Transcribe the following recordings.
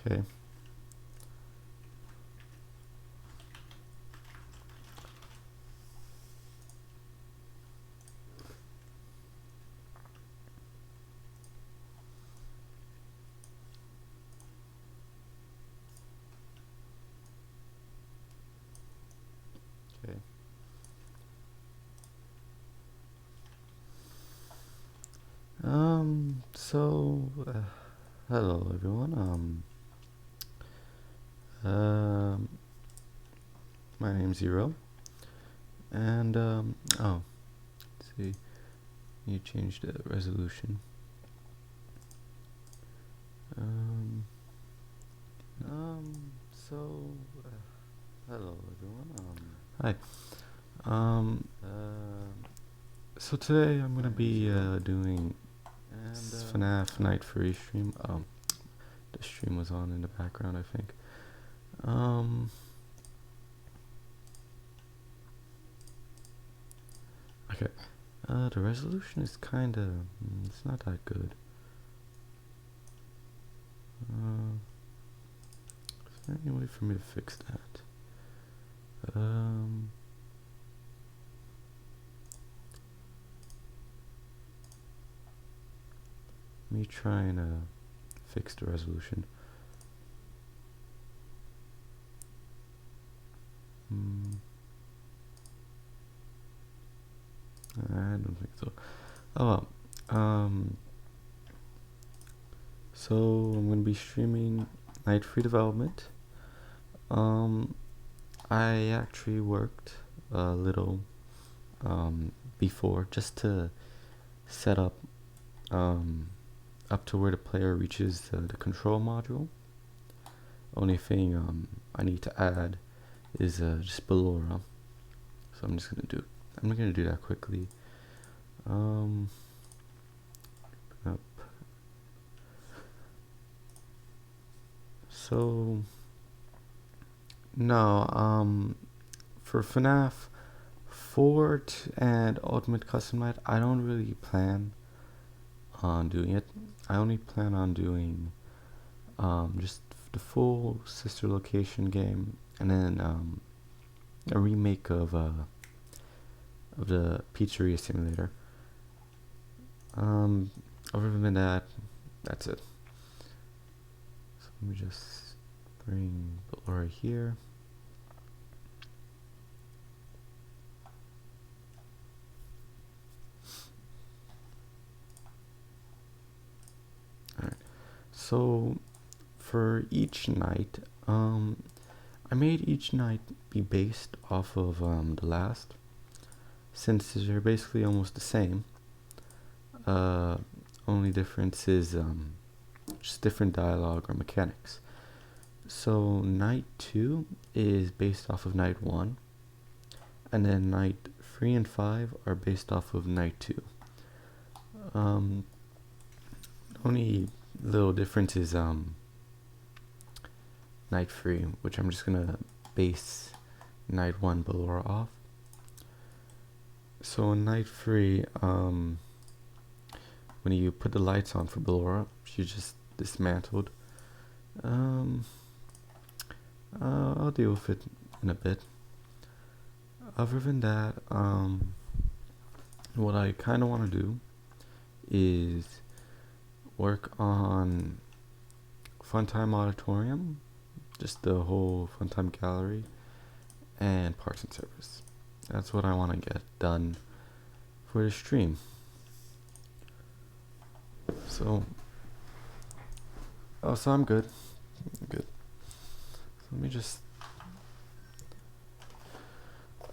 Okay. Okay. Hello everyone. My name's Zero, and oh, let's see, you changed the resolution. Um, so, hello everyone. Hi. So today I'm gonna be doing Fnaf Night free stream. The stream was on in the background, I think. Okay. The resolution is kinda, it's not that good. Is there any way for me to fix that? Me trying to fix the resolution. I don't think so. Oh well. So I'm gonna be streaming Night Free Development. I actually worked a little before just to set up up to where the player reaches the control module. Only thing I need to add is just Ballora. So I'm gonna do that quickly. Up. So no, for FNAF Fort and Ultimate Custom Night, I don't really plan on doing it. I only plan on doing just the full sister location game, and then a remake of the Pizzeria Simulator. Other than that, that's it. So let me just bring Laura here. Alright, so for each night, I made each night be based off of the last, since they're basically almost the same. Only difference is just different dialogue or mechanics. So night 2 is based off of night 1, and then night 3 and 5 are based off of night 2. Only little difference is night 3, which I'm just gonna base night 1 Ballora off. So in night 3, when you put the lights on for Ballora, she's just dismantled. I'll deal with it in a bit. Other than that, what I kind of want to do is work on Funtime Auditorium, just the whole Funtime Gallery, and Parts and Service. That's what I want to get done for the stream. So I'm good. Good. So let me just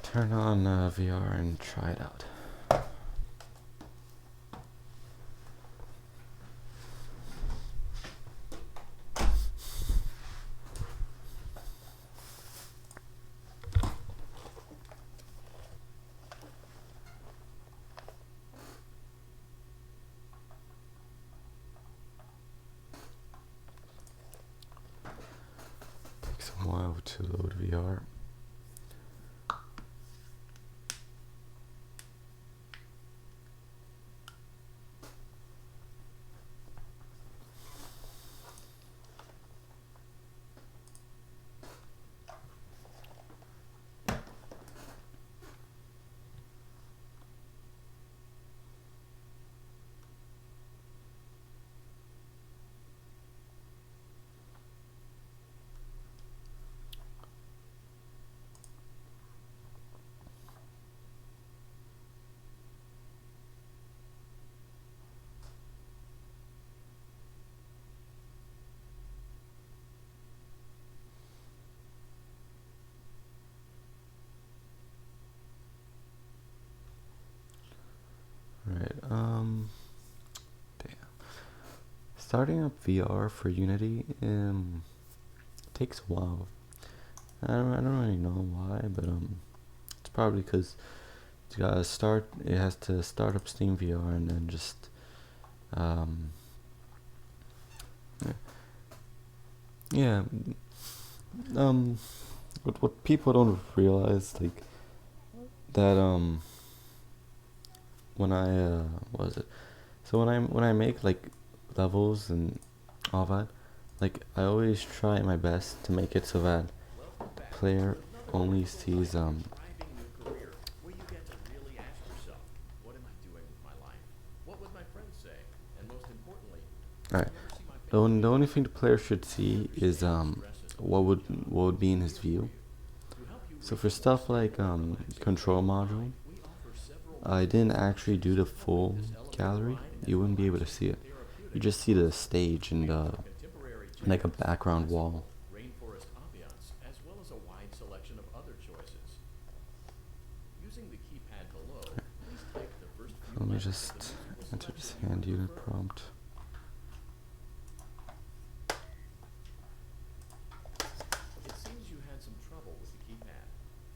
turn on VR and try it out. Takes a while to load VR. starting up VR for Unity takes a while. I don't really know why, but it's probably because it has to start up Steam VR and then just um yeah what people don't realize, like, that when I what is it? So when I make like levels and all that, like, I always try my best to make it so that the player only sees alright. The only thing the player should see is what would be in his view. So for stuff like control module, I didn't actually do the full gallery. You wouldn't be able to see it. You just see the stage and like a background wall. So let me just enter this hand unit prompt.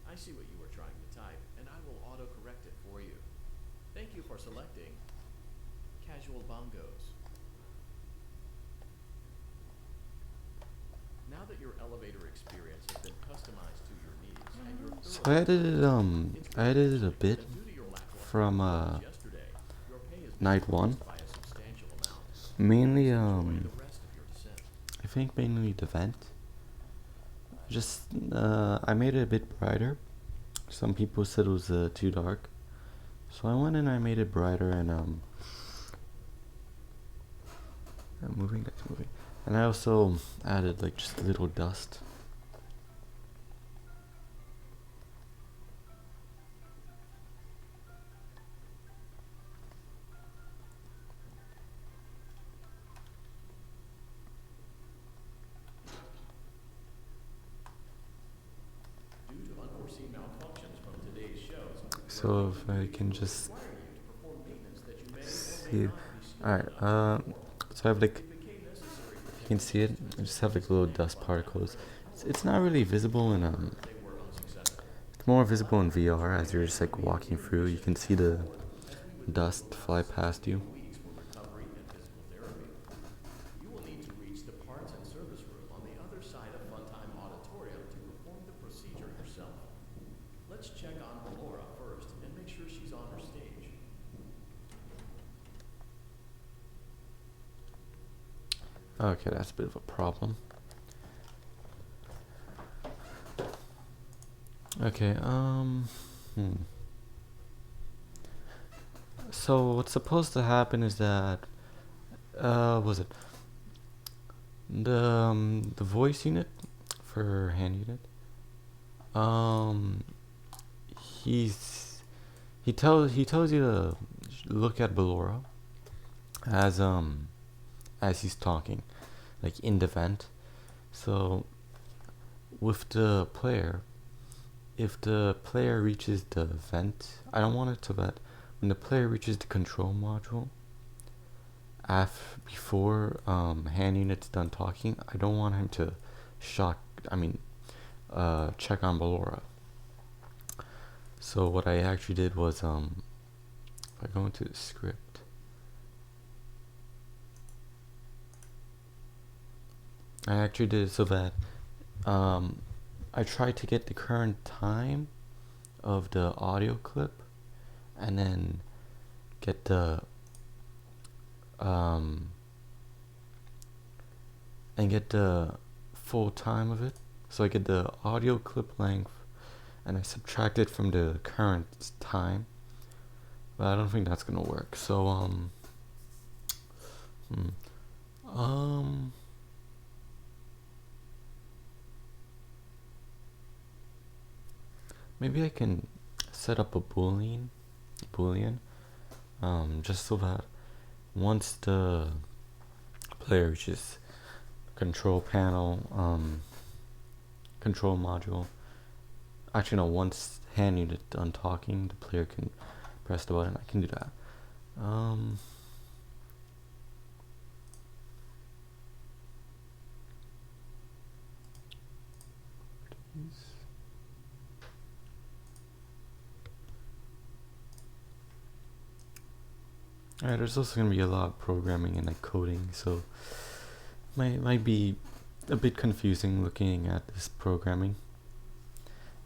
I see what you were trying to type, and I will auto-correct it for you. Thank you for selecting Casual Bongos. Now that your elevator experience has been customized to your needs and your So I edited a bit from night 1. Mainly I think mainly the vent. Just I made it a bit brighter. Some people said it was too dark, so I went and I made it brighter, and moving, that's moving. And I also added like just a little dust. So if I can just see it. Alright, so I have like, you can see it, I just have like little dust particles. It's not really visible in it's more visible in VR as you're just like walking through. You can see the dust fly past you. You will need to reach the parts and service room on the other side of Funtime Auditorium to perform the procedure yourself. Let's check on Melora first and make sure she's on her stage. Okay, that's a bit of a problem. Okay, So what's supposed to happen is that was it the voice unit for hand unit? Um, he tells you to look at Ballora as he's talking, like in the vent. So with the player, if the player reaches the vent, I don't want it to let when the player reaches the control module before hand unit's done talking, I don't want him to check on Ballora. So what I actually did was if I go into the script, I actually did it so that I tried to get the current time of the audio clip and then get the full time of it. So I get the audio clip length and I subtract it from the current time. But I don't think that's gonna work. So maybe I can set up a boolean just so that once the player reaches control panel, control module, actually no, once hand unit done talking, the player can press the button. I can do that. Alright, there's also going to be a lot of programming and like coding, so might be a bit confusing looking at this programming.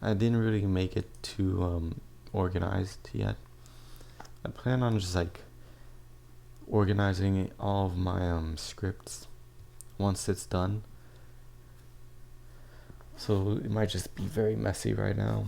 I didn't really make it too organized yet. I plan on just like organizing all of my scripts once it's done. So it might just be very messy right now.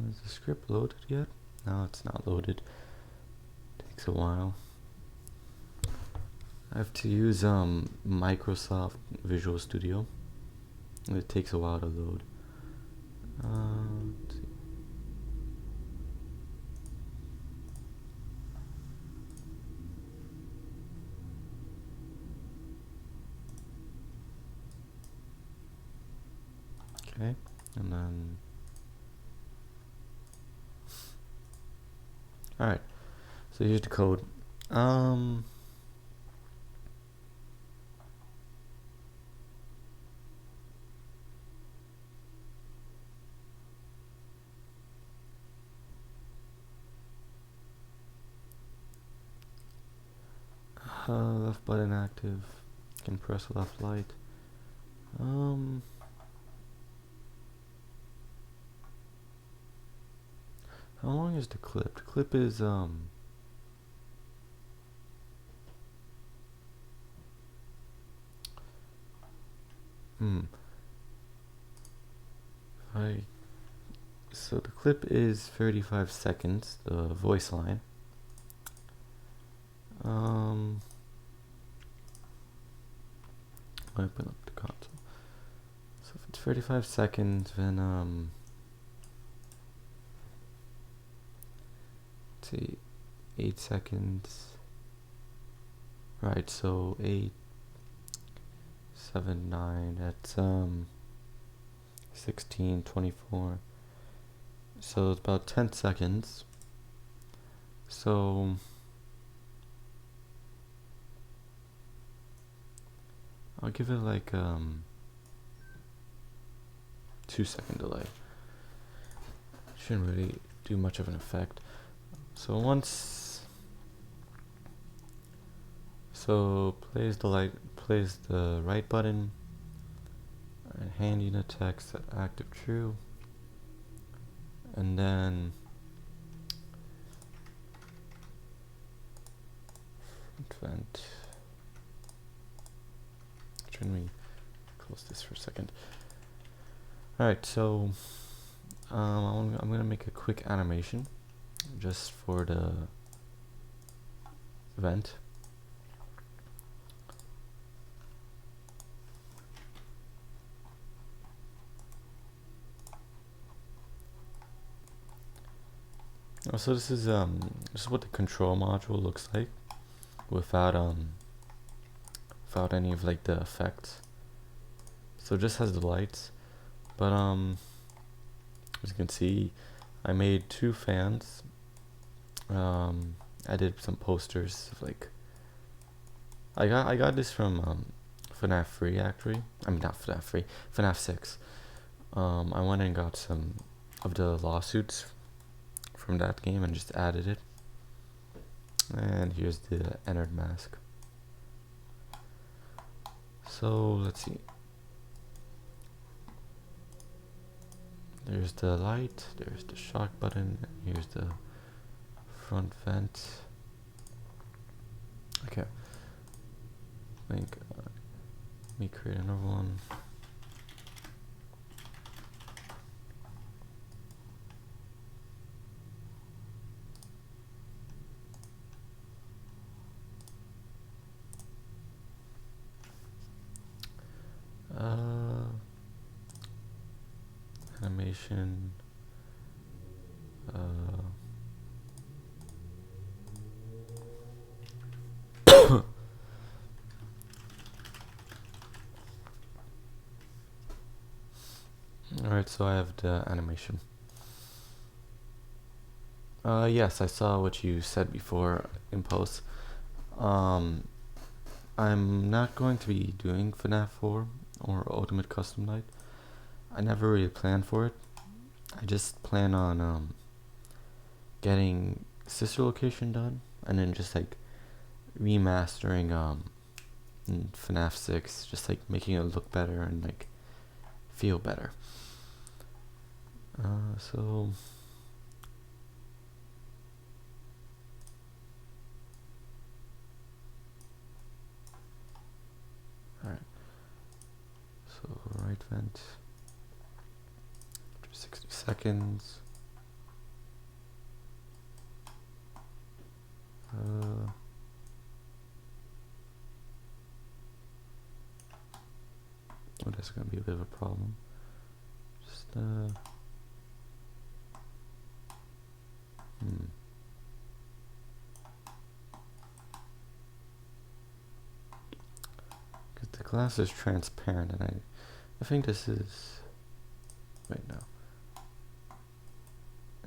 Is the script loaded yet? No, it's not loaded. Takes a while. I have to use Microsoft Visual Studio. It takes a while to load. Let's see. Okay, and then alright, so here's the code. Left button active. Can press left light. How long is the clip? The clip is so the clip is 35 seconds, the voice line. Open up the console. So if it's 35 seconds, then let's see, 8 seconds. Right, so 8, 7, 9, that's 16, 24. So it's about 10 seconds. So I'll give it like 2-second delay. Shouldn't really do much of an effect. So plays the right button and hand unit text at active true, and then front vent. Let me close this for a second. Alright, so I'm gonna make a quick animation just for the vent. So this is what the control module looks like without any of like the effects. So it just has the lights, but as you can see, I made 2 fans. I did some posters of like I got this from Fnaf Free actually. I mean not Fnaf Free, Fnaf 6. I went and got some of the lawsuits from that game and just added it. And here's the entered mask. So let's see. There's the light, there's the shock button, and here's the front vent. Okay. I think let me create another one. location. Alright, so I have the animation. Yes, I saw what you said before in post. I'm not going to be doing Fnaf 4 or Ultimate Custom Night. I never really planned for it. I just plan on getting Sister Location done, and then just like remastering Fnaf 6, just like making it look better and like feel better. So alright. So right vent after 60 seconds. Oh, that's gonna be a bit of a problem. Just because the glass is transparent, and I think this is. Wait, no.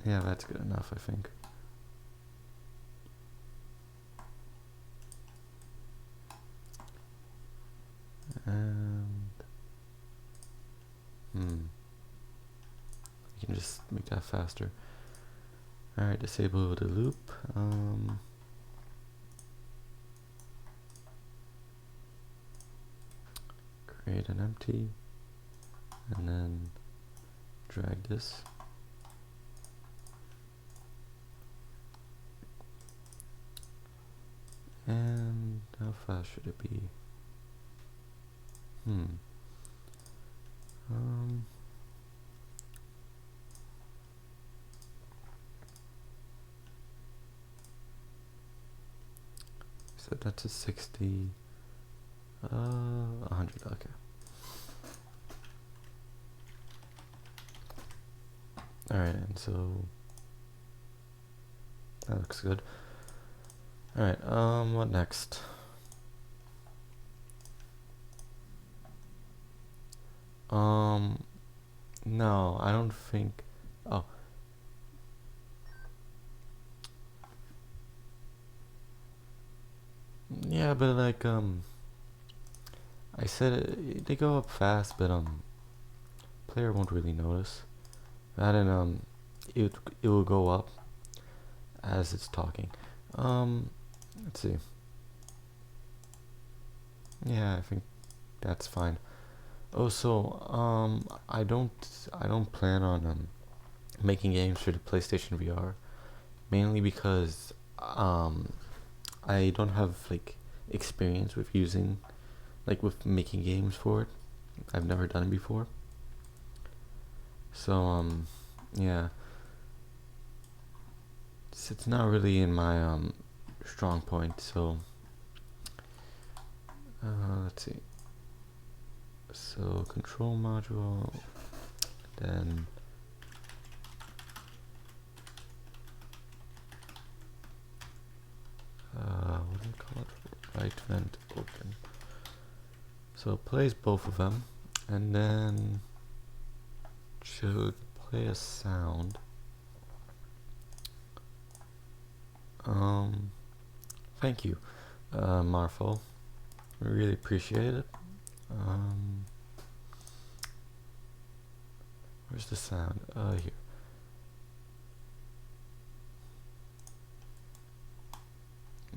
Yeah, that's good enough, I think. And you can just make that faster. Alright, disable the loop. Create an empty, and then drag this. And how fast should it be? Set that to 60. 100. Okay. Alright, and so that looks good. Alright, what next? No, I don't think. Oh. Yeah, but like, I said they go up fast, but, player won't really notice. And then, it will go up as it's talking. Let's see. Yeah, I think that's fine. Also, I don't plan on making games for the PlayStation VR, mainly because I don't have like experience with using with making games for it. I've never done it before. So yeah, it's not really in my strong point. So let's see. So control module, then what do you call it? Right vent open. So place both of them, and then should play a sound. Thank you, Marfo. We really appreciate it. Where's the sound? Here.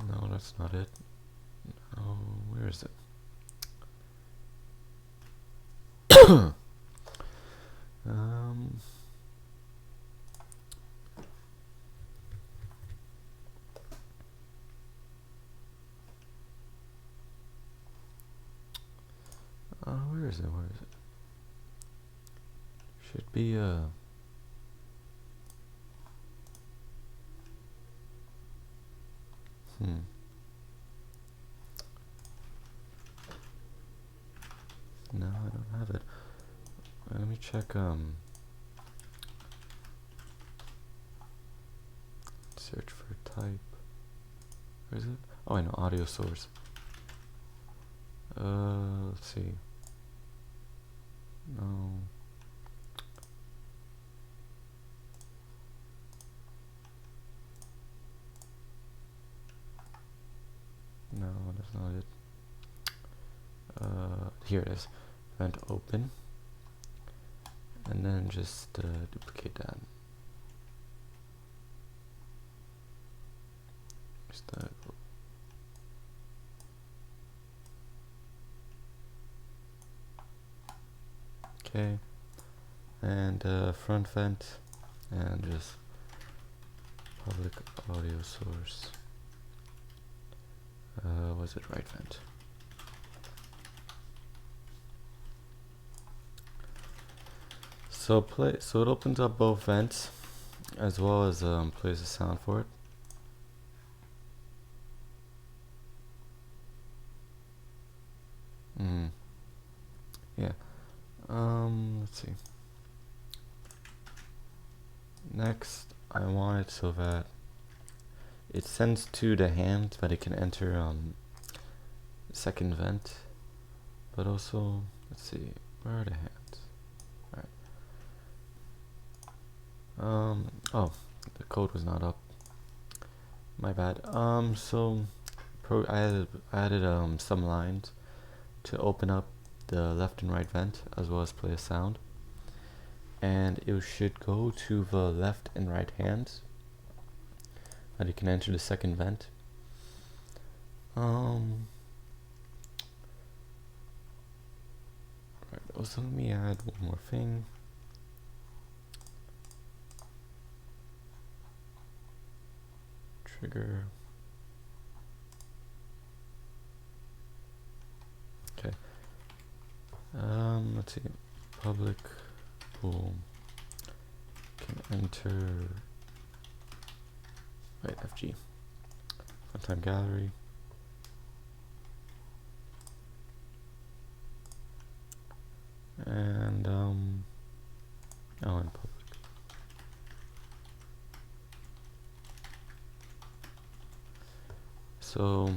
No, that's not it. Oh, where is it? Where is it? Where is it? Should be No, I don't have it. Let me check search for type. Where is it? Oh, I know, audio source. Let's see. No. No, that's not it. Here it is. Event open. And then just duplicate that. Just okay. And front vent. And just public audio source. Was it right vent? So it opens up both vents, as well as plays the sound for it. Yeah. Let's see. Next, I want it so that it sends to the hand that it can enter second vent, but also, let's see, where are the hands? Alright. Oh, the code was not up. My bad. So I added some lines to open up the left and right vent as well as play a sound, and it should go to the left and right hands that it can enter the second vent. Right, also let me add one more thing. Trigger. Okay. Let's see. Public pool can enter. Wait, FG. Funtime Gallery. And in public. So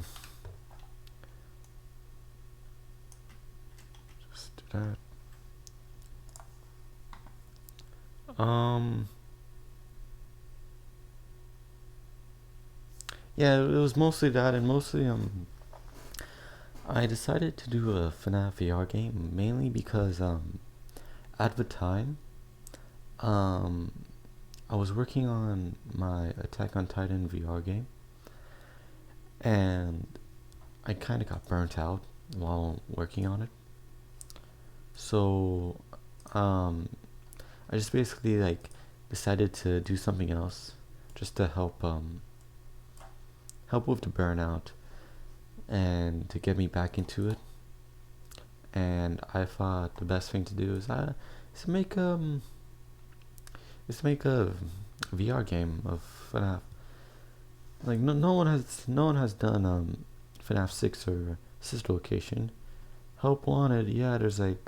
just do that. Yeah, it was mostly that, and mostly I decided to do a Fnaf VR game mainly because at the time I was working on my Attack on Titan VR game, and I kind of got burnt out while working on it. So I just basically decided to do something else just to help with the burnout and to get me back into it. And I thought the best thing to do is to make a VR game of FNAF. Like no one has done FNAF 6 or Sister Location. Help Wanted, yeah, there's there's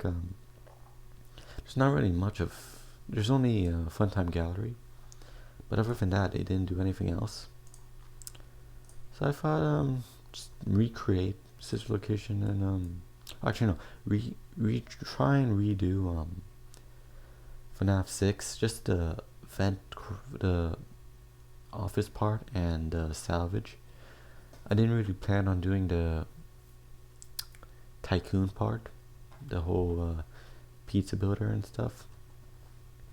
not really much of, there's only Funtime Gallery, but other than that they didn't do anything else. So I thought just recreate Sister Location and actually no, try and redo FNAF 6, just the the office part and salvage. I didn't really plan on doing the tycoon part, the whole pizza builder and stuff.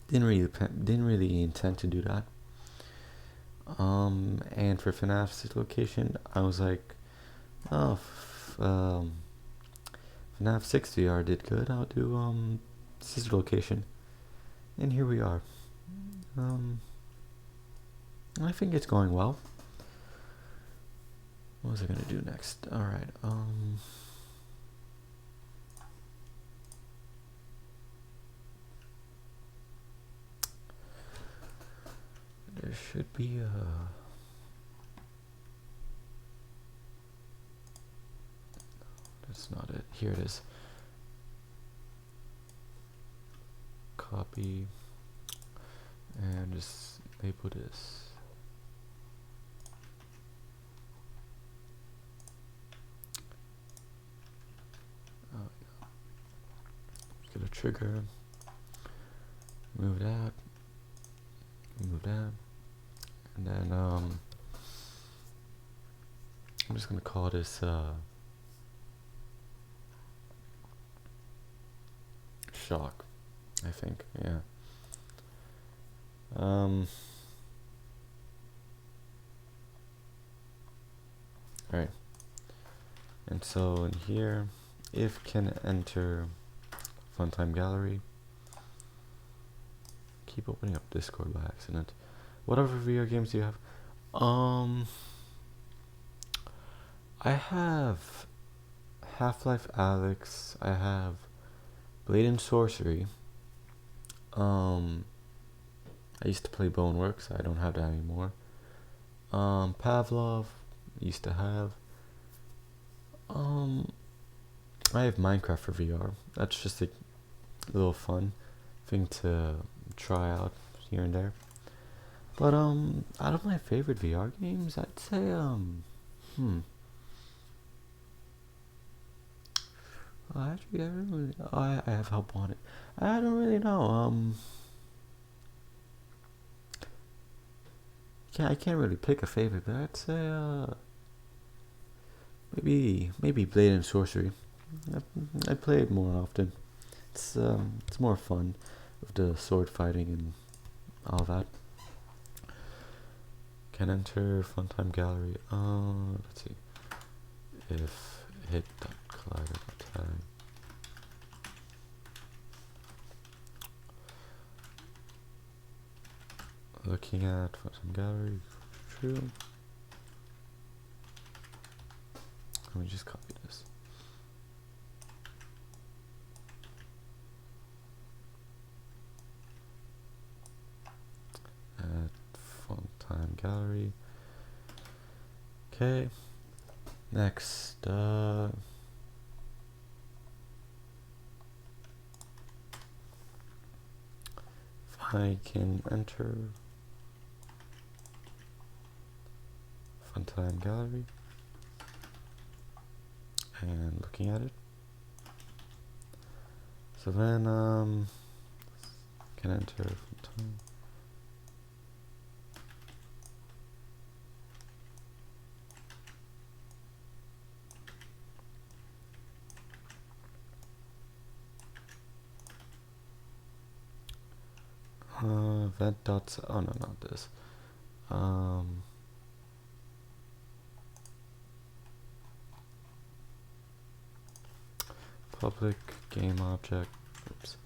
Didn't really intend to do that. And for FNAF 6 Location, I was like, oh, FNAF 6 VR did good, I'll do Sister Location. And here we are. I think it's going well. What was I gonna do next? Alright, there should be a... That's not it. Here it is. Copy and just label this trigger, move that, and then I'm just gonna call this shock, I think, yeah. Alright, and so in here, if can enter Funtime Gallery. Keep opening up Discord by accident. What other VR games do you have? I have Half-Life Alyx. I have Blade and Sorcery. I used to play Boneworks. I don't have that anymore. Pavlov. Used to have. I have Minecraft for VR. That's just a little fun thing to try out here and there. But out of my favorite VR games, I'd say actually, I don't really. I have help on it. I don't really know. I can't really pick a favorite, but I'd say maybe Blade and Sorcery. I play it more often. It's more fun with the sword fighting and all that. Can enter Funtime Gallery. Let's see. If hit.collider.tag. Looking at Funtime Gallery. True. Let me just copy this. At Funtime Gallery. Okay. Next, if I can enter Funtime Gallery and looking at it. So then can enter Funtime. Event dots. Oh no, not this. Public game object. Oops.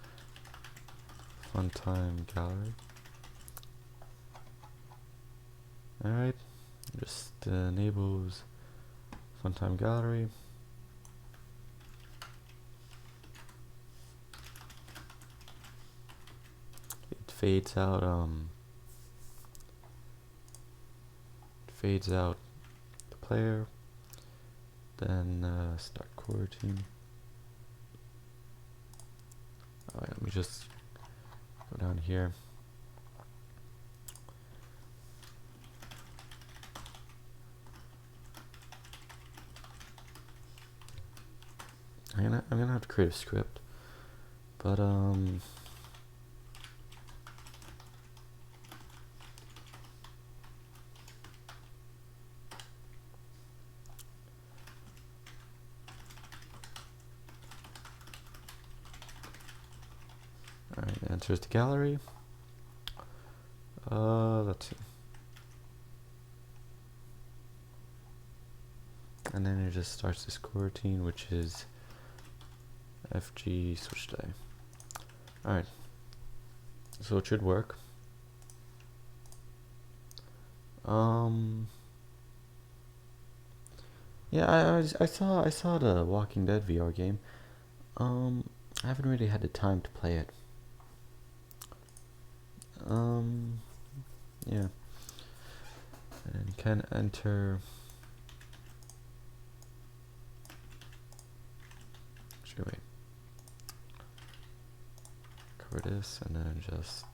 Funtime Gallery. Alright. Just enables Funtime Gallery. It fades out the player. Then start coroutine. Alright, let me just go down here. I'm gonna have to create a script, but alright, enters the gallery. Let's see. And then it just starts this coroutine, which is FG switch die. Alright. So it should work. Yeah, I saw the Walking Dead VR game. I haven't really had the time to play it. Yeah. And can enter. Sure, wait. Cover this and then just.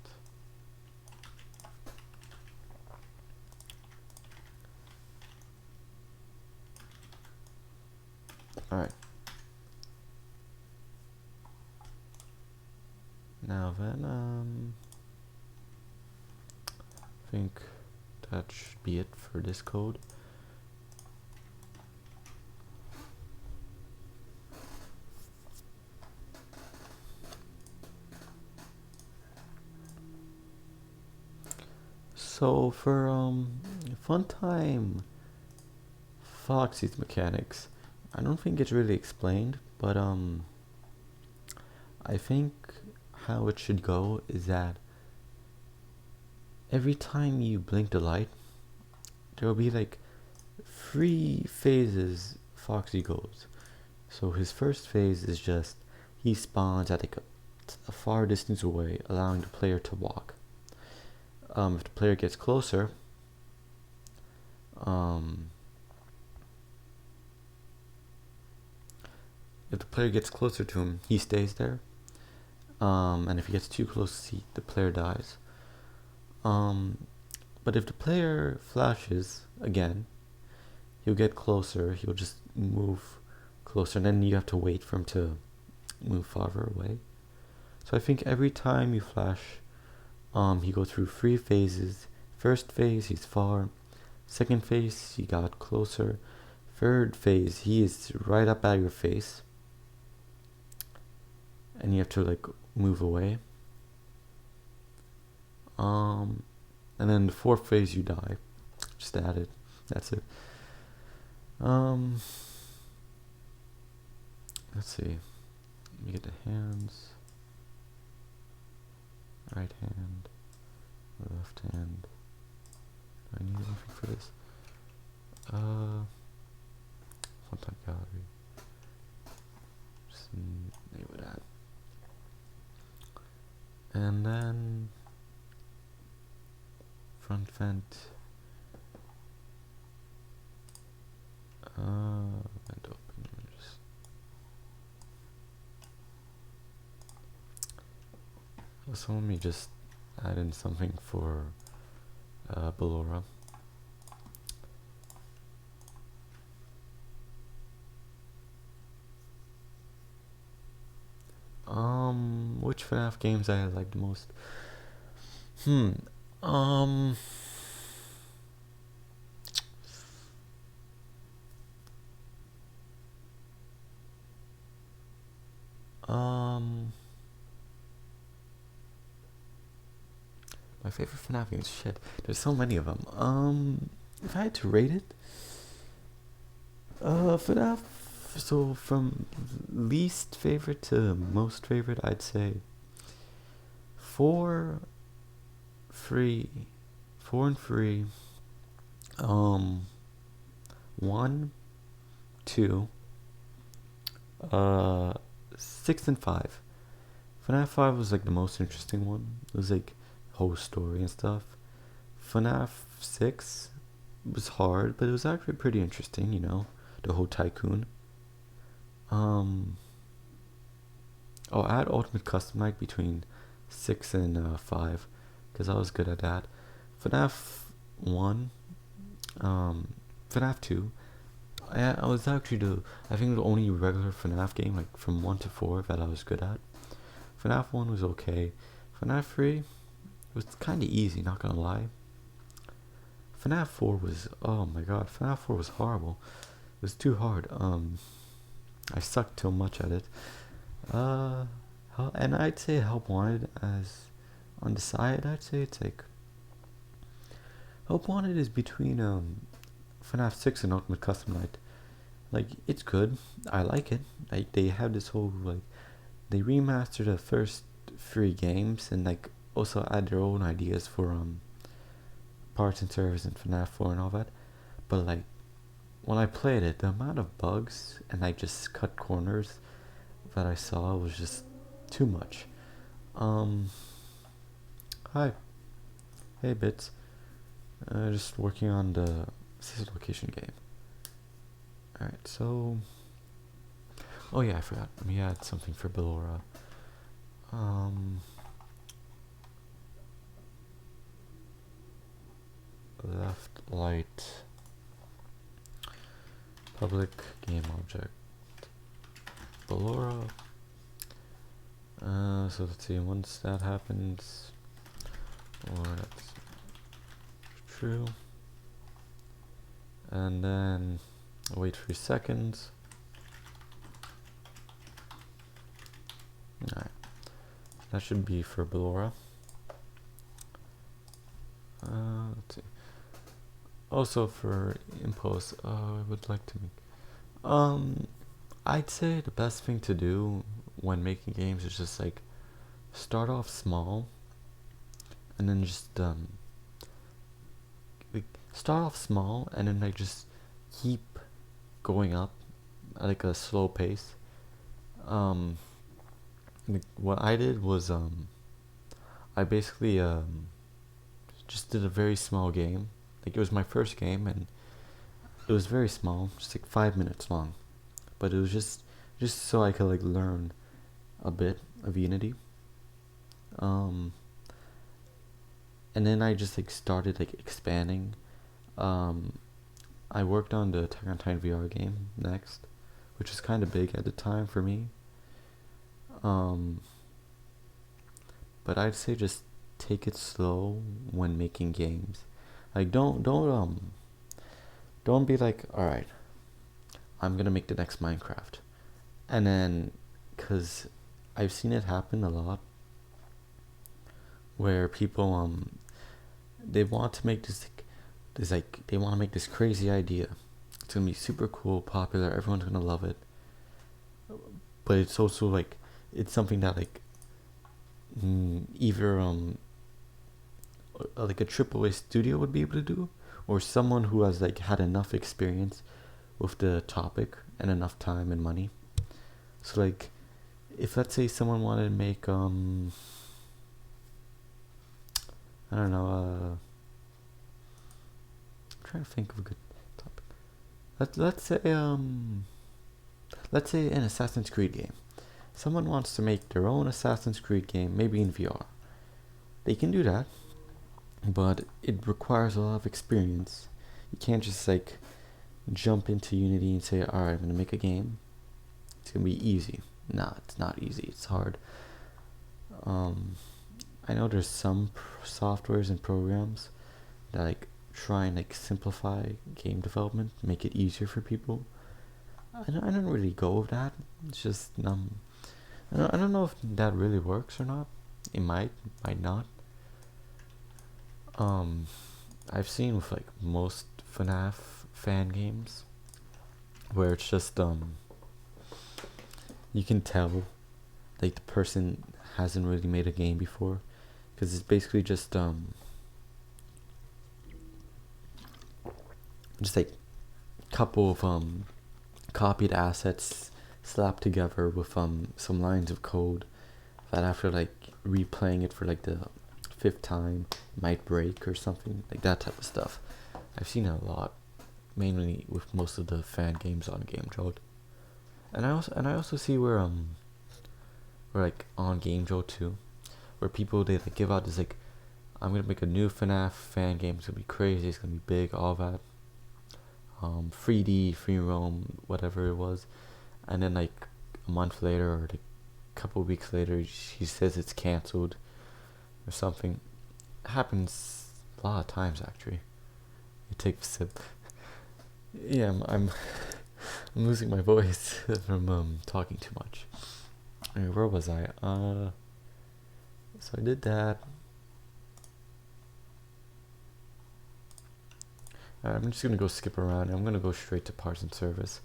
Alright. then I think that should be it for this code. So for Funtime Foxy's mechanics, I don't think it's really explained, but I think how it should go is that every time you blink the light, there will be like 3 phases Foxy goes. So his first phase is just he spawns at like a far distance away, allowing the player to walk. If the player gets closer, to him, he stays there. And if he gets too close, the player dies. But if the player flashes again, he'll get closer. He'll just move closer, and then you have to wait for him to move farther away. So I think every time you flash, he goes through 3 phases. First phase, he's far. Second phase, he got closer. Third phase, he is right up at your face, and you have to like move away. And then the 4th phase, you die. Just add it. That's it. Let's see. Let me get the hands. Right hand, left hand. Do I need anything for this? Funtime Gallery. Just name it that. And then front vent. Vent open. So let me just add in something for Ballora. Which FNAF games I like the most? My favorite FNAF games, shit. There's so many of them. If I had to rate it, FNAF. So from least favorite to most favorite, I'd say 4, 3, 4 and 3, 1, 2, 6 and 5. FNAF 5 was like the most interesting one. It was like whole story and stuff. FNAF 6 was hard, but it was actually pretty interesting, you know, the whole tycoon. I'll add Ultimate Custom Night between 6 and 5, because I was good at that. FNAF 1, FNAF 2, I was actually I think the only regular FNAF game, like from 1 to 4, that I was good at. FNAF 1 was okay. FNAF 3 was kind of easy, not gonna lie. FNAF 4 was, oh my god, FNAF 4 was horrible. It was too hard. I sucked too much at it. And I'd say Help Wanted as on the side. I'd say it's like Help Wanted is between FNAF 6 and Ultimate Custom Night. Like, it's good. I like it. Like, they have this whole like they remastered the first 3 games and like also add their own ideas for parts and servers in FNAF 4 and all that. But like when I played it, the amount of bugs and like just cut corners that I saw was just too much. Hi. Hey Bits. Just working on the sister location game. Alright, so oh yeah, I forgot. Let me add something for Ballora. Left light public game object Ballora So let's see, once that happens, or that's true, and then wait 3 seconds. Alright, that should be for Ballora. Let's see. Also for Impulse, I would like to make, I'd say the best thing to do when making games is just like start off small, and then just like, start off small, and then like just keep going up at like a slow pace. Like, what I did was I basically just did a very small game. Like it was my first game, and it was very small, just like 5 minutes long. But it was just so I could like learn a bit of Unity. Um, and then I just like started like expanding. Um, I worked on the Attack on Titan VR game next, which was kind of big at the time for me. Um, but I'd say just take it slow when making games. Like don't be like, all right, I'm gonna make the next Minecraft, and then, cause I've seen it happen a lot, where people they want to make they want to make this crazy idea. It's gonna be super cool, popular. Everyone's gonna love it, but it's also like it's something that like either like a AAA studio would be able to do, or someone who has like had enough experience with the topic and enough time and money. So like, if let's say someone wanted to make I don't know, I'm trying to think of a good topic. Let's say an Assassin's Creed game. Someone wants to make their own Assassin's Creed game, maybe in VR. They can do that, but it requires a lot of experience. You can't just like jump into Unity and say, alright, I'm gonna make a game. It's gonna be easy. Nah, it's not easy. It's hard. I know there's some softwares and programs that like try and like simplify game development, make it easier for people. I don't really go with that. It's just I don't know if that really works or not. It might not. I've seen with like most FNAF fan games where it's just you can tell like the person hasn't really made a game before, because it's basically just like a couple of copied assets slapped together with some lines of code that after like replaying it for like the 5th time might break or something, like that type of stuff. I've seen it a lot, mainly with most of the fan games on GameJolt. And I also see where like on GameJolt too, where people they like give out this like, I'm gonna make a new FNAF fan game. It's gonna be crazy. It's gonna be big. All that. 3D, free roam, whatever it was, and then like a month later or like a couple of weeks later, she says it's cancelled or something. It happens a lot of times actually. It takes a yeah. I'm losing my voice from talking too much. Anyway, where was I? So I did that. I'm just gonna go skip around. I'm gonna go straight to parts and service.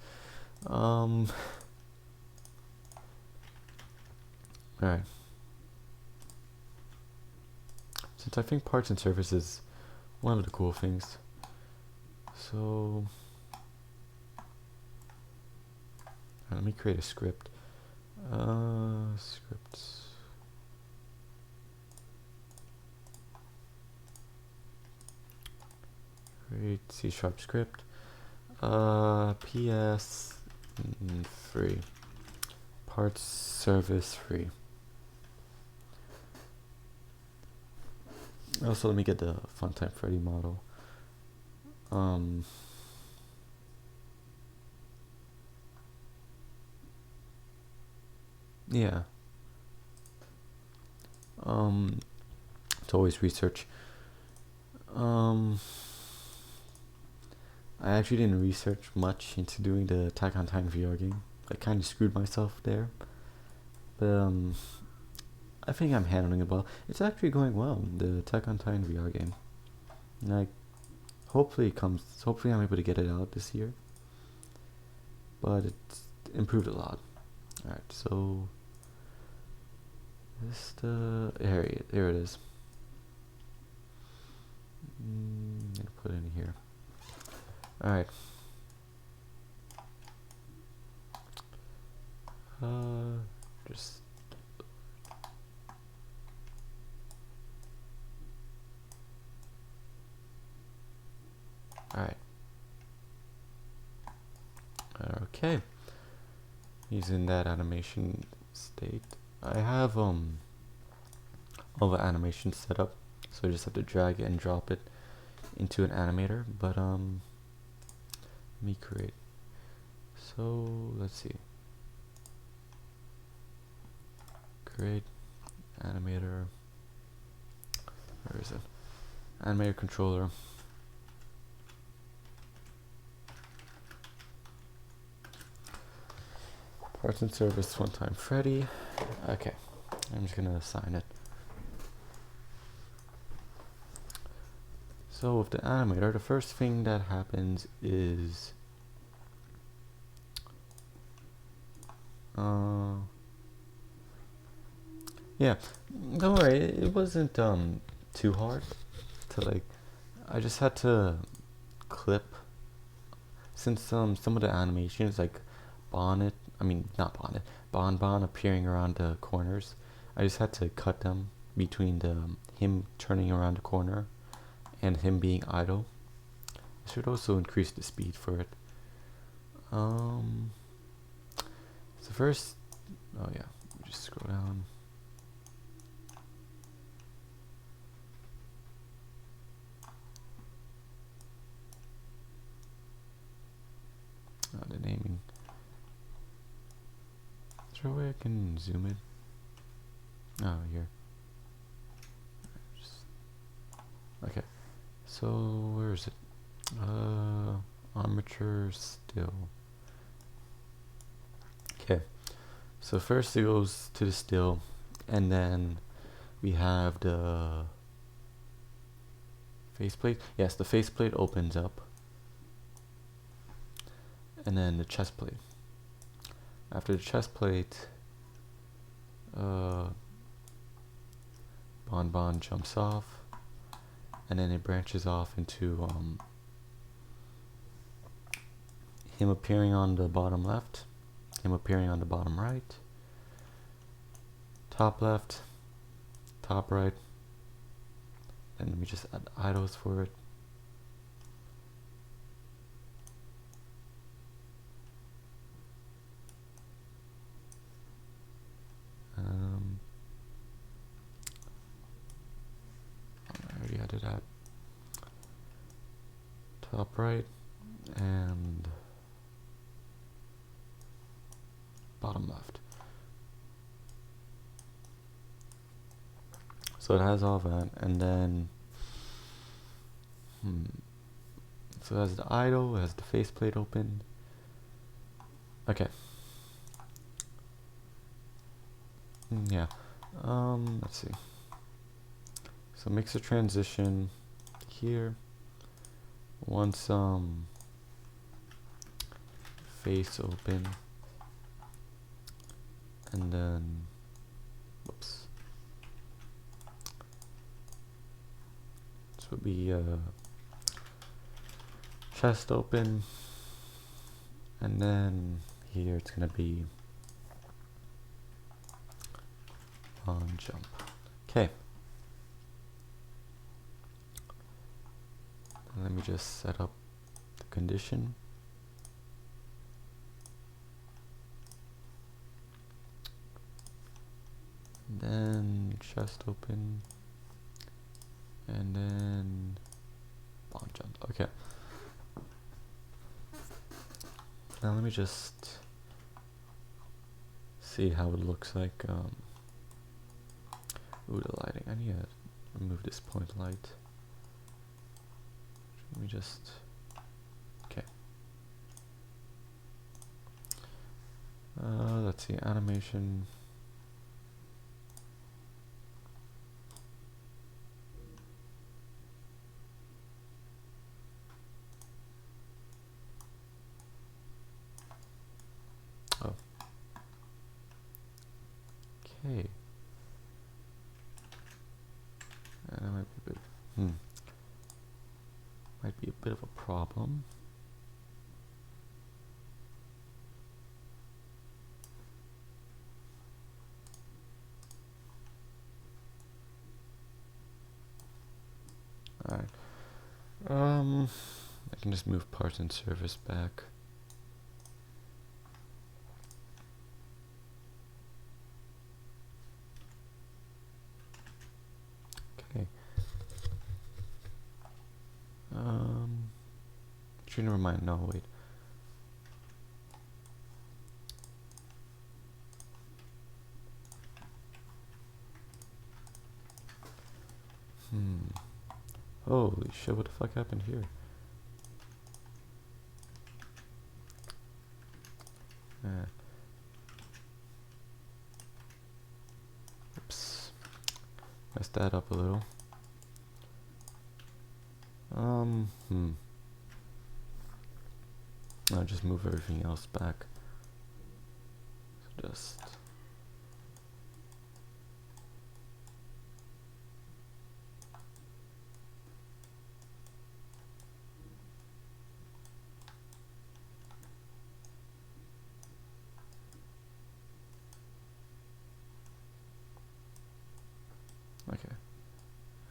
Alright. Since I think parts and service is one of the cool things. So let me create a script. Scripts. Create C# script. PS free. Parts service free. Also, let me get the Funtime Freddy model. Yeah. to always research. I actually didn't research much into doing the Attack on Titan VR game. I kind of screwed myself there. But I think I'm handling it well. It's actually going well, the Attack on Titan VR game. Like, hopefully I'm able to get it out this year. But it's improved a lot. Alright, so here it is. I'm gonna put it in here. Alright. Just alright. Okay. Using that animation state. I have all the animations set up, so I just have to drag it and drop it into an animator. But let me create. So let's see. Create animator. Where is it? Animator controller. Parts and service Funtime Freddy. Okay, I'm just gonna assign it. So with the animator, the first thing that happens is yeah, don't worry, it wasn't too hard to like. I just had to clip, since some of the animations like Bonnet, I mean not Bonnet, Bon appearing around the corners. I just had to cut them between him turning around the corner and him being idle. I should also increase the speed for it. So first, oh yeah, just scroll down. The naming. Is there a way I can zoom in? Oh, here. Okay. So where is it? Armature still. Okay. So first it goes to the still, and then we have the faceplate. Yes, the faceplate opens up, and then the chest plate. After the chest plate, Bon jumps off, and then it branches off into him appearing on the bottom left, him appearing on the bottom right, top left, top right, and let me just add idles for it. I already added that. Top right and bottom left. So it has all that, and then so it has the idle, it has the faceplate open. Okay. Yeah. Let's see. So makes a transition here. Once face open, and then whoops. This would be chest open, and then here it's gonna be on jump. Okay. Let me just set up the condition. And then chest open, and then on jump. Okay. Now let me just see how it looks like Ooh, the lighting. I need to remove this point light. Let me just... Okay. Let's see, animation. Oh. Okay. That might be a bit... Might be a bit of a problem. Alright. I can just move parts and service back. Okay. Actually, never mind. No, wait. Holy shit, what the fuck happened here? Oops. Messed that up a little. I'll just move everything else back. So just... Okay.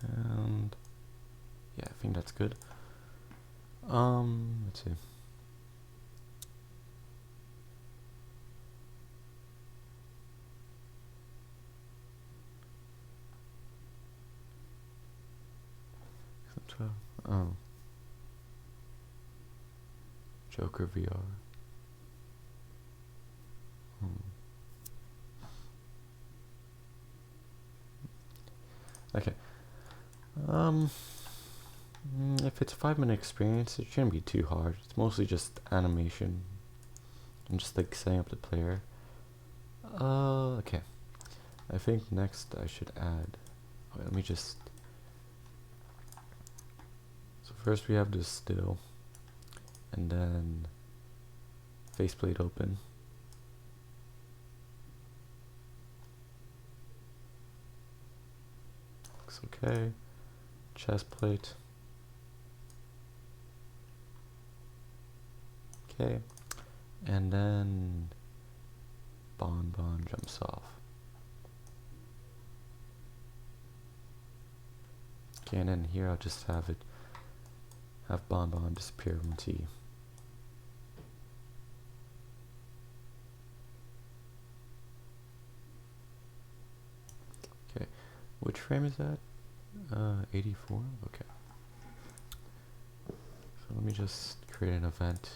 And... yeah, I think that's good. Let's see. Oh. Joker VR. Okay. If it's a 5-minute experience, it shouldn't be too hard. It's mostly just animation and just like setting up the player. Okay. I think next I should add... Okay, let me just... So first we have this still, and then faceplate open. Looks okay. Chest plate. Okay. And then Bonbon jumps off. Okay, and then here I'll just have Bonbon disappear from T. Okay, which frame is that? 84? Okay. So let me just create an event.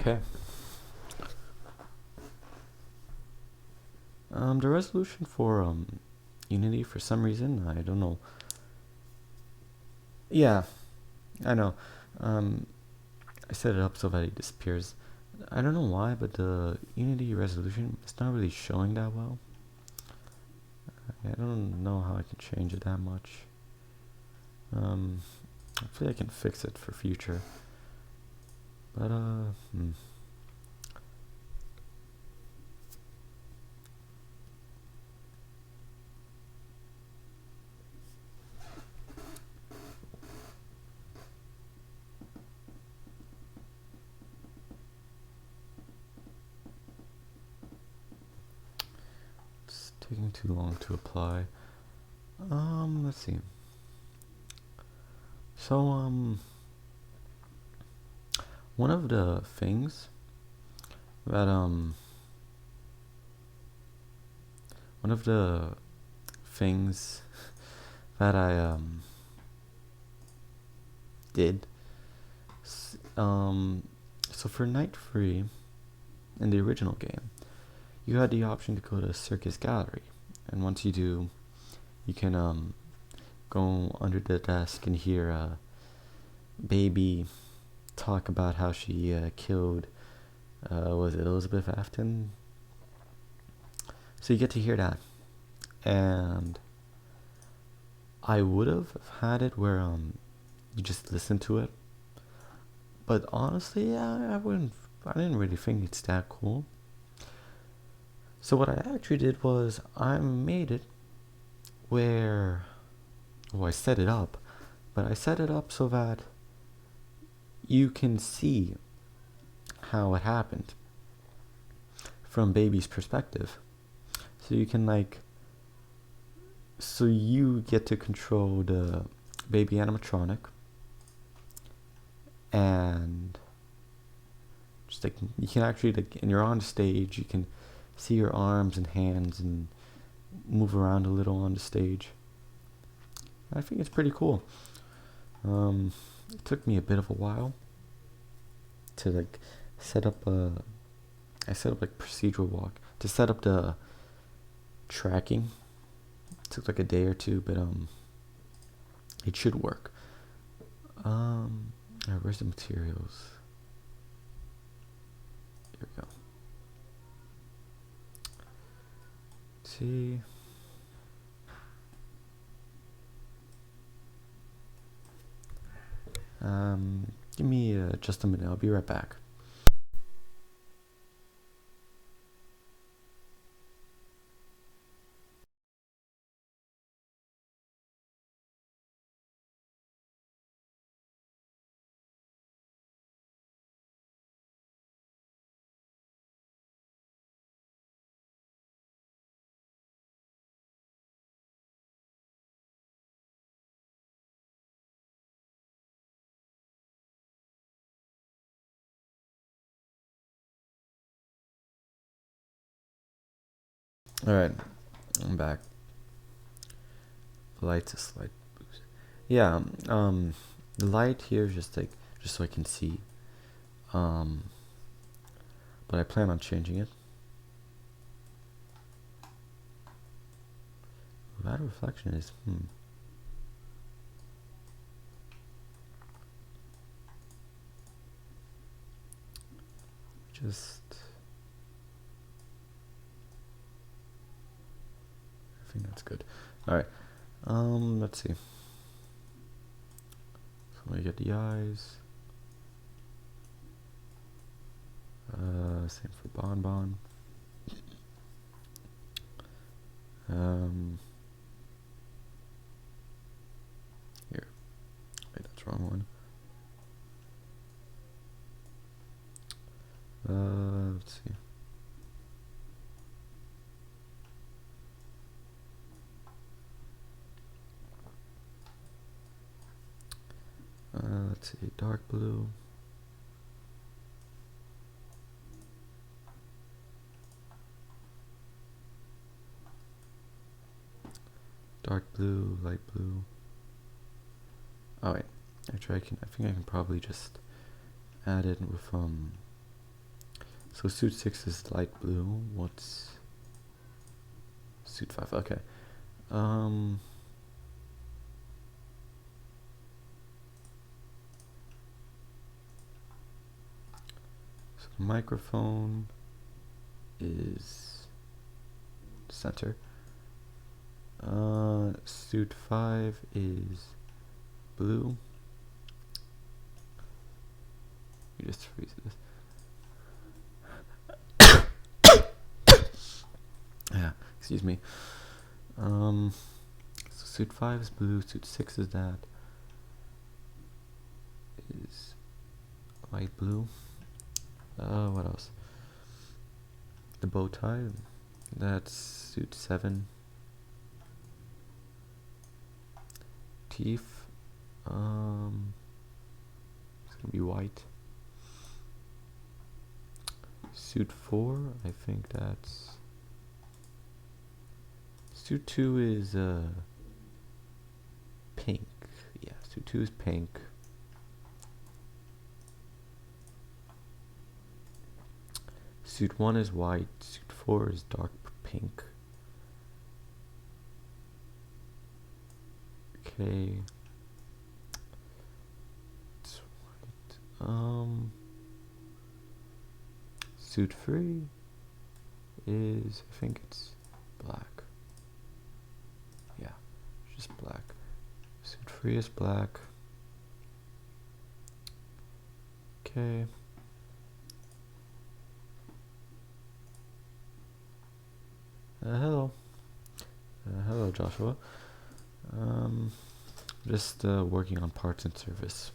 Okay. The resolution for Unity, for some reason, I don't know. Yeah, I know. I set it up so that it disappears. I don't know why, but the Unity resolution is not really showing that well. I don't know how I can change it that much. Hopefully I can fix it for future. But it's taking too long to apply. Let's see. So, one of the things that, one of the things that I, did, so for night 3 in the original game, you had the option to go to Circus Gallery, and once you do, you can, go under the desk and hear a baby talk about how she killed, was it Elizabeth Afton? So you get to hear that, and I would have had it where you just listen to it, but honestly, I wouldn't. I didn't really think it's that cool. So what I actually did was I made it where, well, I set it up, but I set it up so that you can see how it happened from baby's perspective. So you can so you get to control the baby animatronic, and just you can actually and you're on stage, you can see your arms and hands and move around a little on the stage. I think it's pretty cool. It took me a bit of a while to set up I set up procedural walk to set up the tracking. It took a day or two, but it should work. Alright, where's the materials? Here we go. Let's see. Give me just a minute. I'll be right back. Alright, I'm back. Lights a slight boost. Yeah, the light here is just so I can see. But I plan on changing it. That reflection is just, I think that's good. Alright, let's see. So we get the eyes. Same for Bonbon. Here. Wait, that's the wrong one. Let's see. Let's see, dark blue. Dark blue, light blue. Oh wait, actually I think I can probably just add it with so suit 6 is light blue. What's suit 5? Okay. So the microphone is center. Suit 5 is blue. You just freeze this. Yeah, excuse me. So suit 5 is blue, suit 6 is that. Is light blue. What else? The bow tie, that's suit 7. motif. It's gonna be white. Suit 4, I think that's... Suit 2 is pink. Yeah, suit 2 is pink. Suit 1 is white. Suit 4 is dark pink. Okay. It's white. Suit 3 is, I think it's black. Yeah, it's just black. Suit 3 is black. Okay. Hello. Hello, Joshua. Just working on parts and service.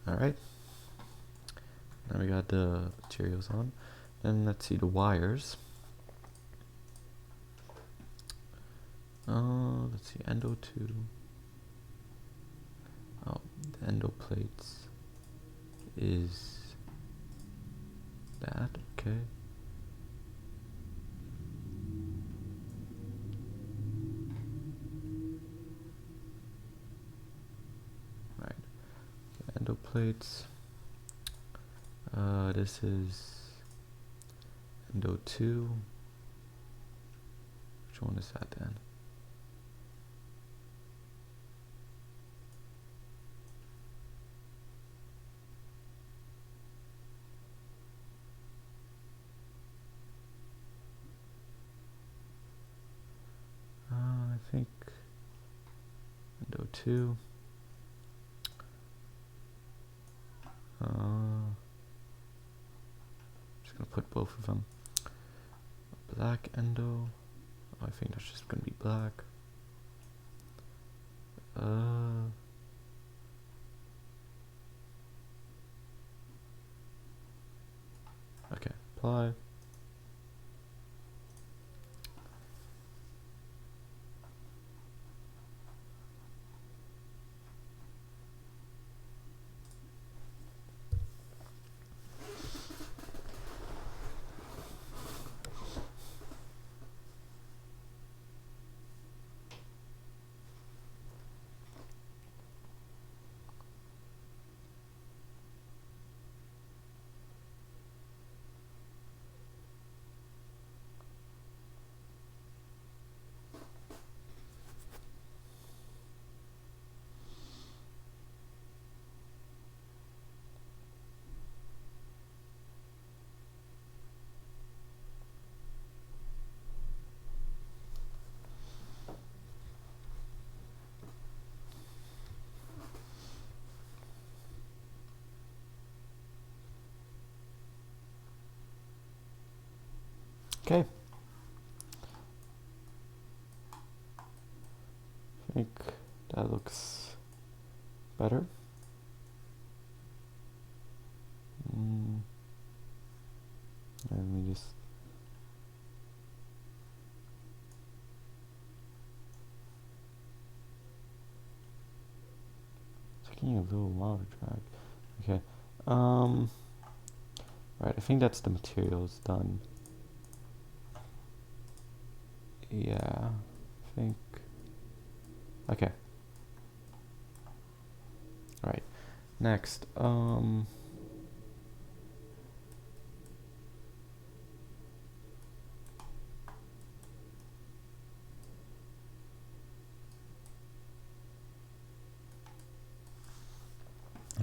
Alright. Now we got the materials on. And let's see the wires. Let's see, endo 2. Oh, the endo plates is that, okay. Right, endo plates. This is endo 2. Which one is that then? I think endo 2. Just gonna put both of them. Black endo. I think that's just gonna be black. Okay, apply. Okay. I think that looks better. Let me just... taking a little while to drag. Okay. Right, I think that's the materials done. Yeah, I think... Okay. Alright, next,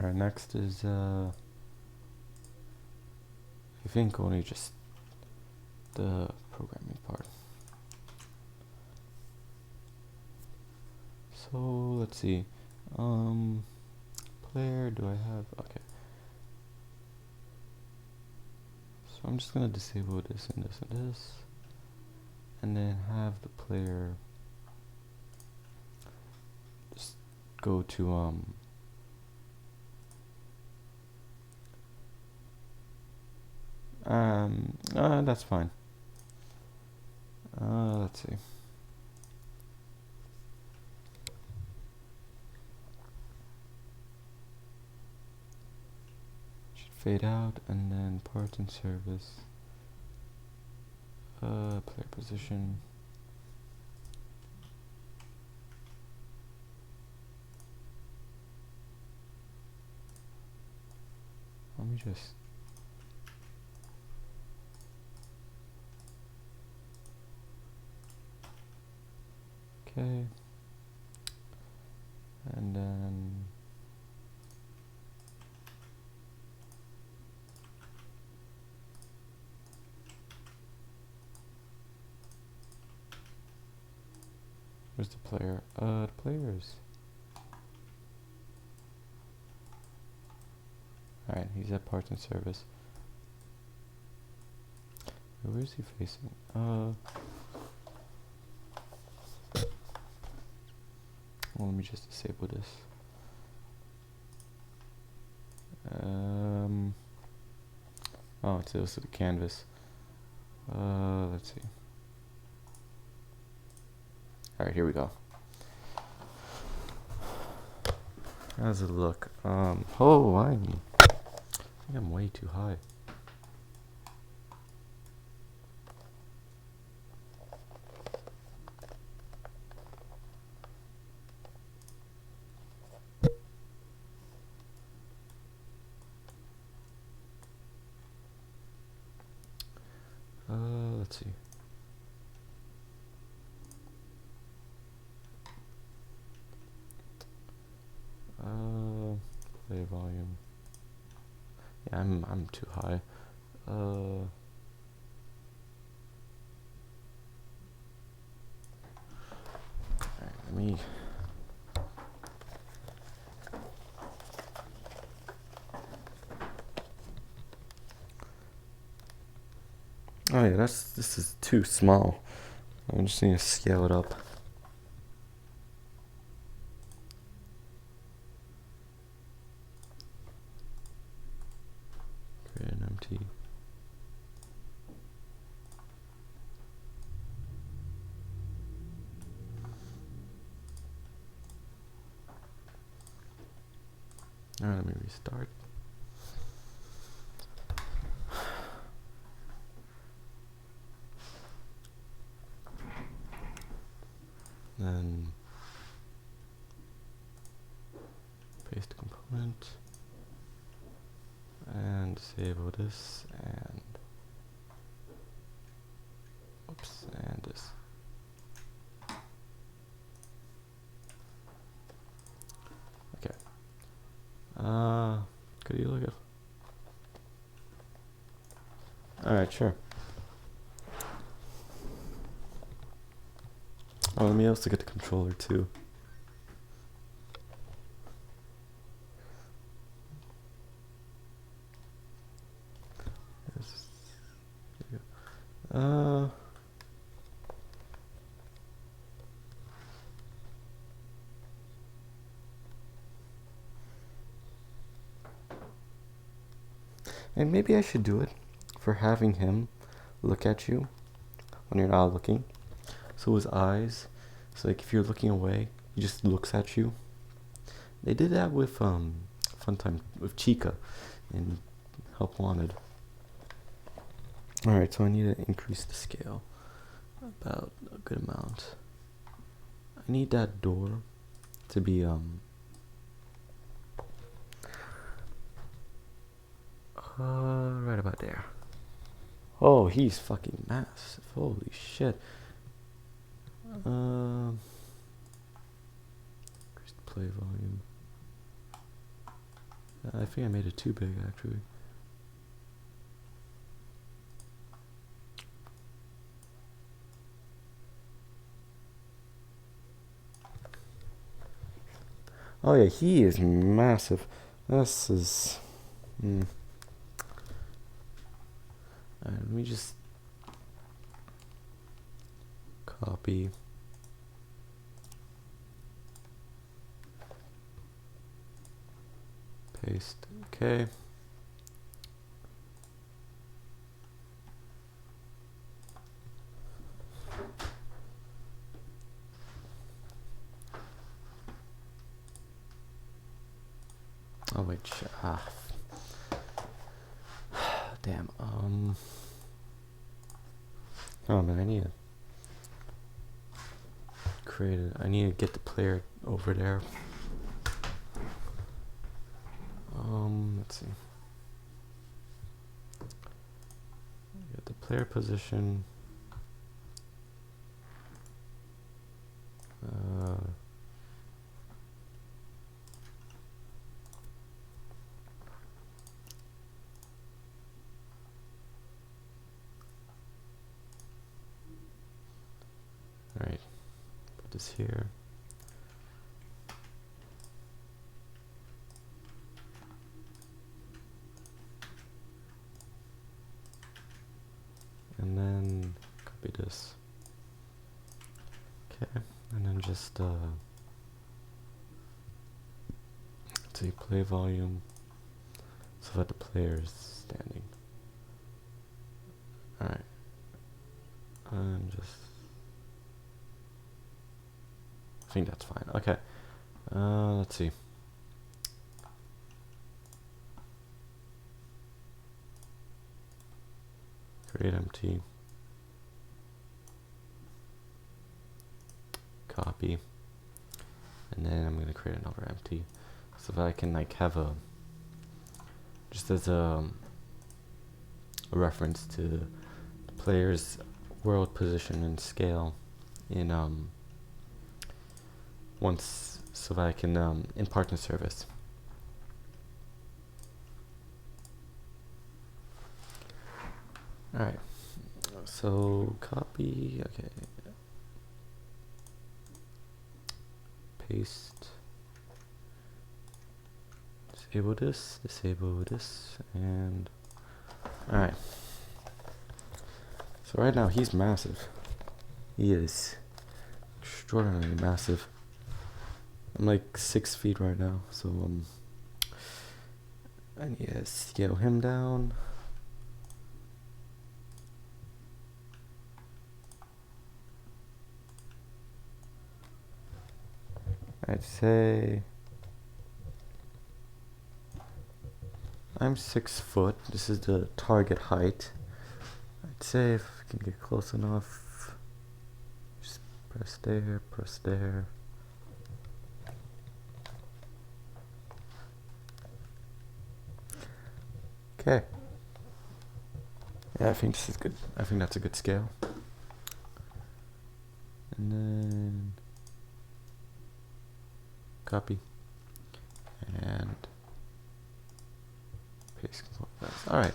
Alright, next is I think only just the programming part. So let's see. Player, do I have? Okay. So I'm just gonna disable this and this and this, and then have the player just go to that's fine. Let's see. Should fade out, and then parts and service. Player position. Let me just. Okay. And then where's the player? The players. Alright, he's at parts and service. Where is he facing? Well, let me just disable this. Oh, it's also the canvas. Let's see. Alright, here we go. How's it look? Oh, I think I'm way too high. Let's see. Play volume. Yeah, I'm too high. Alright, let me. Oh yeah, this is too small. I just need to scale it up. Create an empty. Alright, let me restart. Then paste the component and disable this and oops, and this. Okay. Could you look at? Alright, sure. Oh, let me also get the controller too. Yes. There you go. And maybe I should do it for having him look at you when you're not looking. So his eyes, so like if you're looking away, he just looks at you. They did that with Funtime with Chica in Help Wanted. Alright, so I need to increase the scale about a good amount. I need that door to be right about there. Oh, he's fucking massive. Holy shit. Increase the play volume. I think I made it too big actually. Oh yeah, he is massive. This is... Alright, let me just copy. Paste. Okay. Oh wait, damn. Oh man, I need to create it. I need to get the player over there. Let's see. Get the player position. Alright, put this here. And then copy this. Okay, and then just say play volume so that the player is standing. Alright. And just... I think that's fine. Okay. Let's see. Create empty. Copy. And then I'm going to create another empty so that I can like have a... just as a reference to the player's world position and scale in once, so that I can impart the service. Alright, so copy, okay, paste, disable this, and alright. So right now he's massive. He is extraordinarily massive. I'm like 6 feet right now, so I need to scale him down. I'd say I'm 6 foot. This is the target height. I'd say if we can get close enough, just press there, press there. Okay. Yeah, I think this is good. I think that's a good scale. And then copy and paste. Alright.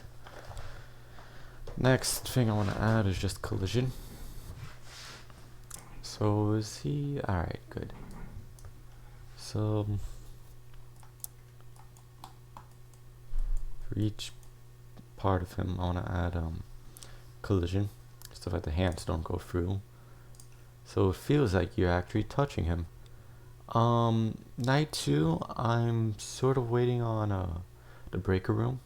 Next thing I want to add is just collision. So is he... alright, good. So for each part of him I want to add collision so that the hands don't go through. So it feels like you're actually touching him. Night 2, I'm sort of waiting on the breaker room.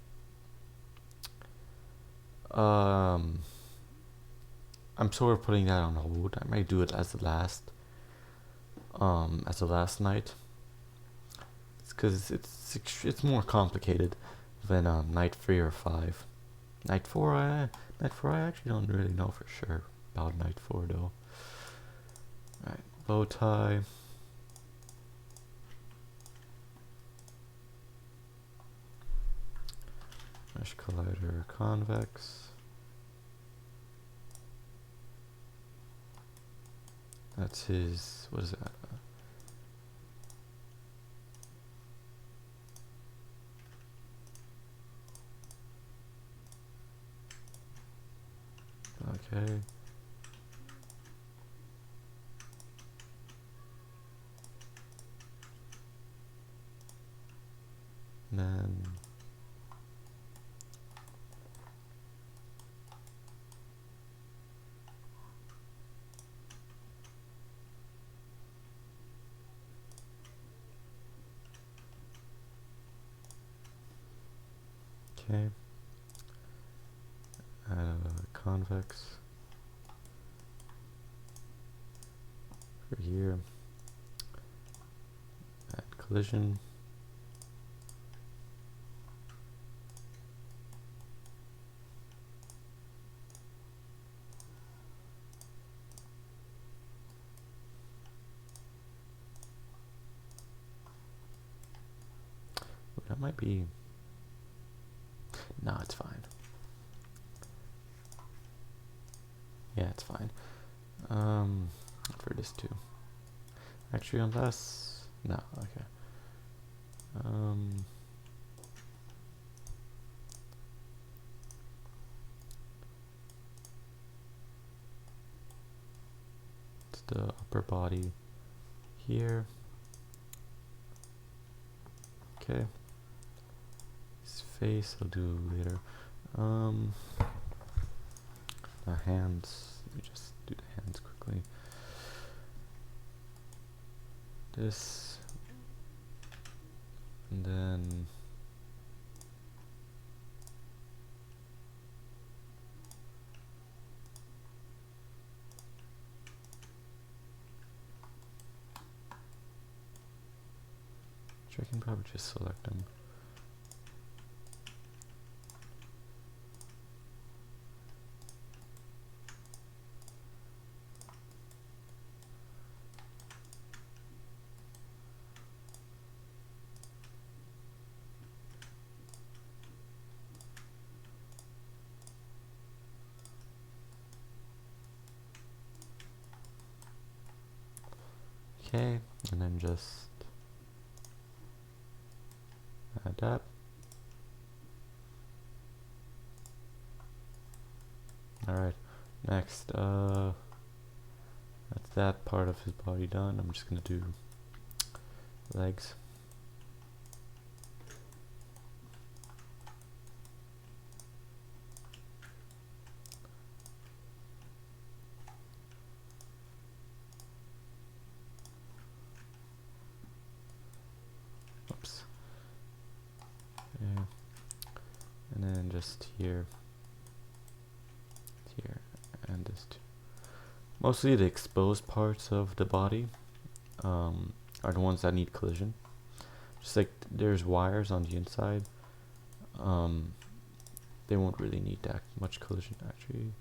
I'm sort of putting that on hold. I might do it as the last night. It's because it's more complicated than night 3 or 5. Night 4, I actually don't really know for sure about night 4 though. Alright, bow tie. Mesh collider, convex. That's his, what is that? Okay. And then okay. Add a convex for here. Add collision. That might be. No, it's fine. Yeah, it's fine. For this too. Actually, unless no, okay. It's the upper body here. Okay. His face I'll do later. The hands. Let me just do the hands quickly. This, and then I can probably just select them. Okay, and then just add that. Alright, next, that's that part of his body done. I'm just gonna do legs. Oops. Okay. And then just here, and this too. Mostly the exposed parts of the body are the ones that need collision. Just like there's wires on the inside, they won't really need that much collision actually.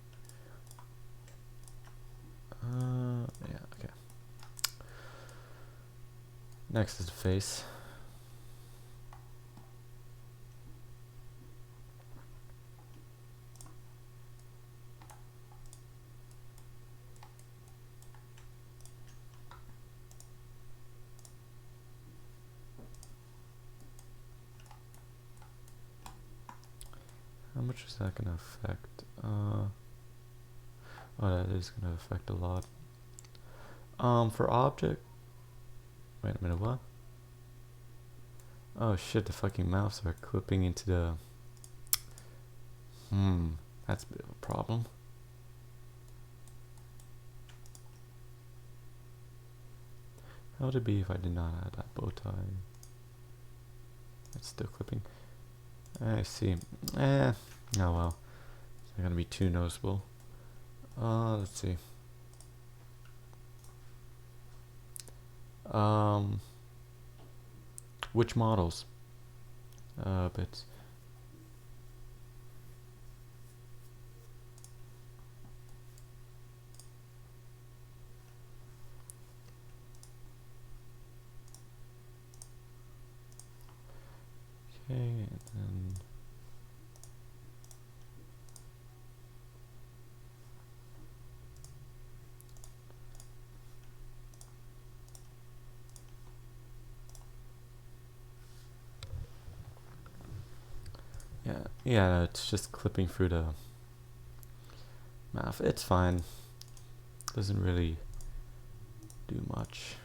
Yeah, okay. Next is the face. How much is that gonna affect? Oh, that is gonna affect a lot. For object. Wait a minute, what? Oh shit, the fucking mouse are clipping into the. That's a bit of a problem. How would it be if I did not add that bow tie? It's still clipping. I see. Oh well. It's not gonna be too noticeable. Let's see. Which models? Bits. Okay, and then yeah, it's just clipping through the Math, it's fine. Doesn't really do much.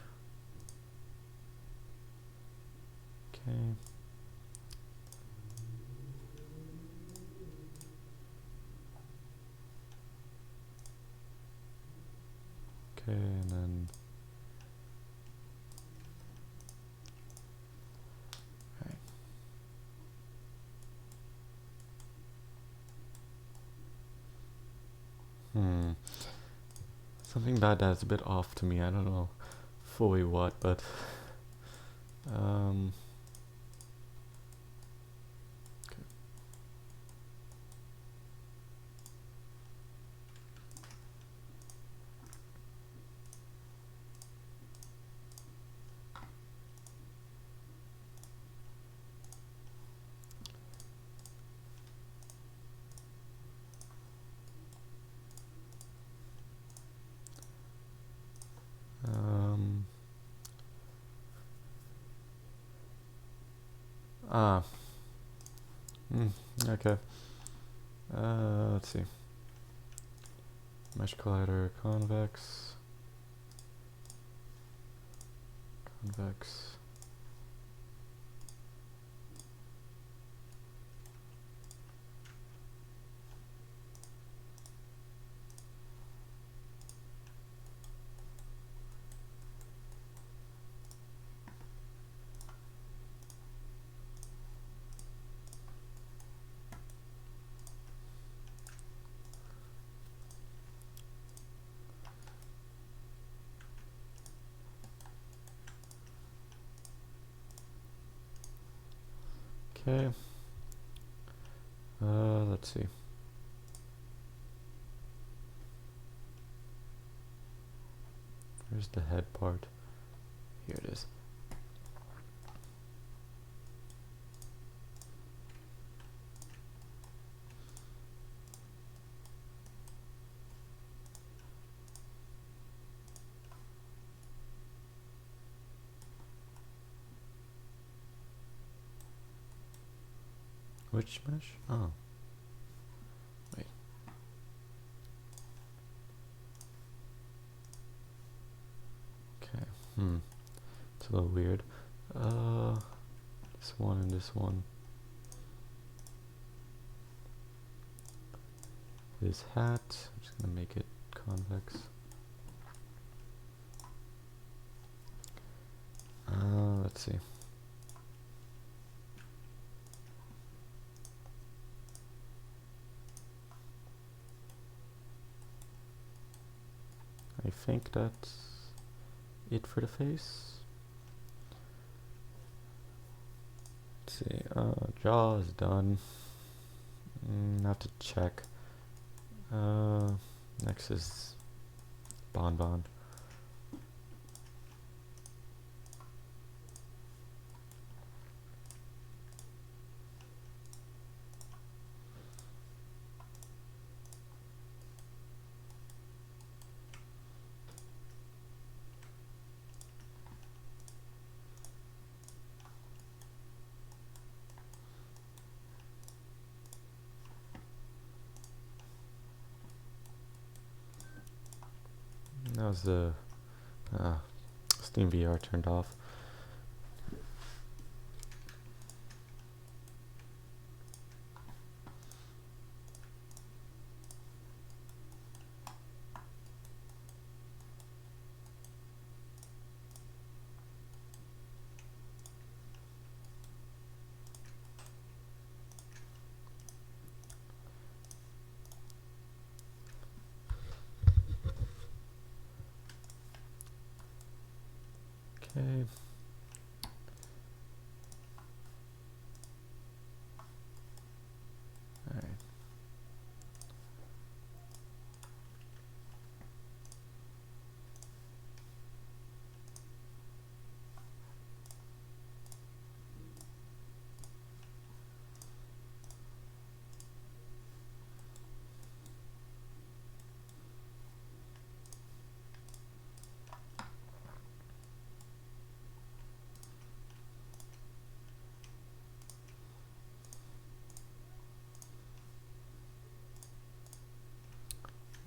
Okay. Okay, and then something about that's a bit off to me. I don't know fully what, but okay. Ah. Okay. Let's see. Mesh collider, convex. Convex. Okay. Let's see. Where's the head part? Here it is. Which mesh? Oh. Wait. Okay. It's a little weird. This one and this one. This hat. I'm just gonna make it convex. Let's see. I think that's it for the face. Let's see. Jaw is done. I have to check. Next is Bonbon. That was the Steam VR turned off. Okay. Alright.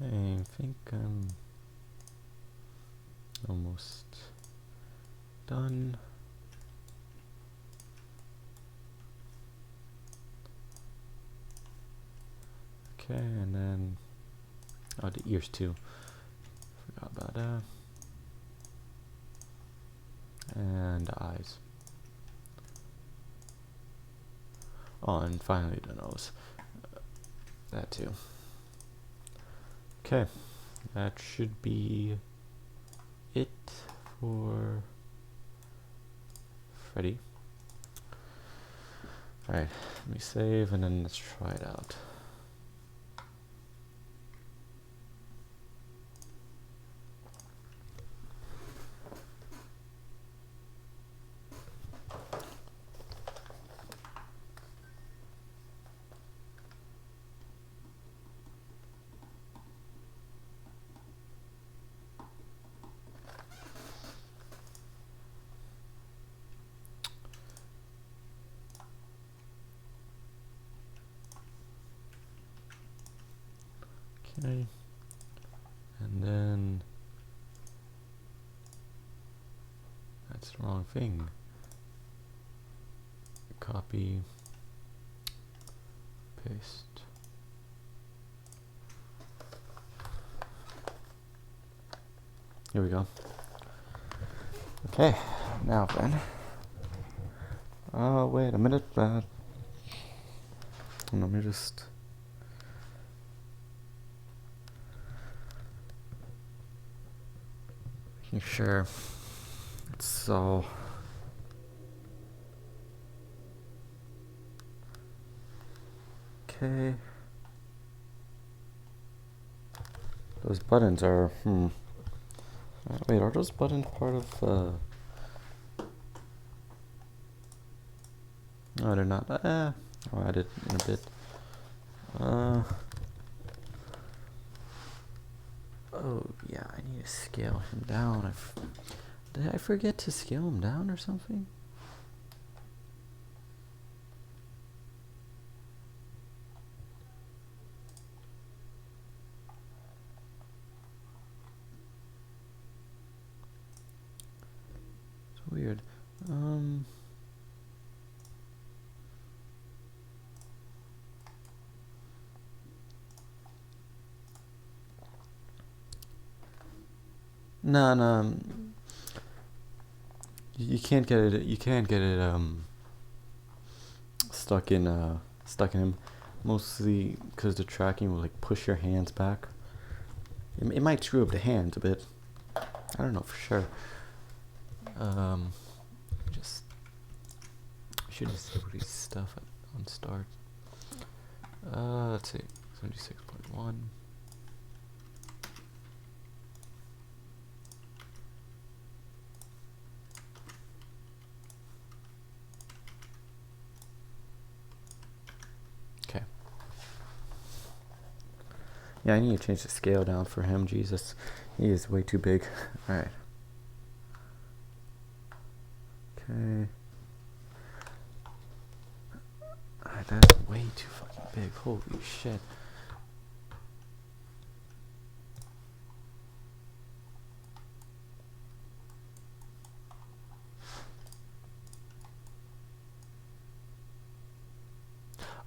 I think I'm almost done. Okay, and then the ears too. Forgot about that. And the eyes. Oh, and finally the nose. That too. Okay, that should be it for Freddy. Alright, let me save and then let's try it out. Okay, and then that's the wrong thing. Copy, paste. Here we go. Okay, now then. Wait a minute. Let me just. Making sure it's all. Okay. Those buttons are. Wait, are those buttons part of? No, they're not. I'll add it in a bit. Oh yeah, I need to scale him down. Did I forget to scale him down or something? It's weird. No. You can't get it. You can't get it. Stuck in him. Mostly because the tracking will like push your hands back. It might screw up the hands a bit. I don't know for sure. Just should disable these stuff on start. Let's see, 76.1. Okay. Yeah, I need to change the scale down for him. Jesus, he is way too big. All right. Okay. That's way too fucking big. Holy shit.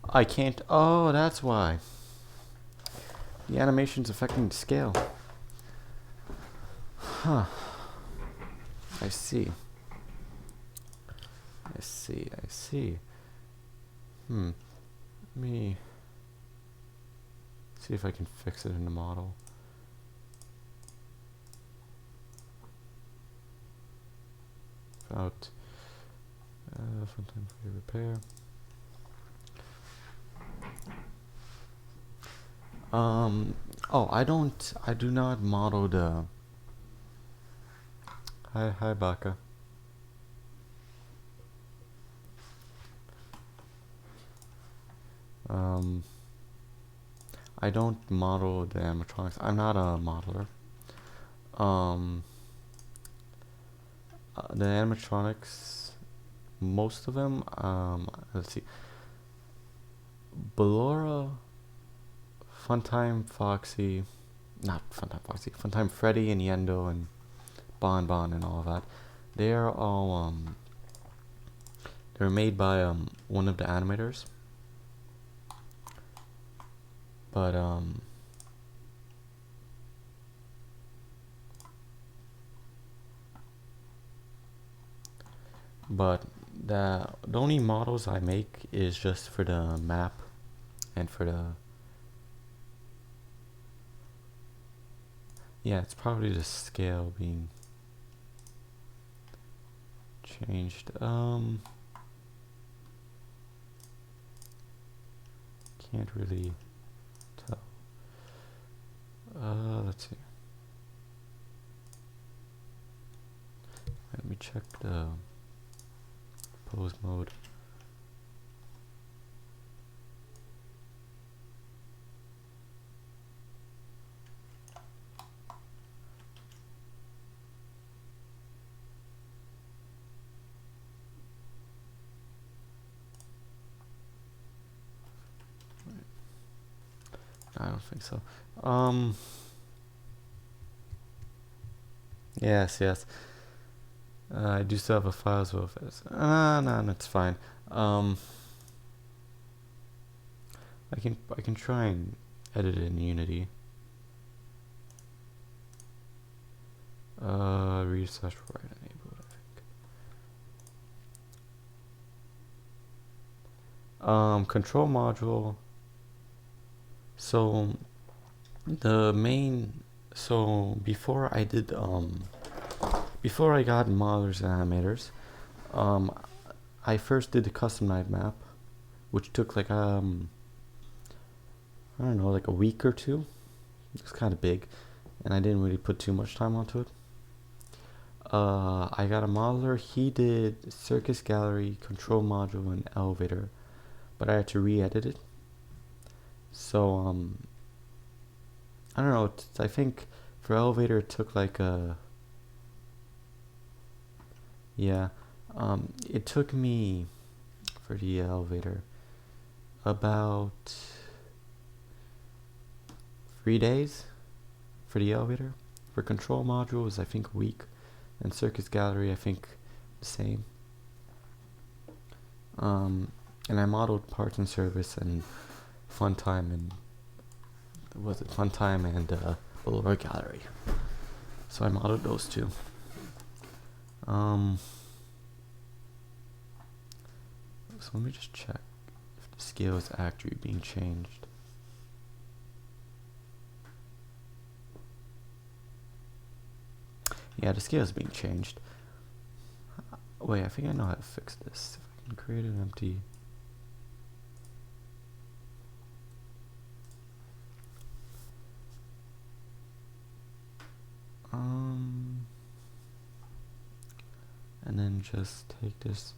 I can't. Oh, that's why. The animation's affecting the scale. Huh. I see. Let me see if I can fix it in the model. About Funtime Gallery repair. I do not model the. Hi, Baka. I don't model the animatronics. I'm not a modeler. The animatronics, most of them, let's see. Ballora, Funtime, Foxy, not Funtime Foxy, Funtime Freddy and Yendo and Bon Bon and all of that. They are all they're made by one of the animators, but the only models I make is just for the map and for the it's probably the scale being changed. Can't really tell. Let's see. Let me check the pose mode. I don't think so. Yes. I do still have a file as well. No, that's fine. I can try and edit it in Unity. Read slash write enabled, I think. Control module. So before I did before I got modelers and animators, I first did the custom night map, which took like I don't know, like a week or two. It's kind of big, and I didn't really put too much time onto it. I got a modeler. He did circus gallery, control module, and elevator, but I had to re-edit it. So I don't know. I think for elevator it took like it took me for the elevator about 3 days for the elevator. For control modules, I think a week, and circus gallery, I think the same. And I modeled parts and service and Funtime and Funtime and Allure Gallery. So I modeled those two. So let me just check if the scale is actually being changed. Yeah, the scale is being changed. Wait, I think I know how to fix this. If I can create an empty... and then just take this.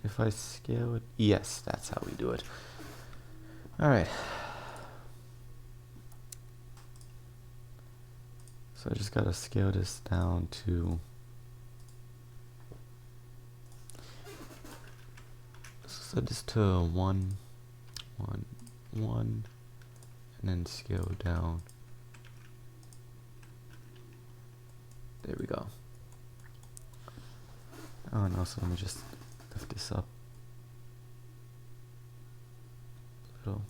If I scale it, yes, that's how we do it. Alright. So I just gotta scale this down to... Set this to 1, 1, 1, and then scale down. There we go. Oh no, so let me just lift this up a little.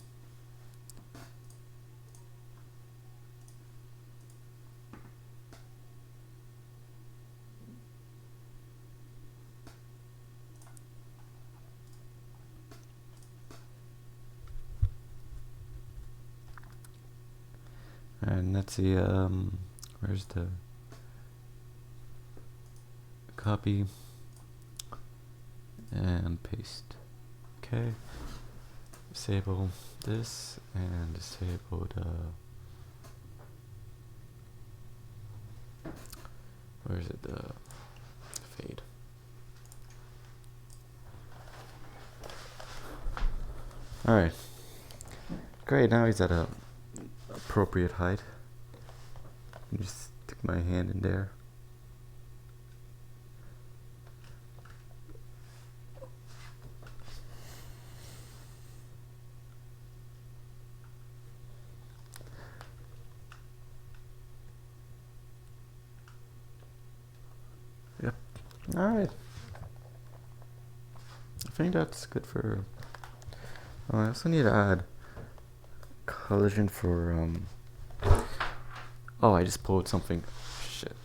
And let's see, where's the copy and paste. Okay, disable this and disable the, where is it, the fade. Alright, great, now he's at a appropriate height. Just stick my hand in there. Alright. I think that's good for... Oh, I also need to add collision for... Oh, I just pulled something. Shit.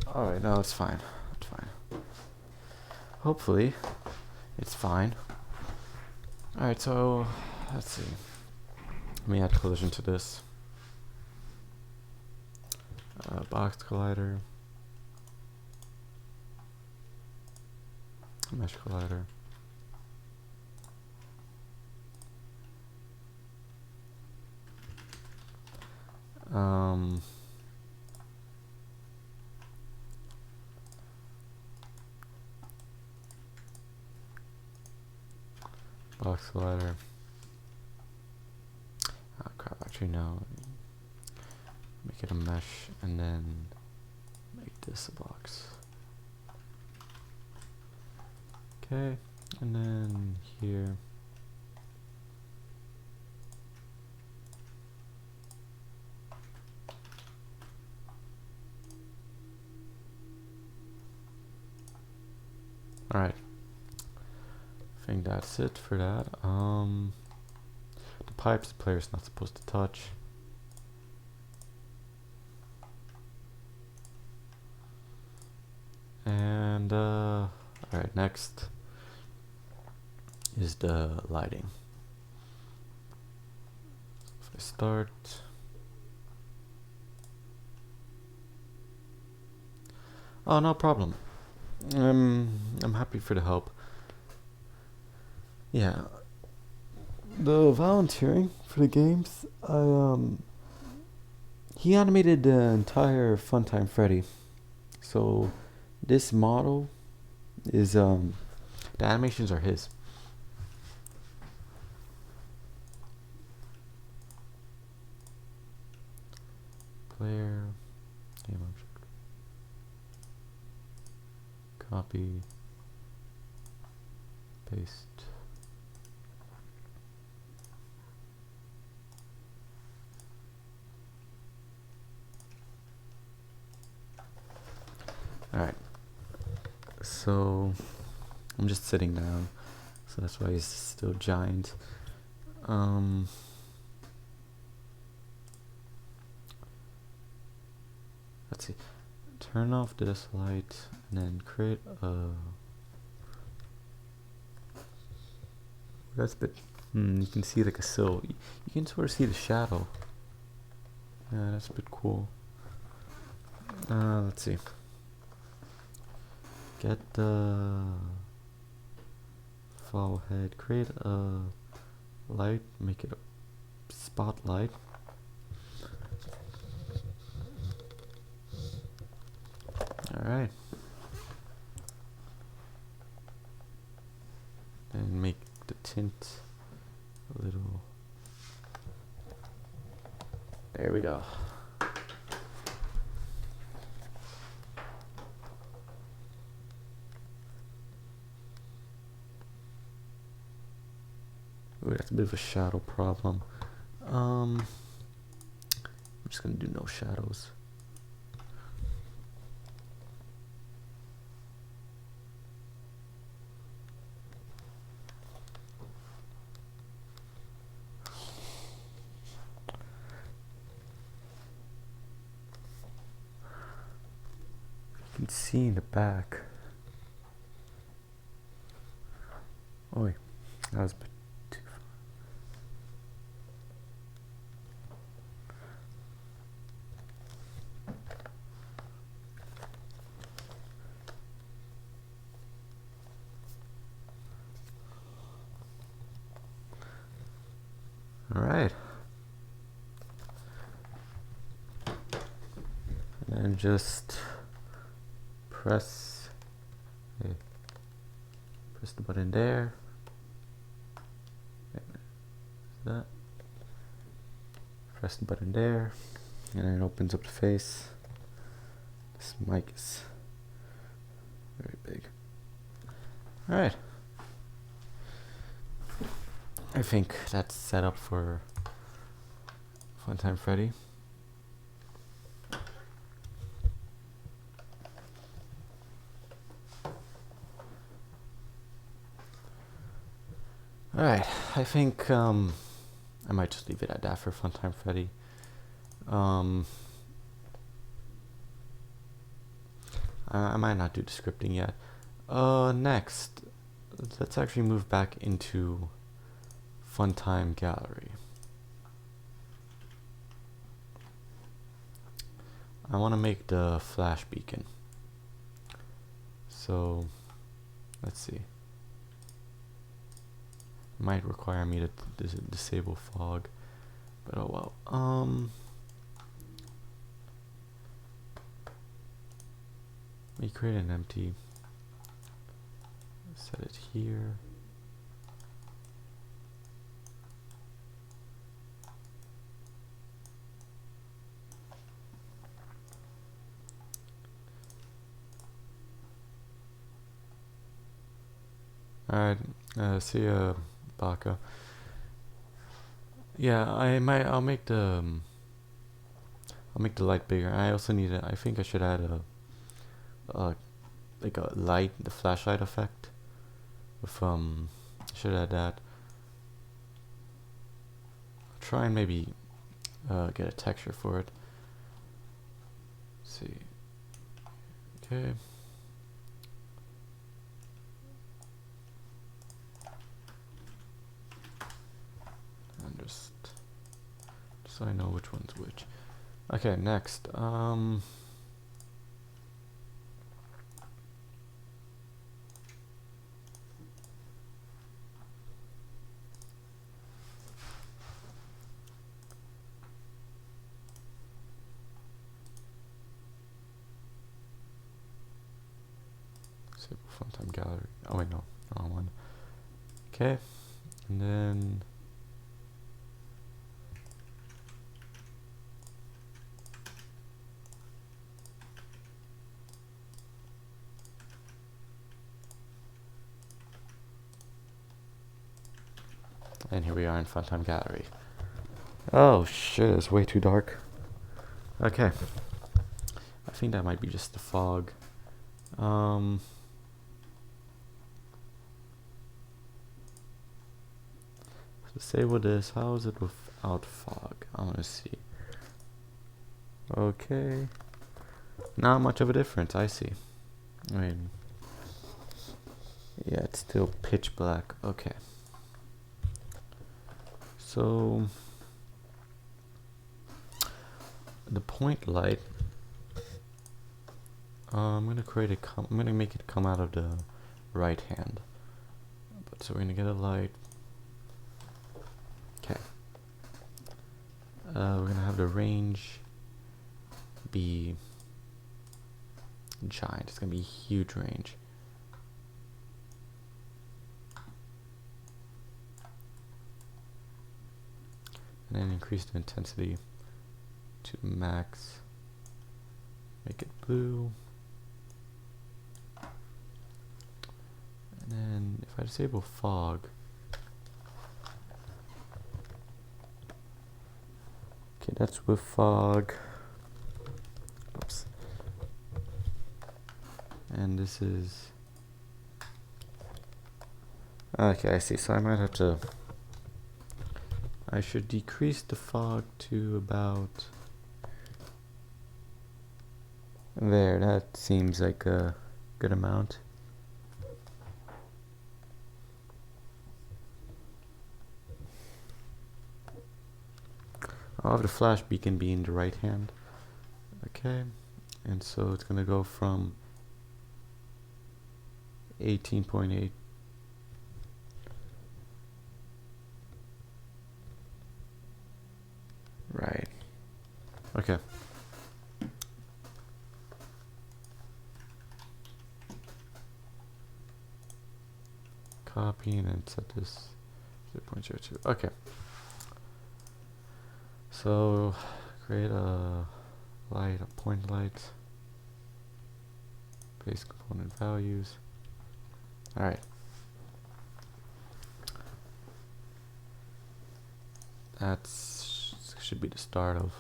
Alright, no, it's fine. It's fine. Hopefully, it's fine. Alright, so... Let's see. Let me add collision to this. Box collider. Mesh collider. Box collider. Oh crap, actually no. Make it a mesh and then make this a box. Okay, and then here. Alright. I think that's it for that. The pipes the player's not supposed to touch. And alright, next is the lighting. If I start, oh, no problem. I'm happy for the help. Yeah, the volunteering for the games, he animated the entire Funtime Freddy. So this model is the animations are his. Player, game object, copy, paste. Alright, so I'm just sitting down, so that's why he's still giant. Let's see, turn off this light and then create a... That's a bit... you can see like a silhouette. You can sort of see the shadow. Yeah, that's a bit cool. Let's see. Get the follow head, create a light, make it a spotlight. Alright. And make the tint a little... There we go. Ooh, that's a bit of a shadow problem. I'm just gonna do no shadows. You can see in the back. Oh, wait, that was a bit too far. Alright. And then just press the button there. That. Press the button there, and then it opens up the face. This mic is very big. Alright. I think that's set up for Funtime Freddy. Alright, I think I might just leave it at that for Funtime Freddy. I might not do the scripting yet. Next, let's actually move back into Funtime Gallery. I want to make the flash beacon. So, let's see. Might require me to disable fog, but oh well. Let me create an empty. Set it here. Alright, see ya, Baka. Yeah, I'll make the light bigger. I also need I think I should add like a light, the flashlight effect. If I should add that. I'll try and maybe get a texture for it. Let's see. Okay. And just so I know which one's which. Okay, next. Funtime Gallery. Oh wait, no, wrong one. Okay, and then here we are in Funtime Gallery. Oh shit, it's way too dark. Okay, I think that might be just the fog. Disable this. How is it without fog? I want to see. Okay, not much of a difference. I see. I mean, yeah, it's still pitch black. Okay. So the point light. I'm gonna create I'm gonna make it come out of the right hand. But so we're gonna get a light. Okay. We're gonna have the range be giant. It's gonna be a huge range. And then increase the intensity to max. Make it blue. And then if I disable fog, okay, that's with fog. Oops. And this is okay. I see. So I might have to. I should decrease the fog to about there. That seems like a good amount. I'll have the flash beacon be in the right hand. Okay, and so it's gonna go from 18.8 right. Okay. Copy and then set this 0.02. Okay. So create a light, a point light, base component values. All right. That's should be the start of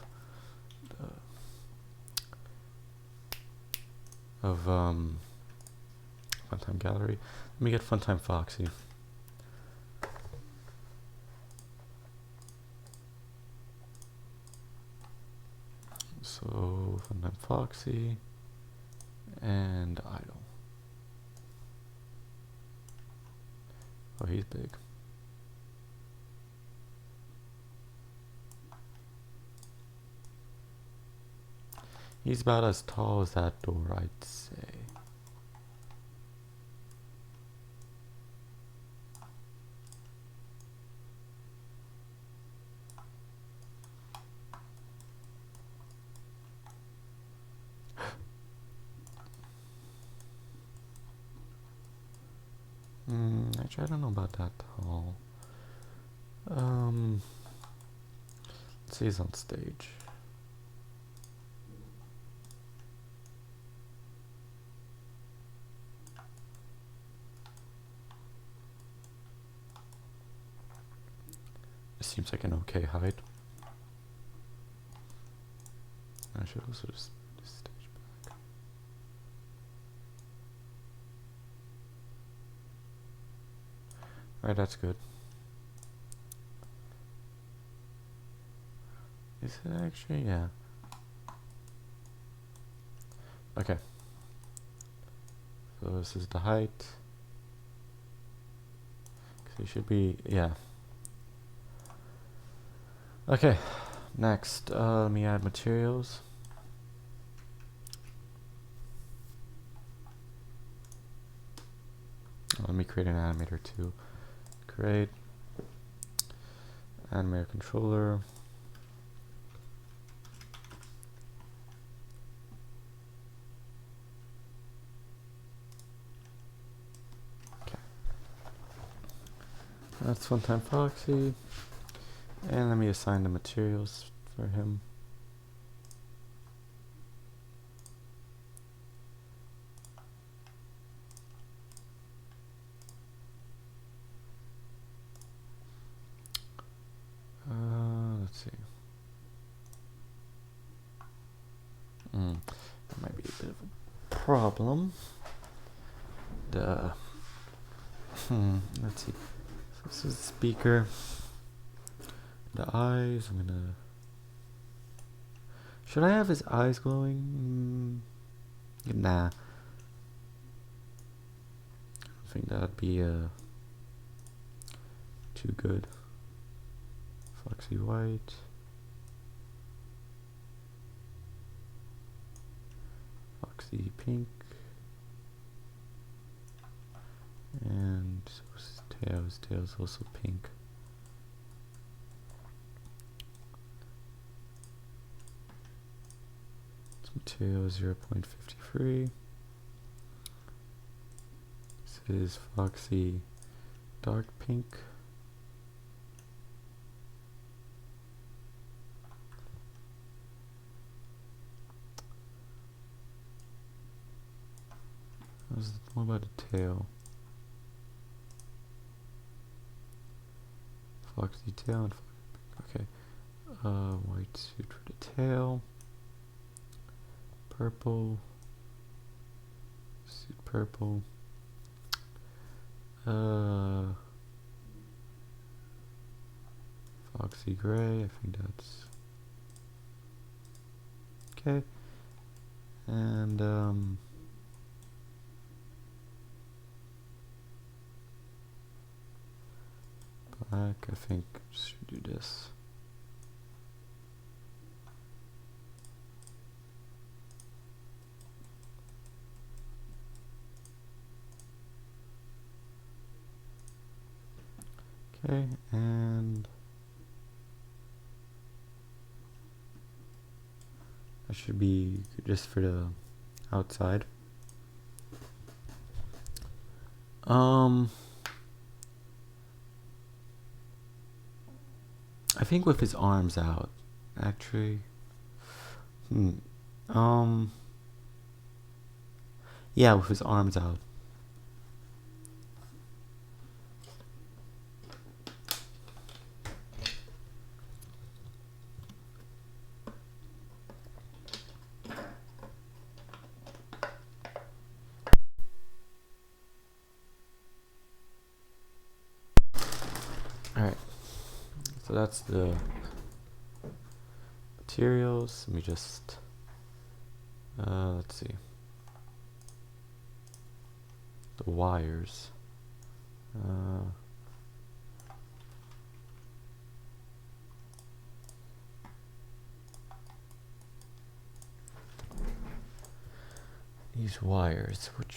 Funtime Gallery. Let me get Funtime Foxy. So Funtime Foxy and Idle. Oh, he's big. He's about as tall as that door, I'd say. Actually, I don't know about that tall. Let's see, he's on stage. It seems like an okay height. I should also just stage back. Alright, that's good. Is it actually? Yeah. Okay. So this is the height. So it should be, yeah. Okay. Next, let me add materials. Let me create an animator too. Create animator controller. Okay. That's Funtime Foxy. And let me assign the materials for him. Let's see. That might be a bit of a problem. Let's see. So this is the speaker. The eyes, I'm gonna... Should I have his eyes glowing? Nah. I don't think that'd be too good. Foxy white. Foxy pink. And his tail's also pink. Material 0.53. This is Foxy dark pink. What about the tail? Foxy tail and Foxy pink. Okay. White suit for the tail. Purple. Suit purple. Foxy gray. I think that's okay. And black. I think should do this. Okay, and that should be just for the outside. I think with his arms out, actually. Yeah, with his arms out. Alright, so that's the materials. Let me just Let's see. The wires. These wires, what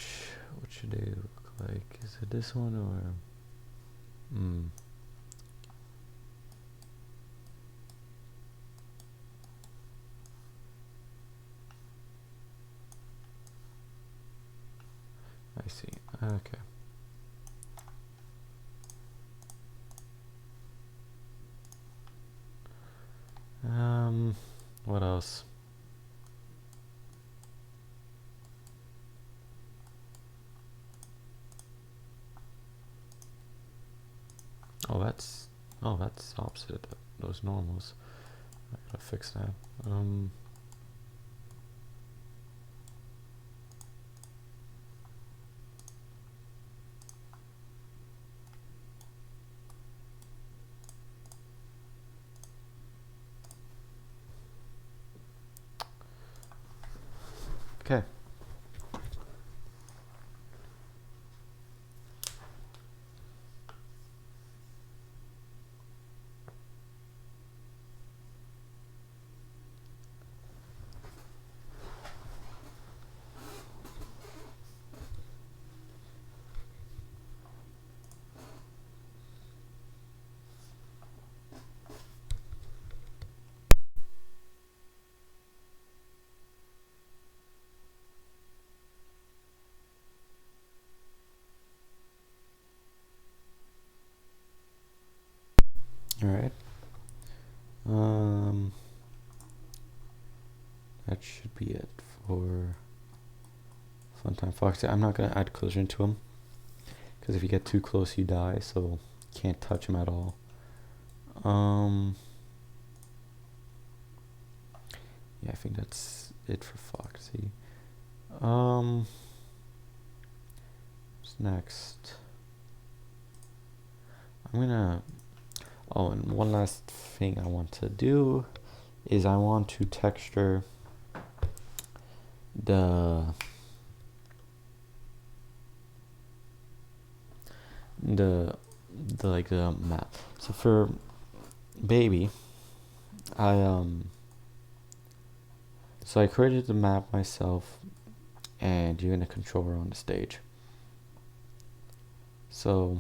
should they look like? Is it this one or? I see. Okay. What else? That's opposite of those normals. I gotta fix that. Okay. All right. That should be it for Funtime Fox. I'm not gonna add collision to him because if you get too close, you die. So can't touch him at all. Yeah, I think that's it for Foxy. What's next? I'm gonna. Oh, and one last thing I want to do is I want to texture the like the map. So for baby, I created the map myself, and you're gonna control her on the stage. So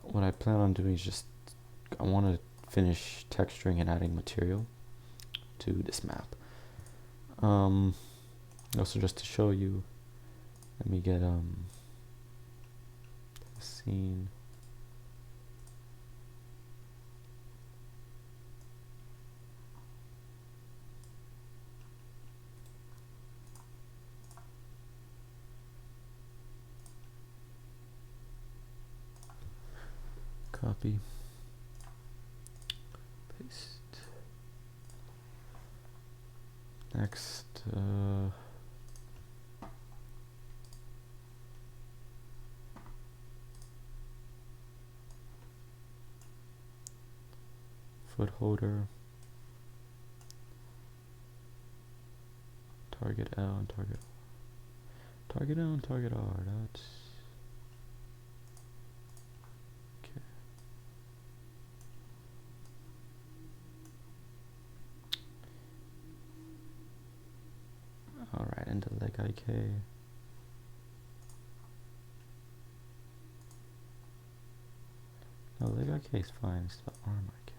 what I plan on doing is just I want to finish texturing and adding material to this map. Also just to show you, let me get the scene. Copy. Paste. Next, foot holder, target L and target L and target R. That's okay. All right, and the leg IK. No, leg IK is fine. It's the arm IK.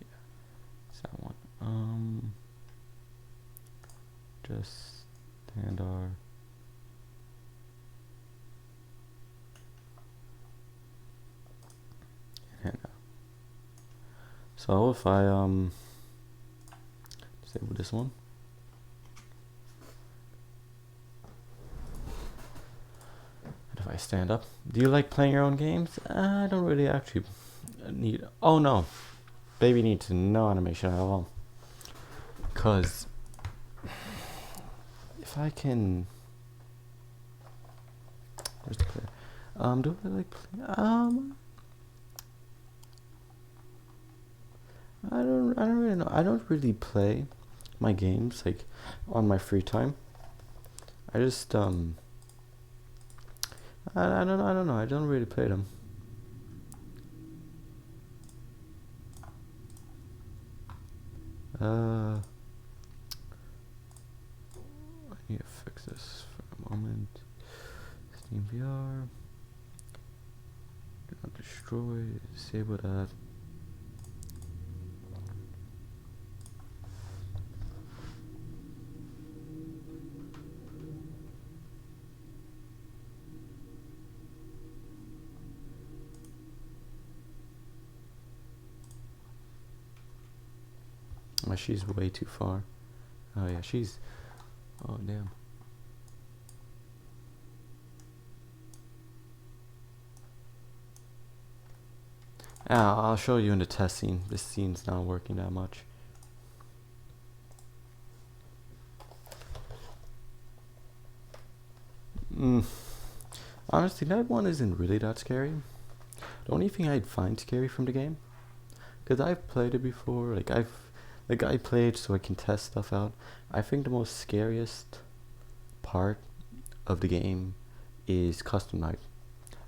Yeah, it's that one. Just hand R. And hand R. So if I disable this one. If I stand up. Do you like playing your own games? I don't really actually need. Oh no, baby needs no animation at all. Cause if I can, where's the player? Do I like play? I don't really know. I don't really play. my games, like on my free time. I just I don't know. I don't really play them. I need to fix this for a moment. Steam VR. Do not destroy. Disable that. Oh, she's way too far. Oh yeah, she's. Oh damn. I'll show you in the test scene. This scene's not working that much. Honestly, that one isn't really that scary. The only thing I'd find scary from the game, because I've played it before, I played so I can test stuff out. I think the most scariest part of the game is Custom Night,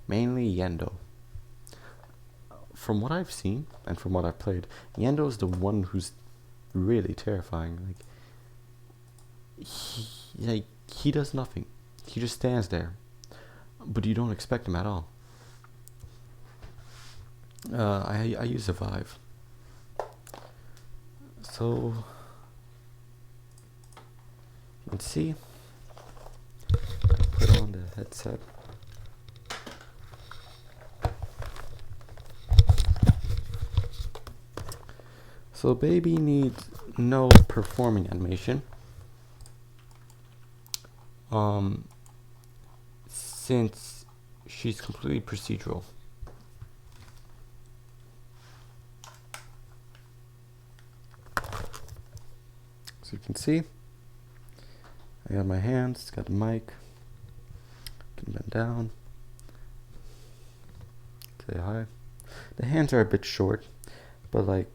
mainly Yendo. From what I've seen and from what I've played, Yendo is the one who's really terrifying. He does nothing. He just stands there, but you don't expect him at all. I use a Vive, so you can see. I put on the headset. So baby needs no performing animation. Since she's completely procedural. So you can see, I got my hands, got the mic, can bend down, say hi. The hands are a bit short, but like,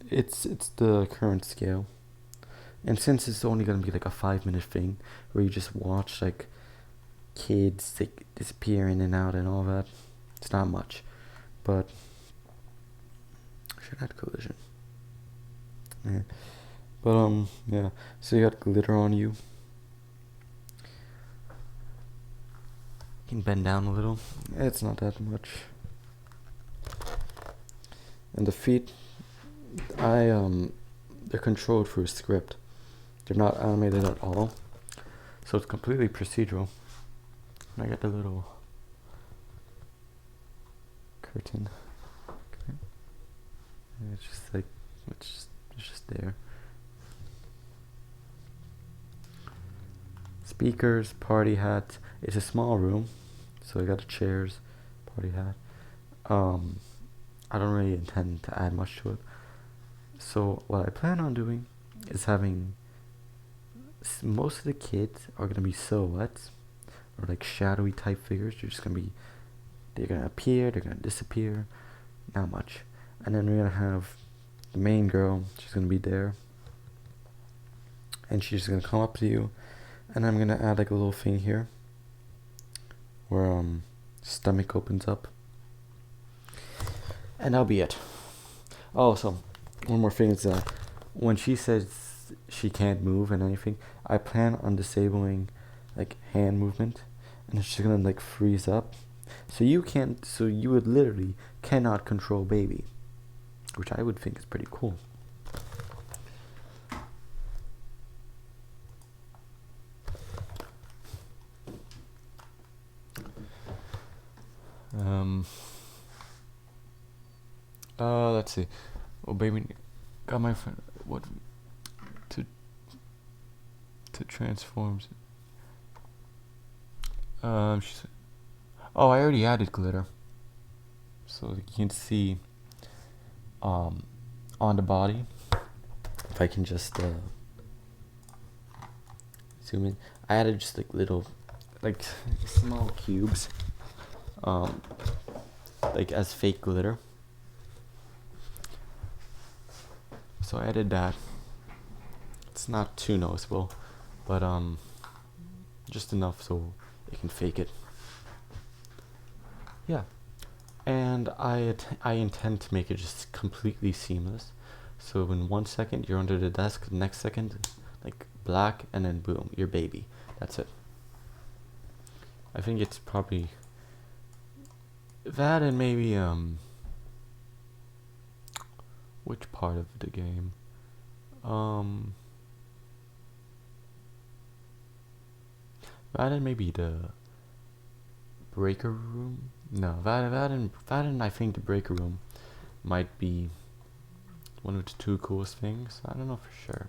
it's the current scale. And since it's only gonna be like a 5-minute thing, where you just watch like kids like disappear in and out and all that, it's not much. But should add collision. Yeah. But yeah. So you got glitter on you. You can bend down a little. It's not that much. And the feet, they're controlled through a script. They're not animated at all, so it's completely procedural. And I got the little curtain. Okay. And it's just like it's just there. Speakers, party hat. It's a small room, so I got the chairs, party hat. I don't really intend to add much to it. So what I plan on doing is having most of the kids are gonna be silhouettes or like shadowy type figures. They're gonna appear, they're gonna disappear, not much. And then we're gonna have the main girl. She's gonna be there, and she's gonna come up to you, and I'm gonna add like a little thing here where stomach opens up, and that'll be it. Oh, so one more thing is that when she says she can't move and anything, I plan on disabling like hand movement, and it's just gonna like freeze up, so you would literally cannot control baby, which I would think is pretty cool. Let's see. Oh, baby got my friend. What to transforms? She said, oh, I already added glitter, so you can see on the body. If I can just zoom in, I added just like little, like small cubes, like as fake glitter. So I added that. It's not too noticeable, but just enough so it can fake it. Yeah, and I intend to make it just completely seamless. So in 1 second you're under the desk, the next second like black, and then boom, your baby. That's it. I think it's probably that, and maybe which part of the game? That and maybe the breaker room. No, that and I think the breaker room might be one of the two coolest things. I don't know for sure.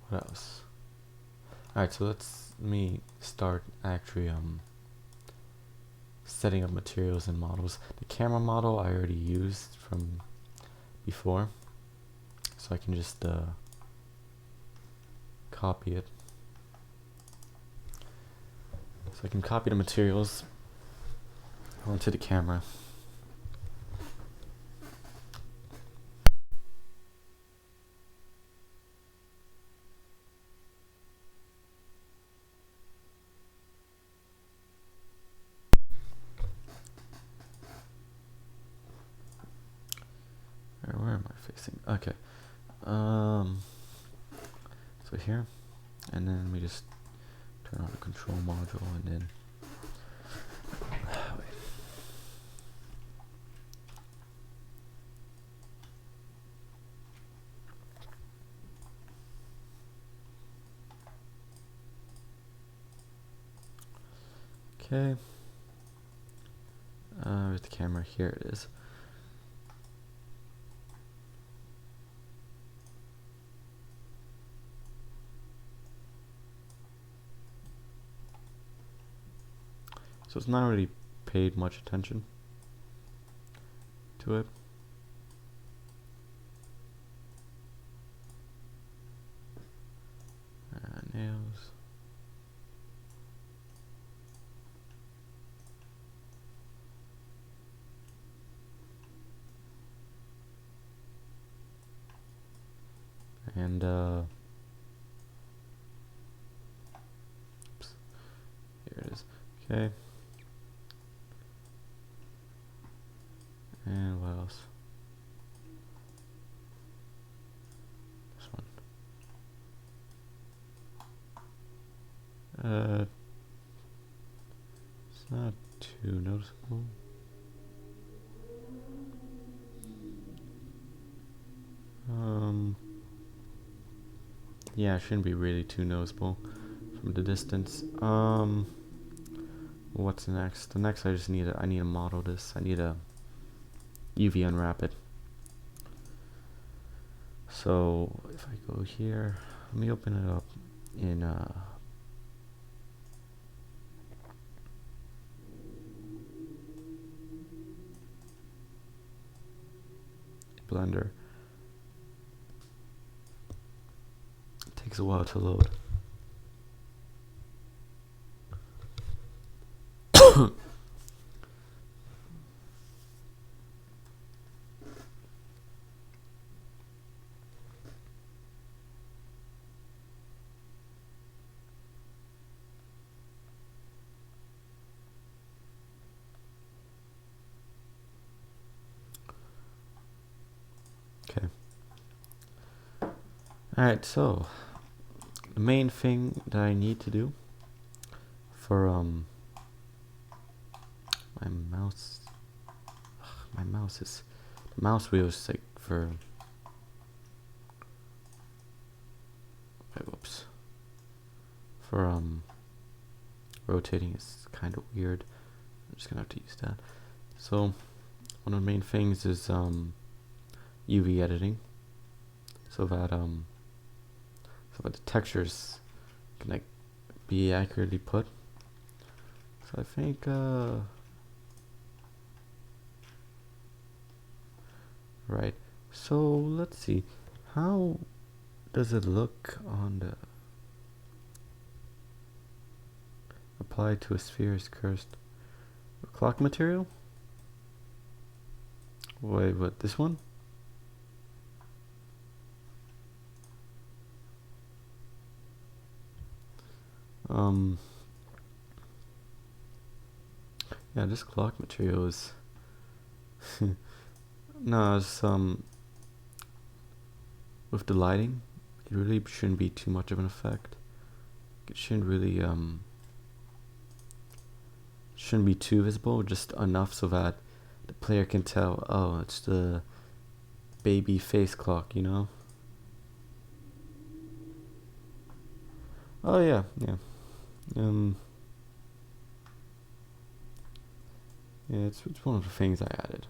What else? Alright, so let me start actually setting up materials and models. The camera model I already used from before, so I can just copy it. So I can copy the materials onto the camera. Where am I facing? Okay. So here, and then we just turn on the control module, and then okay. With the camera, here it is. So it's not really paid much attention to it. Nails. And oops, here it is. Okay. And what else? This one. It's not too noticeable. Yeah, it shouldn't be really too noticeable from the distance. What's next? The next I need to model this. I need to UV unwrap it. So if I go here, let me open it up in Blender. It takes a while to load. Okay. Alright, so the main thing that I need to do for my mouse is the mouse wheel is like for whoops, for rotating is kind of weird. I'm just gonna have to use that. So one of the main things is UV editing, so that the textures can like be accurately put. So I think right. So let's see, how does it look on the applied to a sphere is cursed clock material? Wait, what? This one? Yeah, this clock material is no, it's with the lighting, it really shouldn't be too much of an effect. It shouldn't be too visible, just enough so that the player can tell, oh, it's the baby face clock, you know? Oh yeah, yeah. Yeah, it's one of the things I added.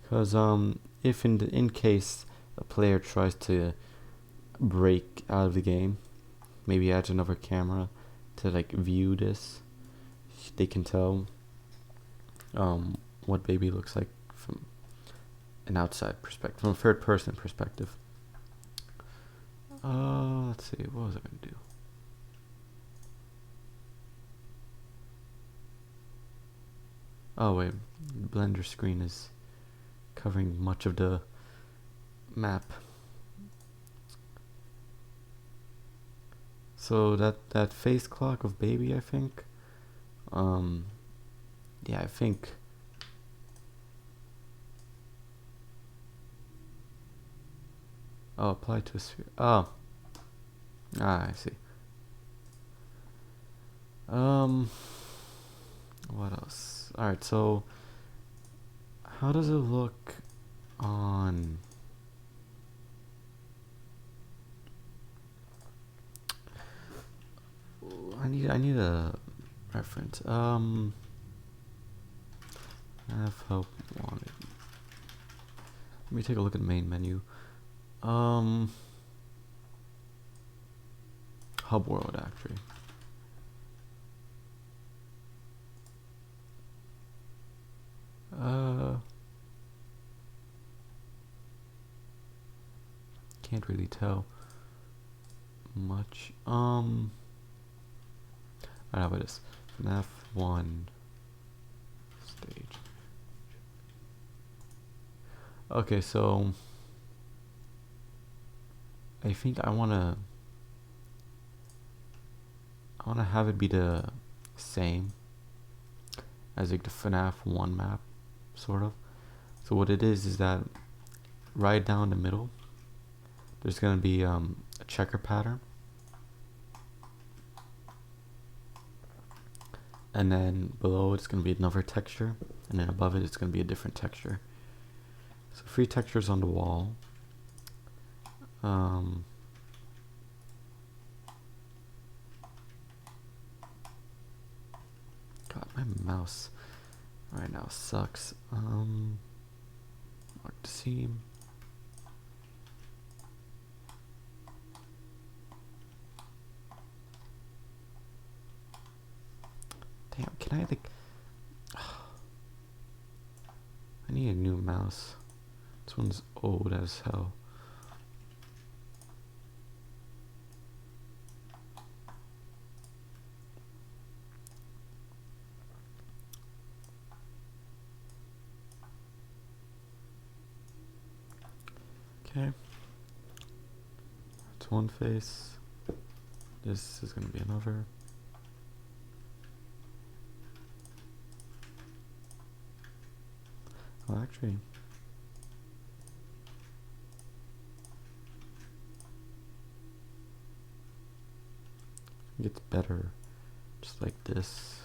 Cause if in case a player tries to break out of the game, maybe adds another camera to like view this, they can tell what baby looks like from an outside perspective, from a third person perspective. Let's see, what was I gonna do? Oh wait, the Blender screen is covering much of the map. So that face clock of baby, I think. Yeah, I think. Oh, apply to a sphere. Oh. I see. What else? Alright, so how does it look on I need a reference. I have help wanted. Let me take a look at the main menu. Hub world actually. Can't really tell much. I don't know what it is. Fnaf 1 stage. Okay, so I think I wanna have it be the same as like the Fnaf 1 map, sort of. So what it is that right down the middle, there's gonna be a checker pattern, and then below it's gonna be another texture, and then above it it's gonna be a different texture. So 3 textures on the wall. God, my mouse right now sucks. Mark the seam. Damn, can I like... I need a new mouse. This one's old as hell. Okay. That's one face. This is gonna be another. Oh, actually, it gets better just like this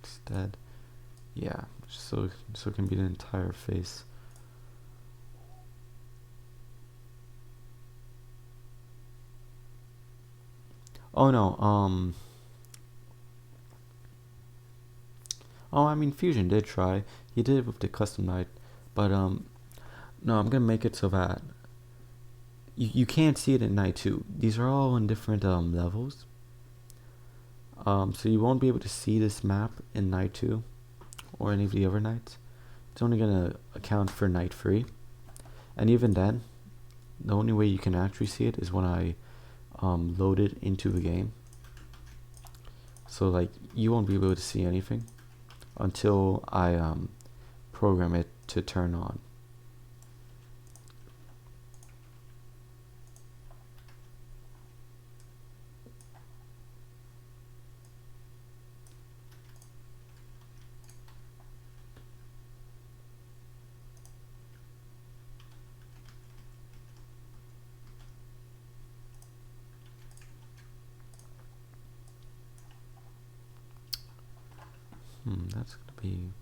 instead. Yeah, so it can be the entire face. Oh no, oh, I mean, Fusion did try. He did it with the custom night, but no, I'm gonna make it so that you can't see it at night too. These are all in different levels. So you won't be able to see this map in night 2 or any of the other nights. It's only gonna account for night 3, and even then, the only way you can actually see it is when I load it into the game. So like you won't be able to see anything. until I program it to turn on. That's gonna be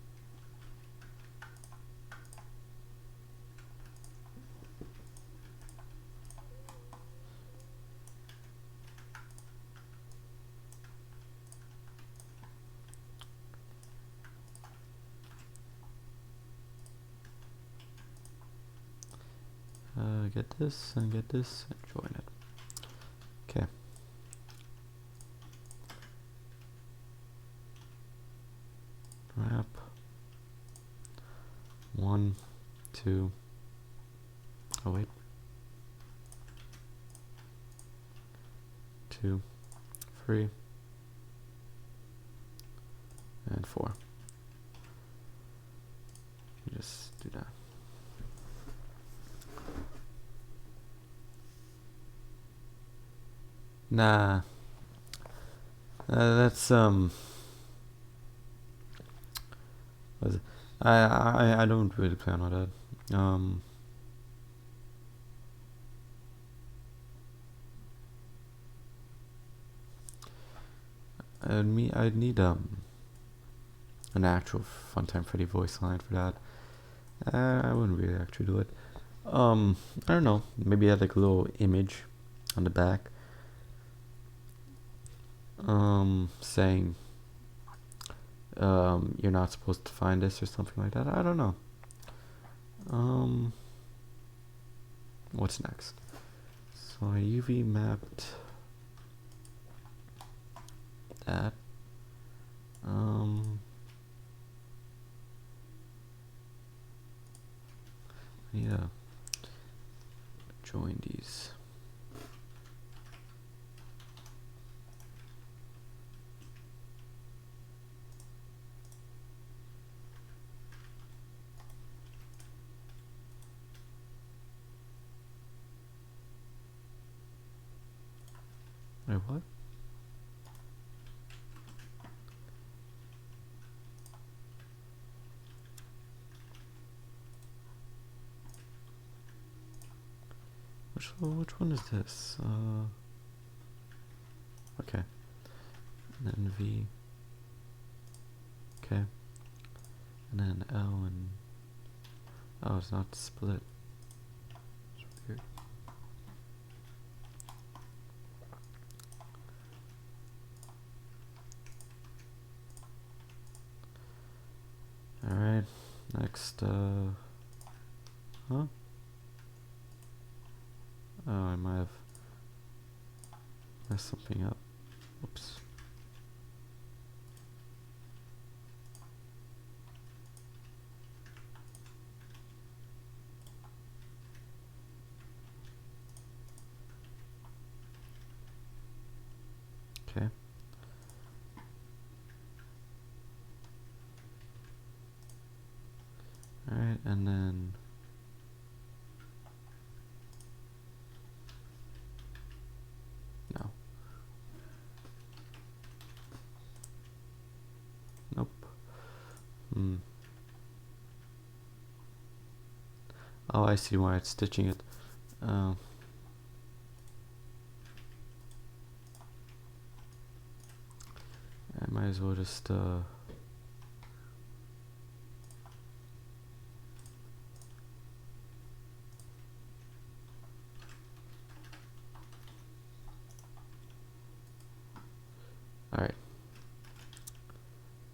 get this and get this and join it. Okay. Wrap 1, 2. Oh wait. 2, 3, and 4. You just do that. Nah. That's I don't really plan on that. I'd need an actual Funtime Freddy voice line for that. I wouldn't really actually do it. I don't know. Maybe add like a little image on the back, saying you're not supposed to find this or something like that. I don't know. What's next? So I UV mapped that. Yeah. Join these. Wait, what? Which one is this? Okay. And then V. Okay. And then L and oh, it's not split. It's weird. All right. Next. Huh? Oh, I might have messed something up. Oops. Okay. All right, and then no. Nope. Oh, I see why it's stitching it. I might as well just alright.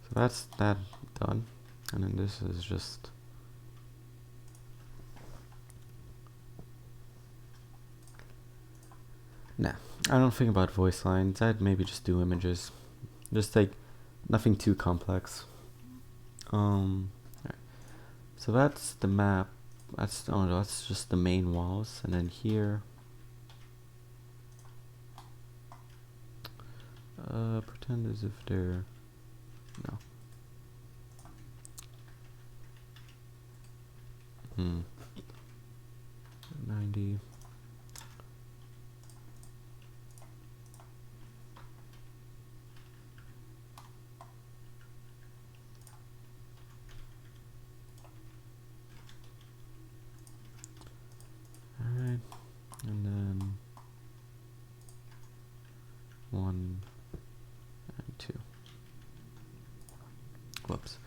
So that's that done. And then this is just nah. I don't think about voice lines. I'd maybe just do images. Just like nothing too complex. Alright. So that's the map. That's oh no, that's just the main walls, and then here pretend as if they're no. 90. Alright, and then 1 and 2. Whoops.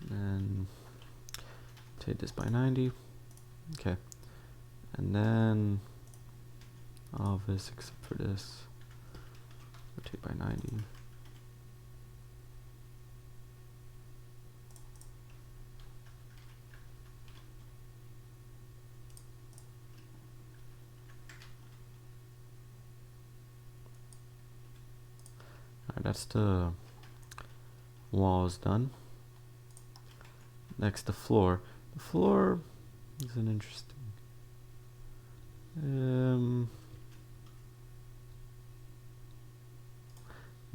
And then take this by 90. Okay. And then all of this except for this. Rotate by 90. Alright, that's the walls done. Next, the floor. The floor is an interesting. Nah,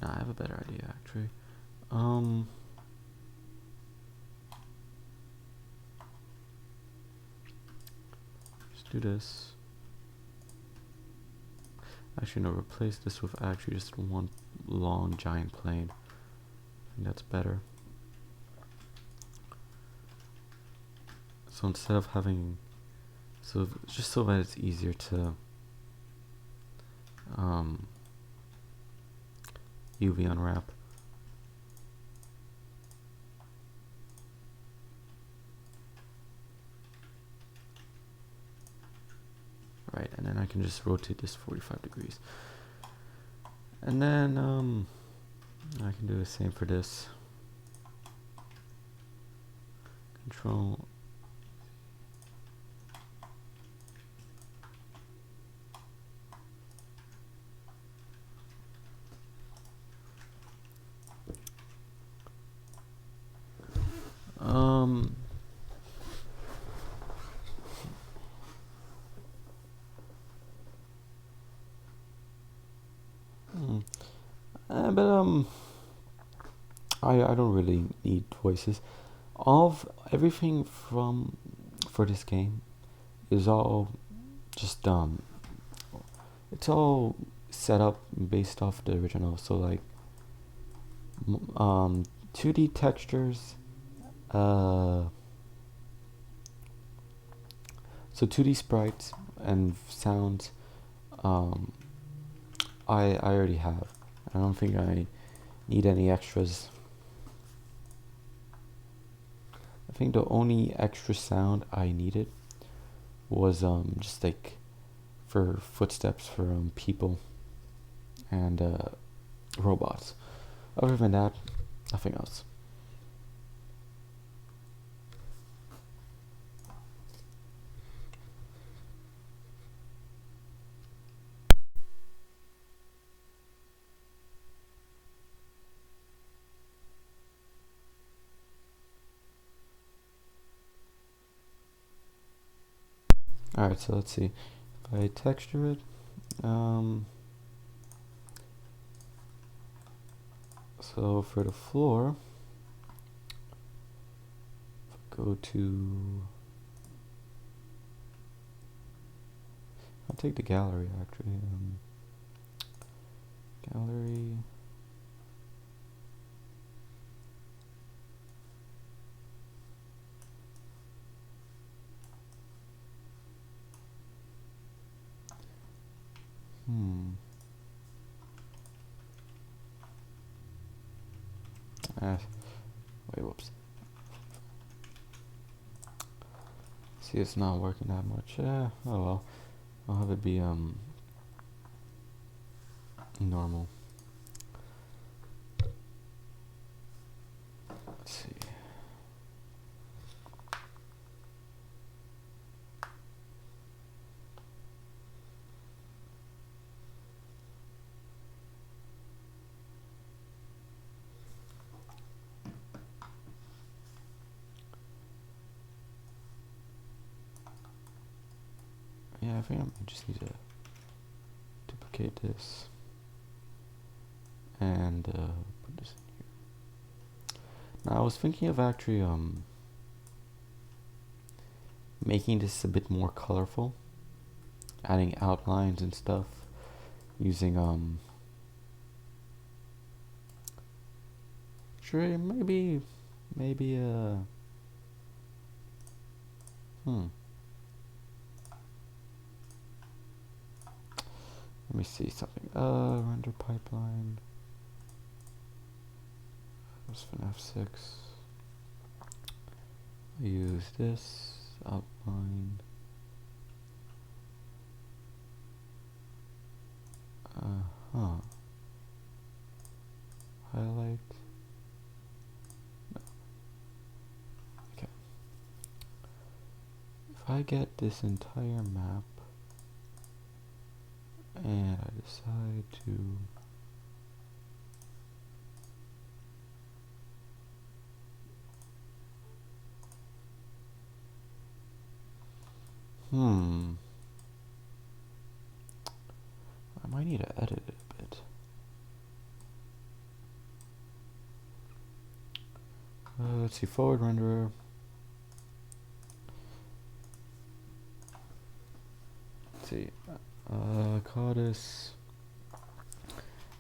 I have a better idea actually. Just do this. Actually, no, replace this with actually just one long giant plane. I think that's better. So instead of having, just so that it's easier to UV unwrap. Right, and then I can just rotate this 45 degrees. And then I can do the same for this. Control. But I don't really need voices. Everything for this game is all just it's all set up based off the original. So like 2D textures, so 2D sprites and sounds, I already have. I don't think I need any extras. I think the only extra sound I needed was just like for footsteps for people and robots. Other than that, nothing else. Alright, so let's see. If I texture it, so for the floor, go to, I'll take the gallery actually. Gallery. Wait, whoops. See, it's not working that much. Oh well. I'll have it be normal. Let's see. Yeah, I think I just need to duplicate this and put this in here. Now I was thinking of actually making this a bit more colorful, adding outlines and stuff, using sure, maybe let me see something. Render pipeline. That's Fnaf 6. I use this outline. Highlight. No. Okay. If I get this entire map and I decide to I might need to edit it a bit. Let's see, forward renderer. Let's see, call this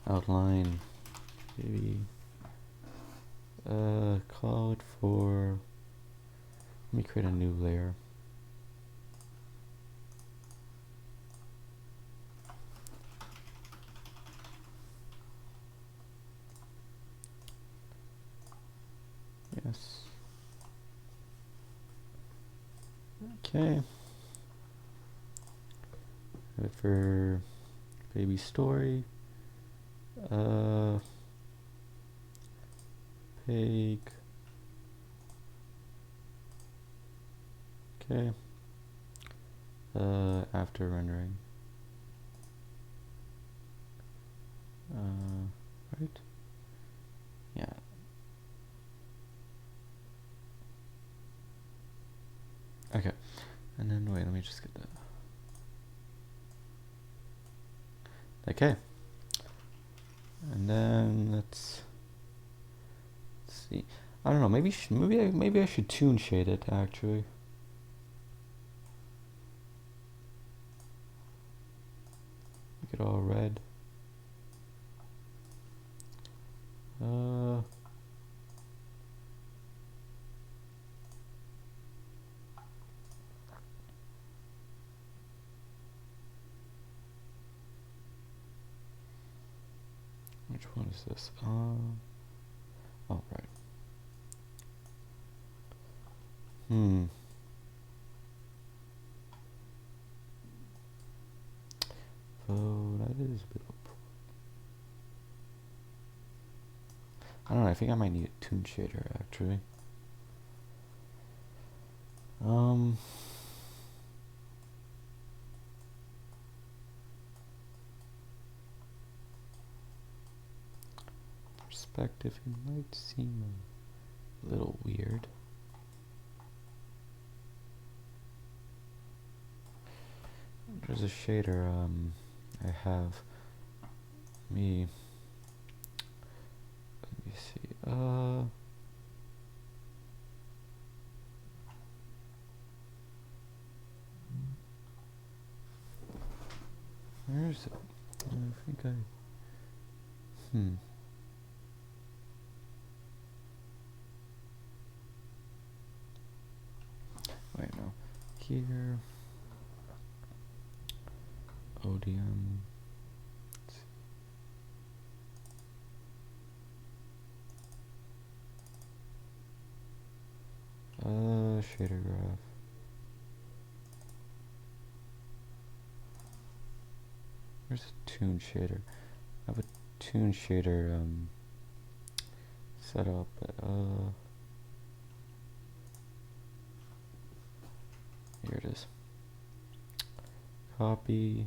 outline, maybe, call it for, let me create a new layer. Yes. Okay. For baby story, pig. Okay. After rendering. Right? Yeah. Okay. And then wait, let me just get that. Okay. And then let's see. I don't know. Maybe I should tune shade it actually. Make it all red. Which one is this? Oh, right. Oh, that is a bit of a... I don't know, I think I might need a tune shader actually. Perspective, it might seem a little weird. There's a shader I have. Let me see. Where is it? I think I... Wait, no. Here. ODM. Shader graph. Where's the tune shader? I have a tune shader set up. Here it is. Copy.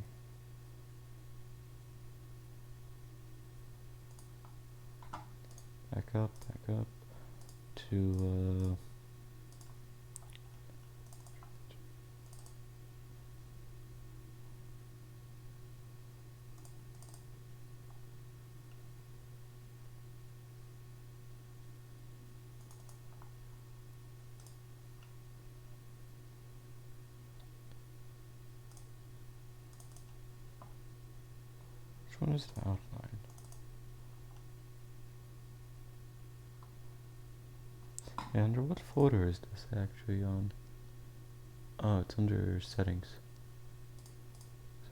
Back up to Which one is the outline? And under what folder is this actually on? Oh, it's under settings.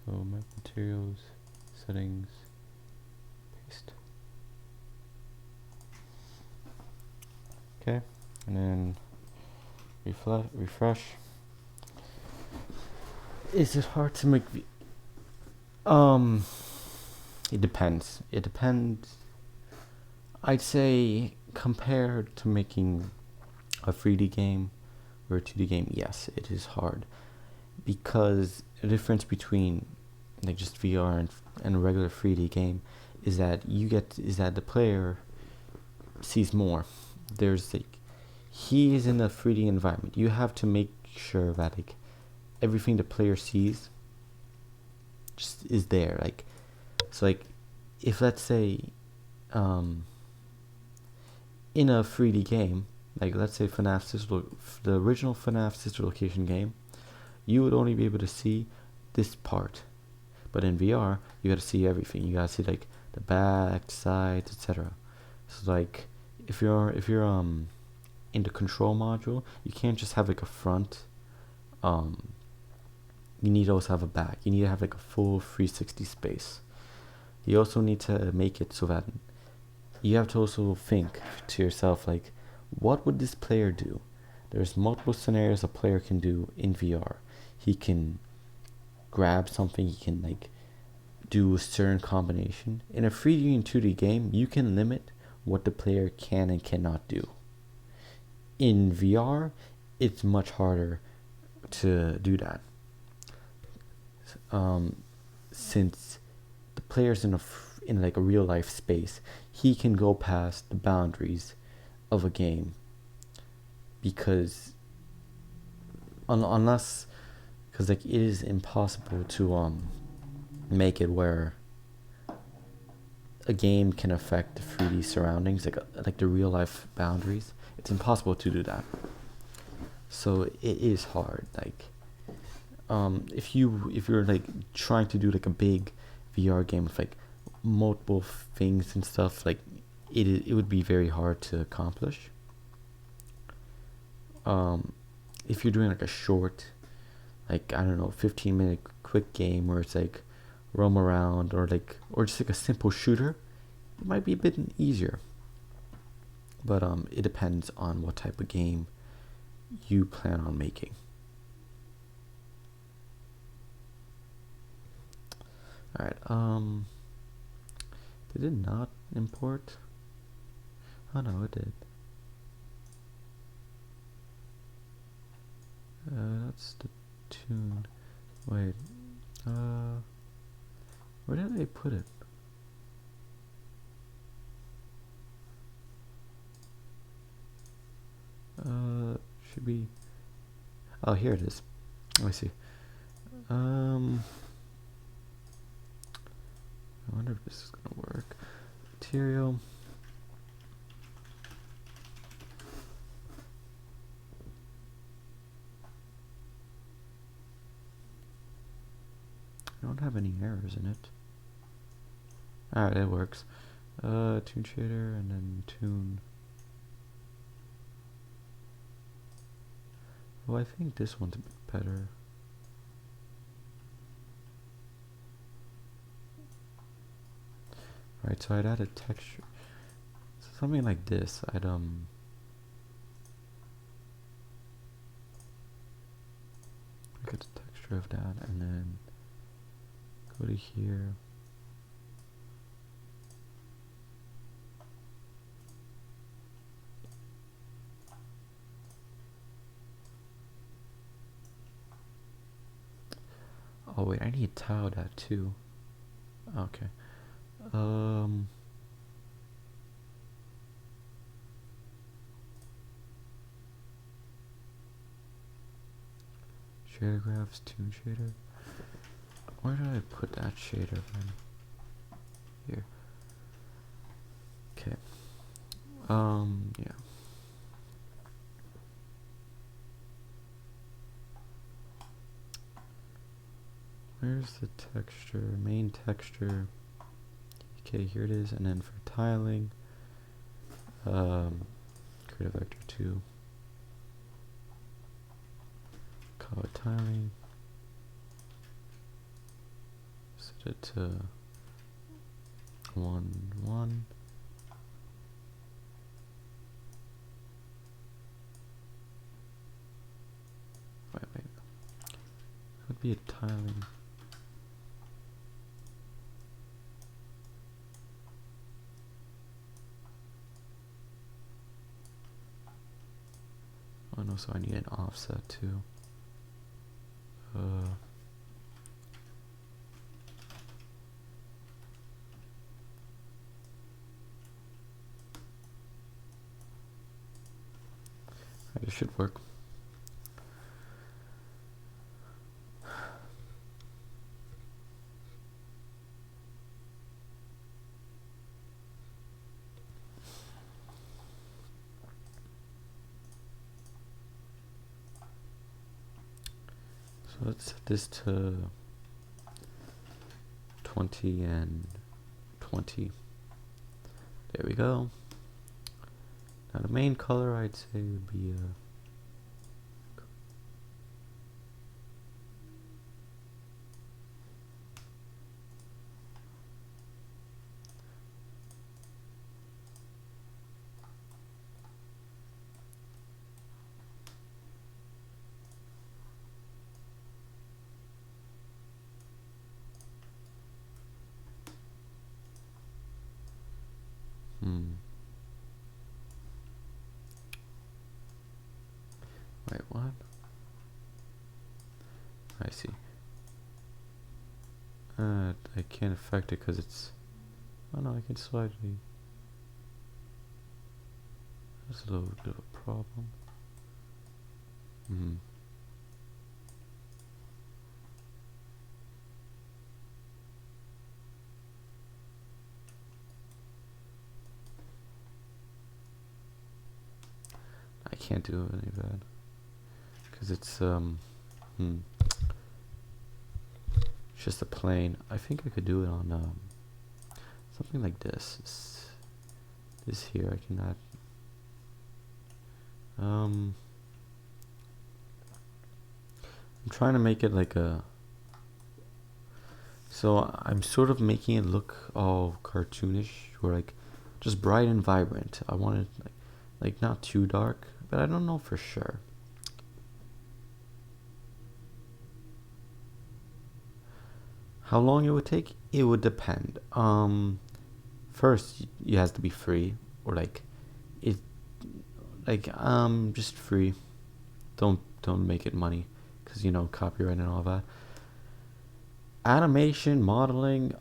So map materials, settings, paste. Okay, and then refresh. Is it hard to make? It depends. It depends. I'd say compared to making a 3D game or a 2D game, yes, it is hard, because the difference between like just VR and a regular 3D game is that the player sees more. There's like, he is in a 3D environment. You have to make sure that like everything the player sees just is there. Like, so like if let's say in a 3D game, like let's say the original Fnaf Sister Location game, you would only be able to see this part. But in VR, you gotta see everything. You gotta see like the back, sides, etc. So like if you're in the control module, you can't just have like a front. You need to also have a back. You need to have like a full 360 space. You also need to make it so that you have to also think to yourself like, what would this player do? There's multiple scenarios a player can do in VR. He can grab something, he can like do a certain combination. In a 3D and 2D game, you can limit what the player can and cannot do. In VR, it's much harder to do that. Since the player's in like a real life space, he can go past the boundaries of a game, because unless, because like it is impossible to make it where a game can affect the 3D surroundings, like the real life boundaries. It's impossible to do that. So it is hard. Like if you're like trying to do like a big VR game with like multiple things and stuff, like it would be very hard to accomplish. If you're doing like a short, like I don't know, 15-minute quick game where it's like roam around, or just like a simple shooter, it might be a bit easier. But it depends on what type of game you plan on making. Alright, did it not import? Oh no, it did. That's the tune. Wait, where did I put it? Should be. Oh, here it is. Let me see. I wonder if this is gonna work. Material. I don't have any errors in it. Alright, it works. Tune shader and then tune. Oh, I think this one's a bit better. Right, so I'd add a texture. So something like this. I'd look at the texture of that, and then go to here. Oh wait, I need to tile that too. Okay. Shader graphs, tune shader. Where did I put that shader then? Here. Okay. Yeah. Where's the texture? Main texture. okay, here it is. And then for tiling, create a vector 2, call it tiling, set it to 1 1. Wait, it would be a tiling. Oh no, so I need an offset too. It should work. So let's set this to 20 and 20. There we go. Now the main color I'd say would be wait, what? I see. I can't affect it because it's... Oh no, I can slightly... That's a little bit of a problem. I can't do any of that because it's it's just a plane. I think I could do it on something like this. This here I cannot. I'm trying to make it like a. So I'm sort of making it look all cartoonish, or like just bright and vibrant. I want it like not too dark, but I don't know for sure. How long it would take? It would depend. First it has to be free, or just free. Don't make it money, because copyright and all that. Animation, modeling,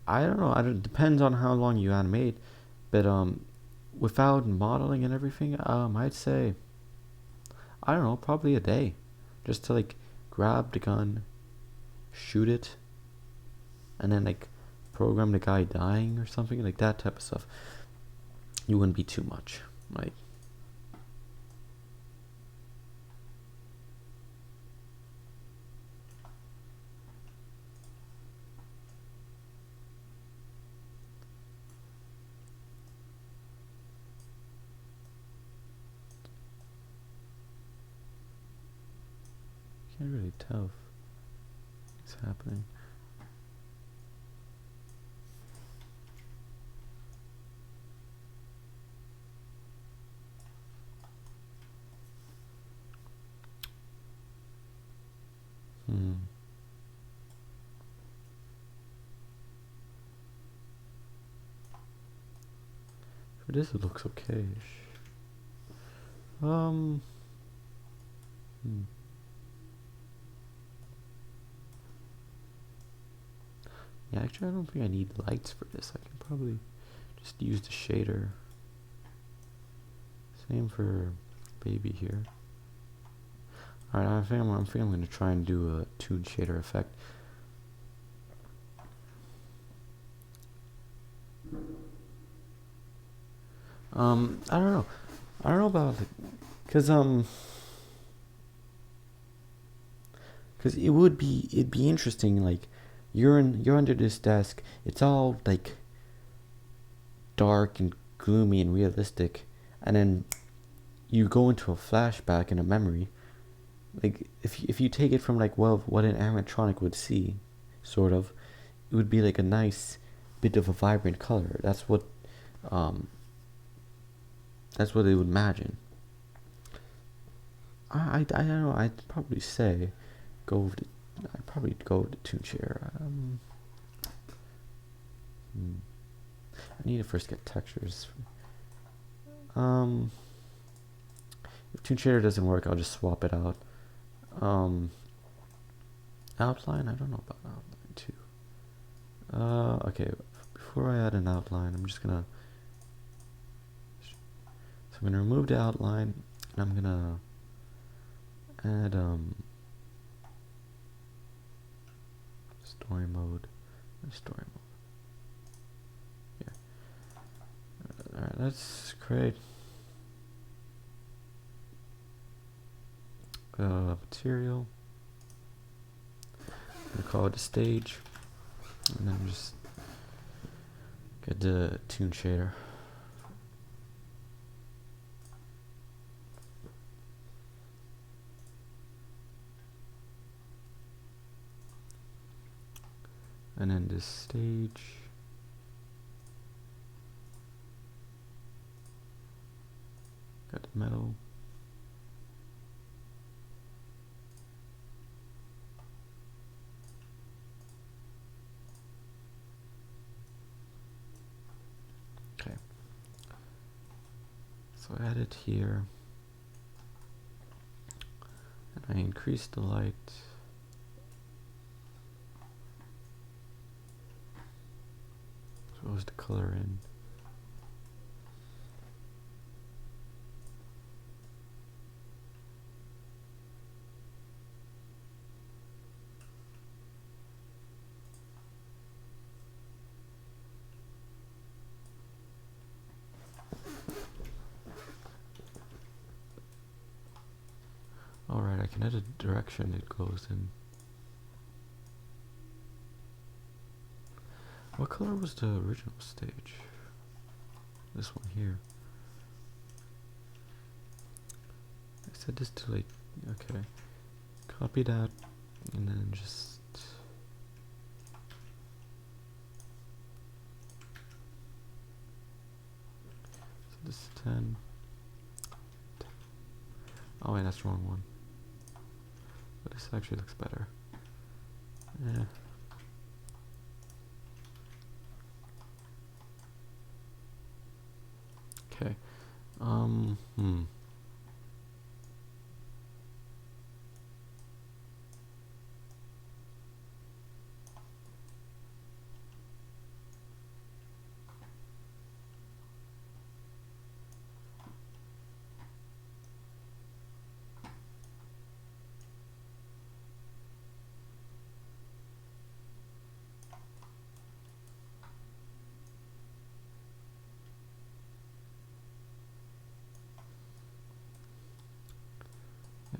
I don't know. It depends on how long you animate, but without modeling and everything, I'd say, I don't know, probably a day, just to grab the gun, shoot it, and then program the guy dying or something like that type of stuff. You wouldn't be too much, right? Can't really tell if it's happening. For this it looks okay-ish. Yeah, actually I don't think I need lights for this. I can probably just use the shader. Same for baby here. Alright, I think I'm going to try and do a toon shader effect. I don't know. I don't know about because Because it'd be interesting. Like, you're under this desk. It's all like dark and gloomy and realistic, and then you go into a flashback and a memory. Like, if you take it from like, well, what an animatronic would see, sort of, it would be like a nice bit of a vibrant color. Um, that's what they would imagine. I don't know. I'd probably say I'd probably go with the Toon Share. I need to first get textures. If Toon Shader doesn't work, I'll just swap it out. Outline, I don't know about outline too. Okay, before I add an outline, I'm gonna remove the outline, and I'm gonna add story mode. Yeah. Alright, let's create material. I'm gonna call it a stage, and then just get the Toon Shader. And then this stage. Got the metal. Okay. So I add it here. And I increase the light. Throws the color in. Alright, I can edit the direction it goes in. What color was the original stage? This one here. I set this to like, okay. Copy that, and then just set this to 10. Oh wait, that's the wrong one. But this actually looks better. Yeah. Okay.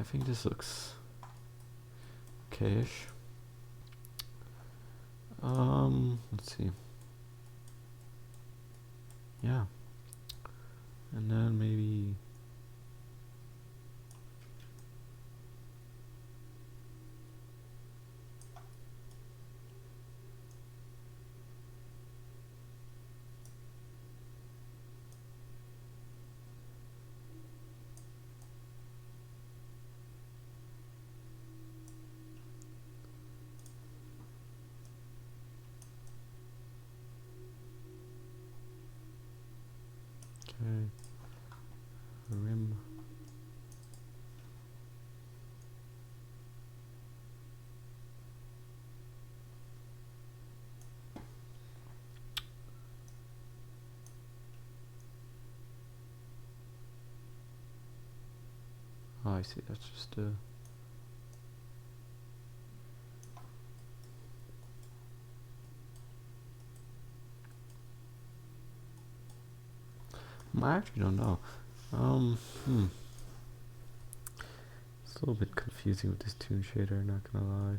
I think this looks okay-ish. Let's see. Yeah. And then maybe okay. Rim. Oh, I see. That's just I actually don't know. It's a little bit confusing with this toon shader, not gonna lie.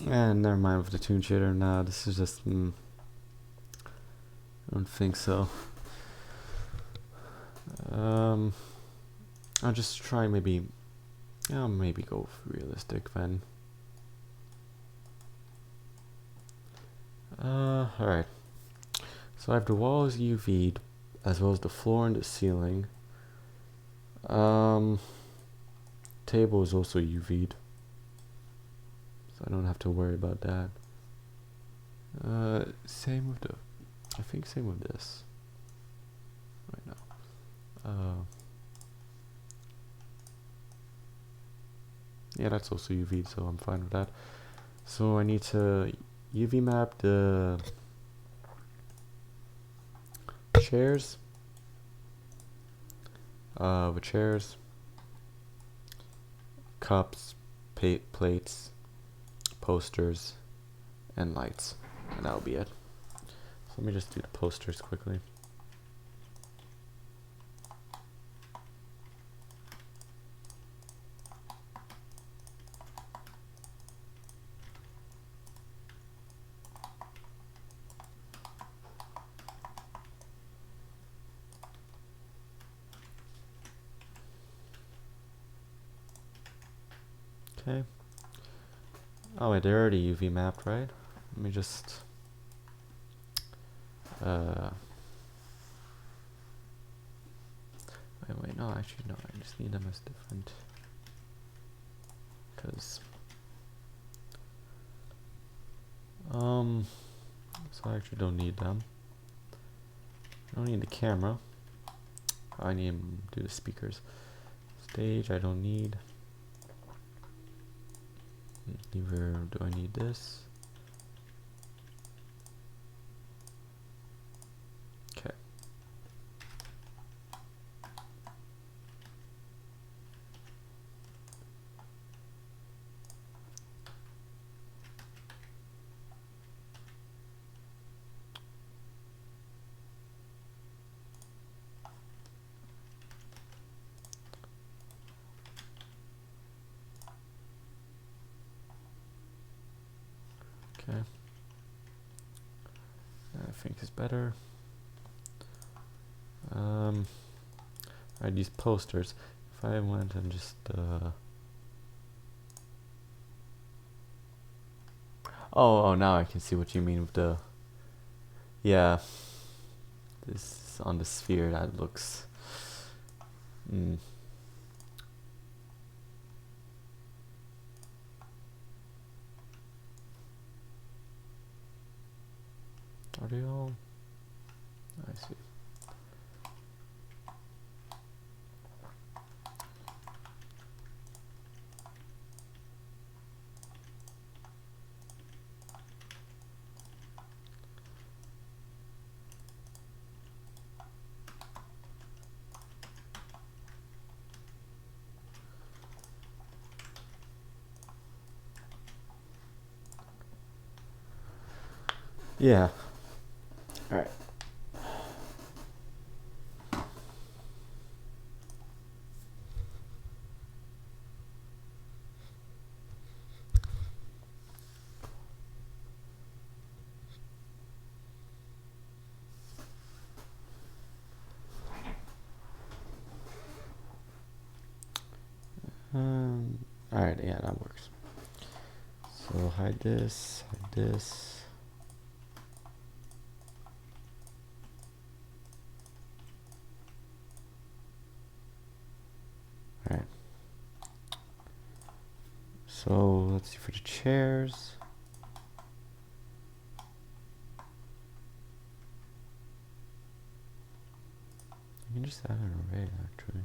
And never mind with the toon shader. Nah, this is just. I don't think so. I'll just try maybe. I'll maybe go realistic then. Alright. So I have the walls UV'd, as well as the floor and the ceiling. Table is also UV'd, so I don't have to worry about that. Same with I think same with this. Right now. Yeah, that's also UV'd, so I'm fine with that. So I need to UV map the chairs. With chairs, cups, plates, posters, and lights, and that'll be it. So let me just do the posters quickly. Okay. Oh wait, they're already UV mapped, right? Let me just wait, no, actually no, I just need them as different, because so I actually don't need them. I don't need the camera. I need to do the speakers. Stage I don't need. Neither do I need this. Okay. Okay. I think is better. Alright, these posters. If I went and just oh, now I can see what you mean with the, yeah, this on the sphere, that looks are they all? I see. Yeah. Alright. Alright, yeah, that works. So hide this, hide this. Alright. So let's see for the chairs. You can just add an array actually.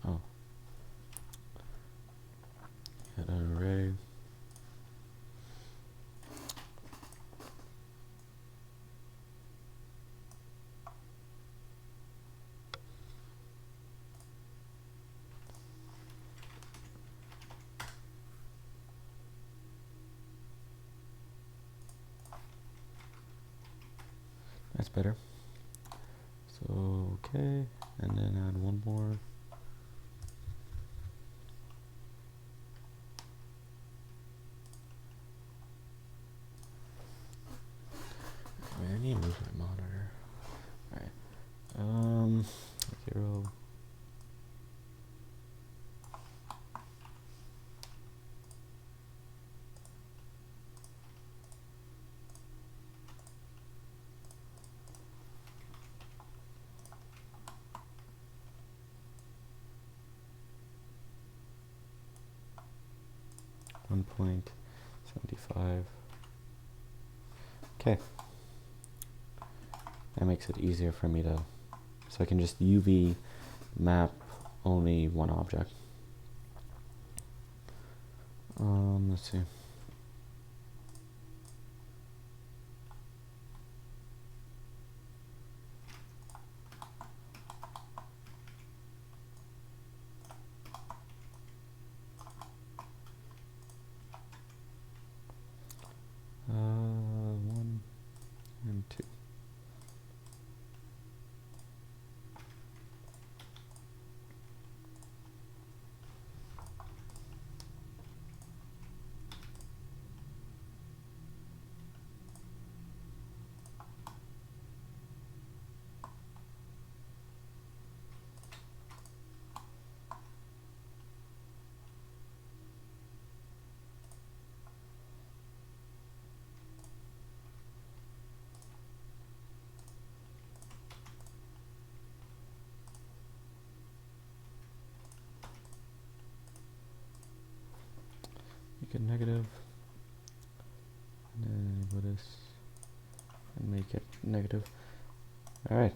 Oh. Add an array. That's better. So, okay, and then add one more. I need to move my monitor. Alright. 0. .75. Okay. That makes it easier for me to, so I can just UV map only one object. Let's see. One and two. Make it negative, and then go this, and make it negative. Alright,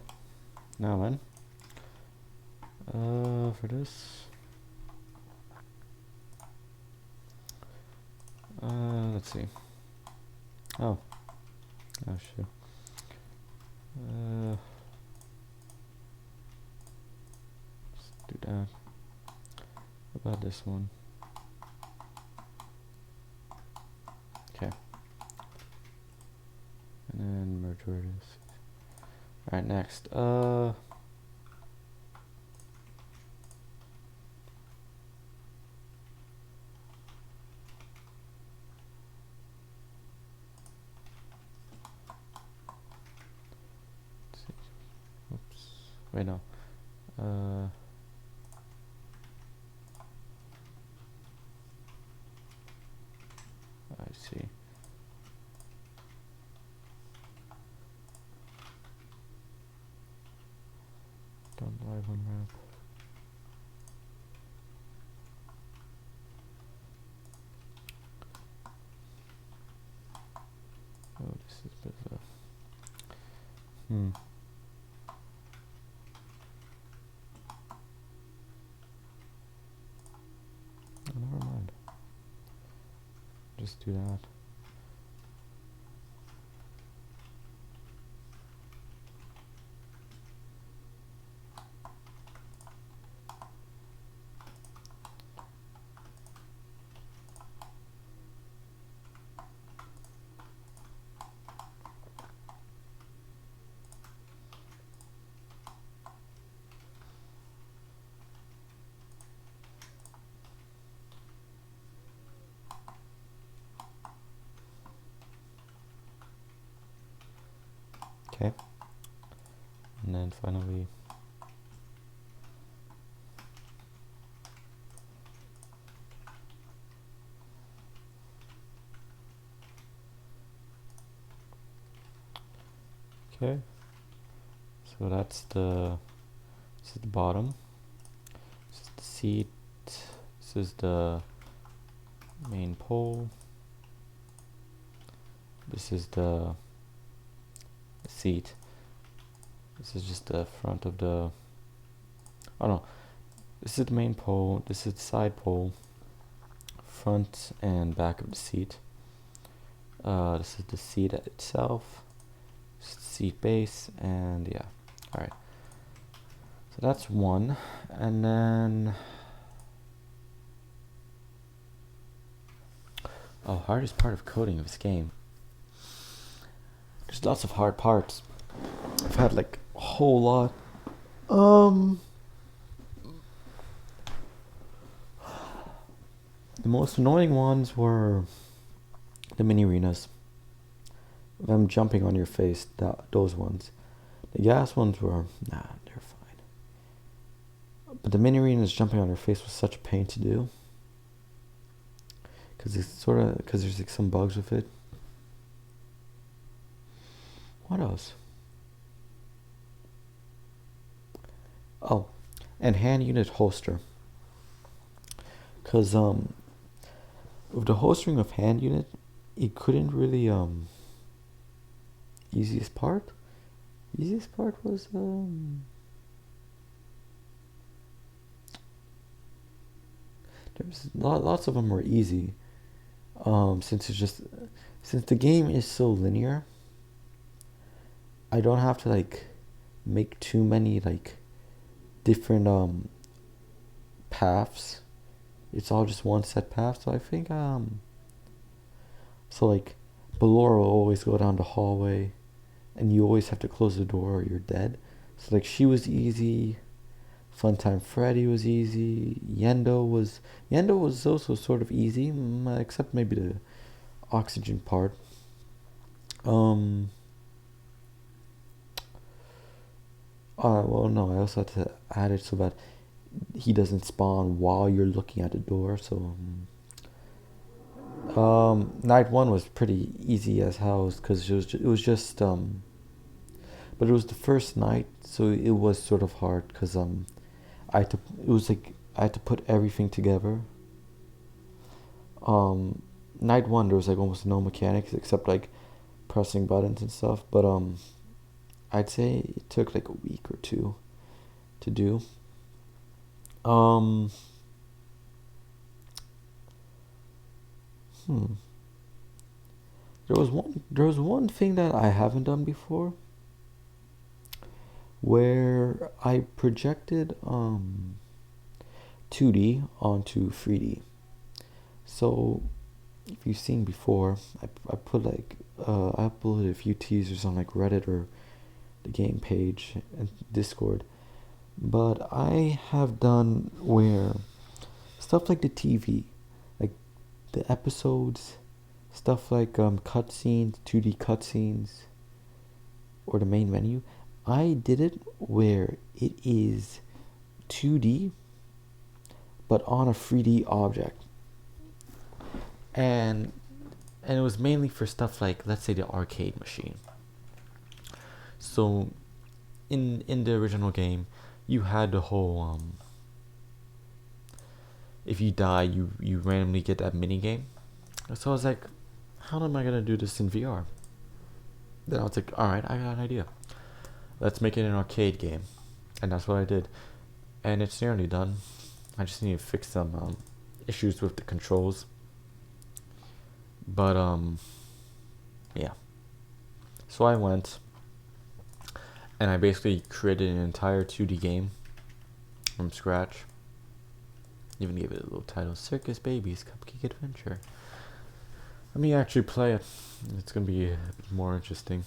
now then, for this, let's see. Oh shit. Let's do that. What about this one? Okay. And then merge where it is. Alright, next. Let's see. Oops. Wait, no. I see. Don't live unwrap. Oh, this is a bit of a Oh, never mind. Just do that. Okay. And then finally, okay. So that's this is the bottom. This is the seat. This is the main pole. This is the seat. This is just the front of the, oh no, this is the main pole, this is the side pole, front and back of the seat. This is the seat itself, seat base, and yeah, alright. So that's one, and then, hardest part of coding of this game. There's lots of hard parts. I've had like a whole lot. Um, the most annoying ones were the mini arenas. Them jumping on your face, those ones. The gas ones were, nah, they're fine. But the mini arenas jumping on your face was such a pain to do. Because there's like some bugs with it. What else? Oh, and hand unit holster. Because with the holstering of hand unit, it couldn't really easiest part was there's lots of them were easy. Since the game is so linear, I don't have to like make too many like different paths. It's all just one set path. So I think so like Ballora will always go down the hallway, and you always have to close the door or you're dead. So like she was easy. Funtime Freddy was easy. Yendo was also sort of easy, except maybe the oxygen part. Well, no, I also had to add it so that he doesn't spawn while you're looking at the door. So, night one was pretty easy as hell because it was just but it was the first night, so it was sort of hard because I had to put everything together. Night one there was like almost no mechanics except like pressing buttons and stuff, but I'd say it took like a week or two to do. There was one thing that I haven't done before where I projected 2D onto 3D. So if you've seen before, I put like I uploaded a few teasers on like Reddit or the game page and Discord. But I have done where stuff like the TV, like the episodes, stuff like cutscenes, 2D cutscenes, or the main menu, I did it where it is 2D, but on a 3D object. And it was mainly for stuff like, let's say, the arcade machine. So in the original game, you had the whole if you die, you randomly get that mini game. So I was like, how am I gonna do this in VR? Then I was like, all right, I got an idea. Let's make it an arcade game, and that's what I did. And it's nearly done. I just need to fix some issues with the controls. But yeah. So I went, and I basically created an entire 2D game from scratch. Even gave it a little title, Circus Babies Cupcake Adventure. Let me actually play it. It's gonna be a bit more interesting.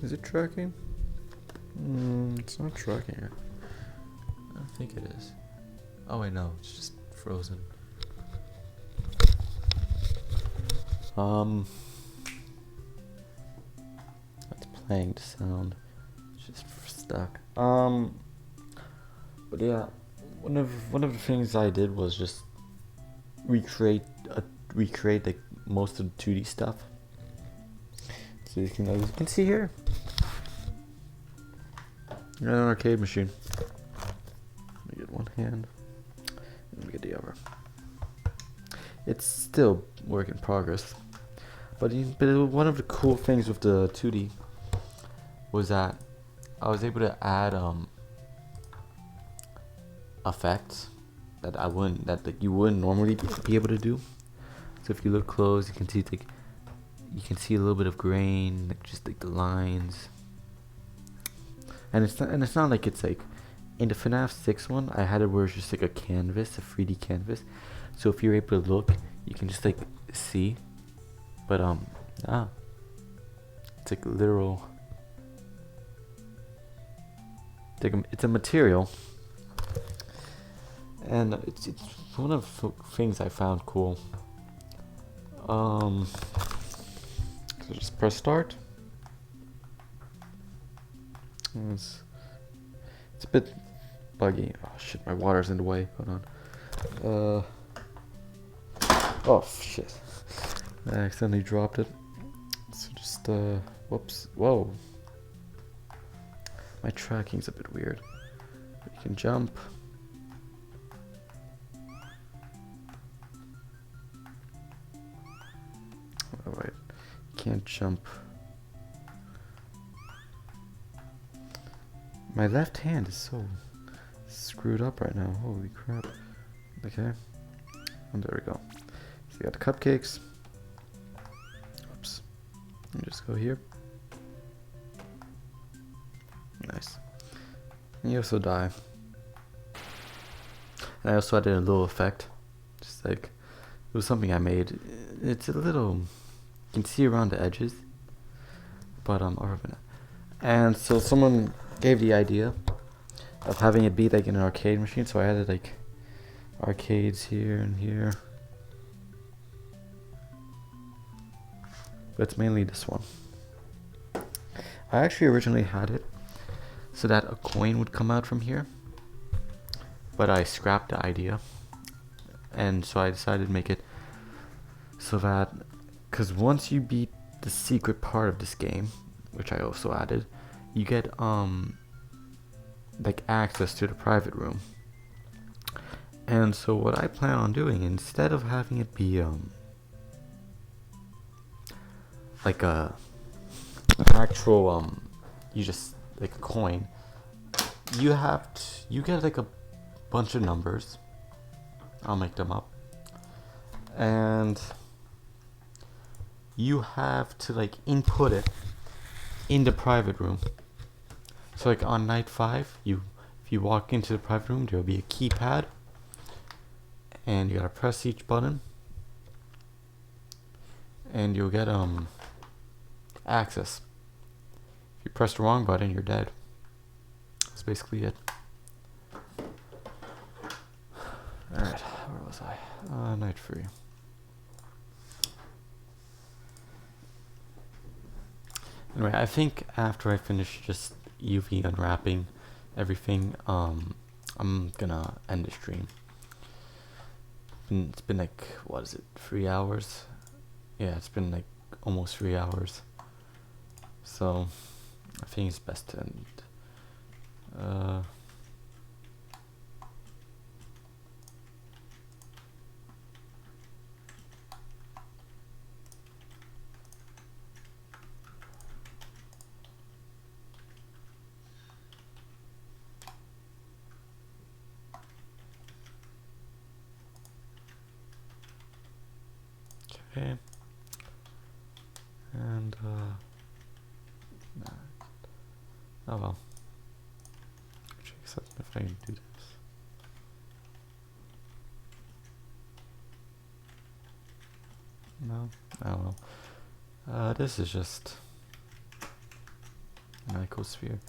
Is it tracking? It's not tracking it. I don't think it is. Oh wait, no, it's just frozen. That's playing the sound. It's just stuck. But yeah, one of the things I did was just recreate like most of the 2D stuff. So as you can see here, an arcade machine. Let me get one hand. Let me get the other. It's still work in progress. But one of the cool things with the 2D was that I was able to add effects that you wouldn't normally be able to do. So if you look close, you can see a little bit of grain, like just like the lines. And it's not like it's like in the FNAF 6 one, I had it where it's just like a canvas, a 3D canvas. So if you're able to look, you can just like see. But it's like literal. It's a material, and it's one of the things I found cool. So just press start. It's a bit buggy. Oh shit, my water's in the way. Hold on. Oh shit. I accidentally dropped it. So just whoops. Whoa. My tracking's a bit weird. You can jump. Alright. Can't jump. My left hand is so screwed up right now. Holy crap. Okay. And there we go. So you got the cupcakes. Oops. And just go here. Nice. And you also die. And I also added a little effect. Just like, it was something I made. It's a little, you can see around the edges. But, and so someone gave the idea of having it be like in an arcade machine. So I added like arcades here and here. But it's mainly this one. I actually originally had it so that a coin would come out from here, but I scrapped the idea, and so I decided to make it so that, because once you beat the secret part of this game, which I also added, you get like access to the private room. And so what I plan on doing, instead of having it be like a actual you just like a coin, you get like a bunch of numbers. I'll make them up, and you have to like input it in the private room. So like on night 5, if you walk into the private room, there'll be a keypad, and you gotta press each button, and you'll get access. If you press the wrong button, you're dead. That's basically it. Alright, where was I? Night 3. Anyway, I think after I finish just UV unwrapping everything, I'm gonna end the stream. It's been like, what is it, 3 hours? Yeah, it's been like almost 3 hours. So I think it's best to end. Okay. And nah. Oh well. Except if I do this. No? Oh well. This is just an icosphere.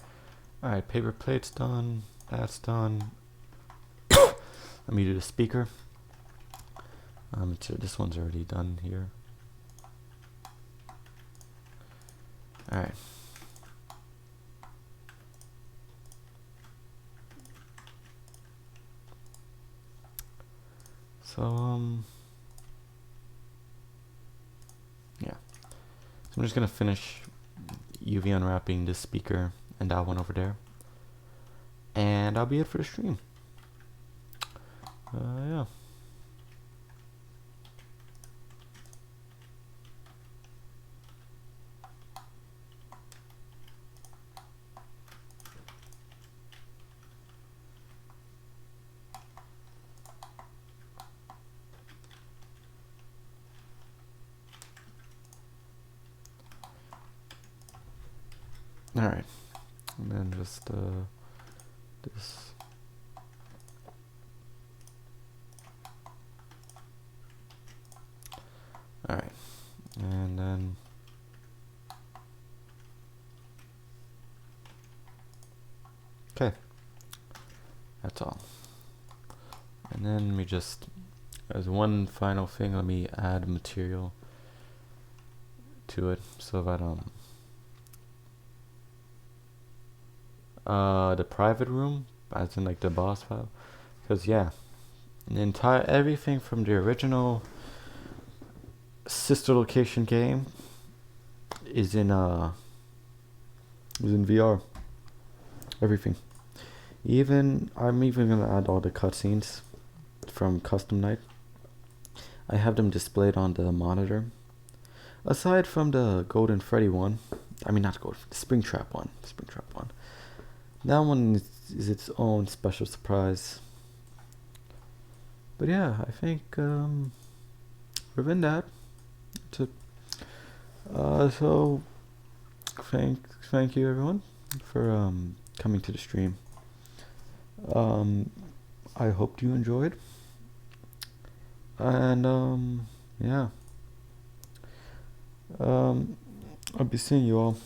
Alright, paper plate's done. That's done. Let me do the speaker. This one's already done here. Alright. So, yeah. So I'm just gonna finish UV unwrapping this speaker and that one over there. And that'll be it for the stream. Yeah. Alright. And then just this. Alright. And then okay. That's all. And then let me just, as one final thing, let me add material to it so that the private room, as in like the boss file, because yeah, the entire everything from the original sister location game is in VR. Everything. I'm even gonna add all the cutscenes from Custom Night. I have them displayed on the monitor. Aside from the Golden Freddy one, I mean not Golden, Springtrap one. That one is its own special surprise. But yeah, I think other than that, so thank you everyone for coming to the stream. I hope you enjoyed, and yeah, I'll be seeing you all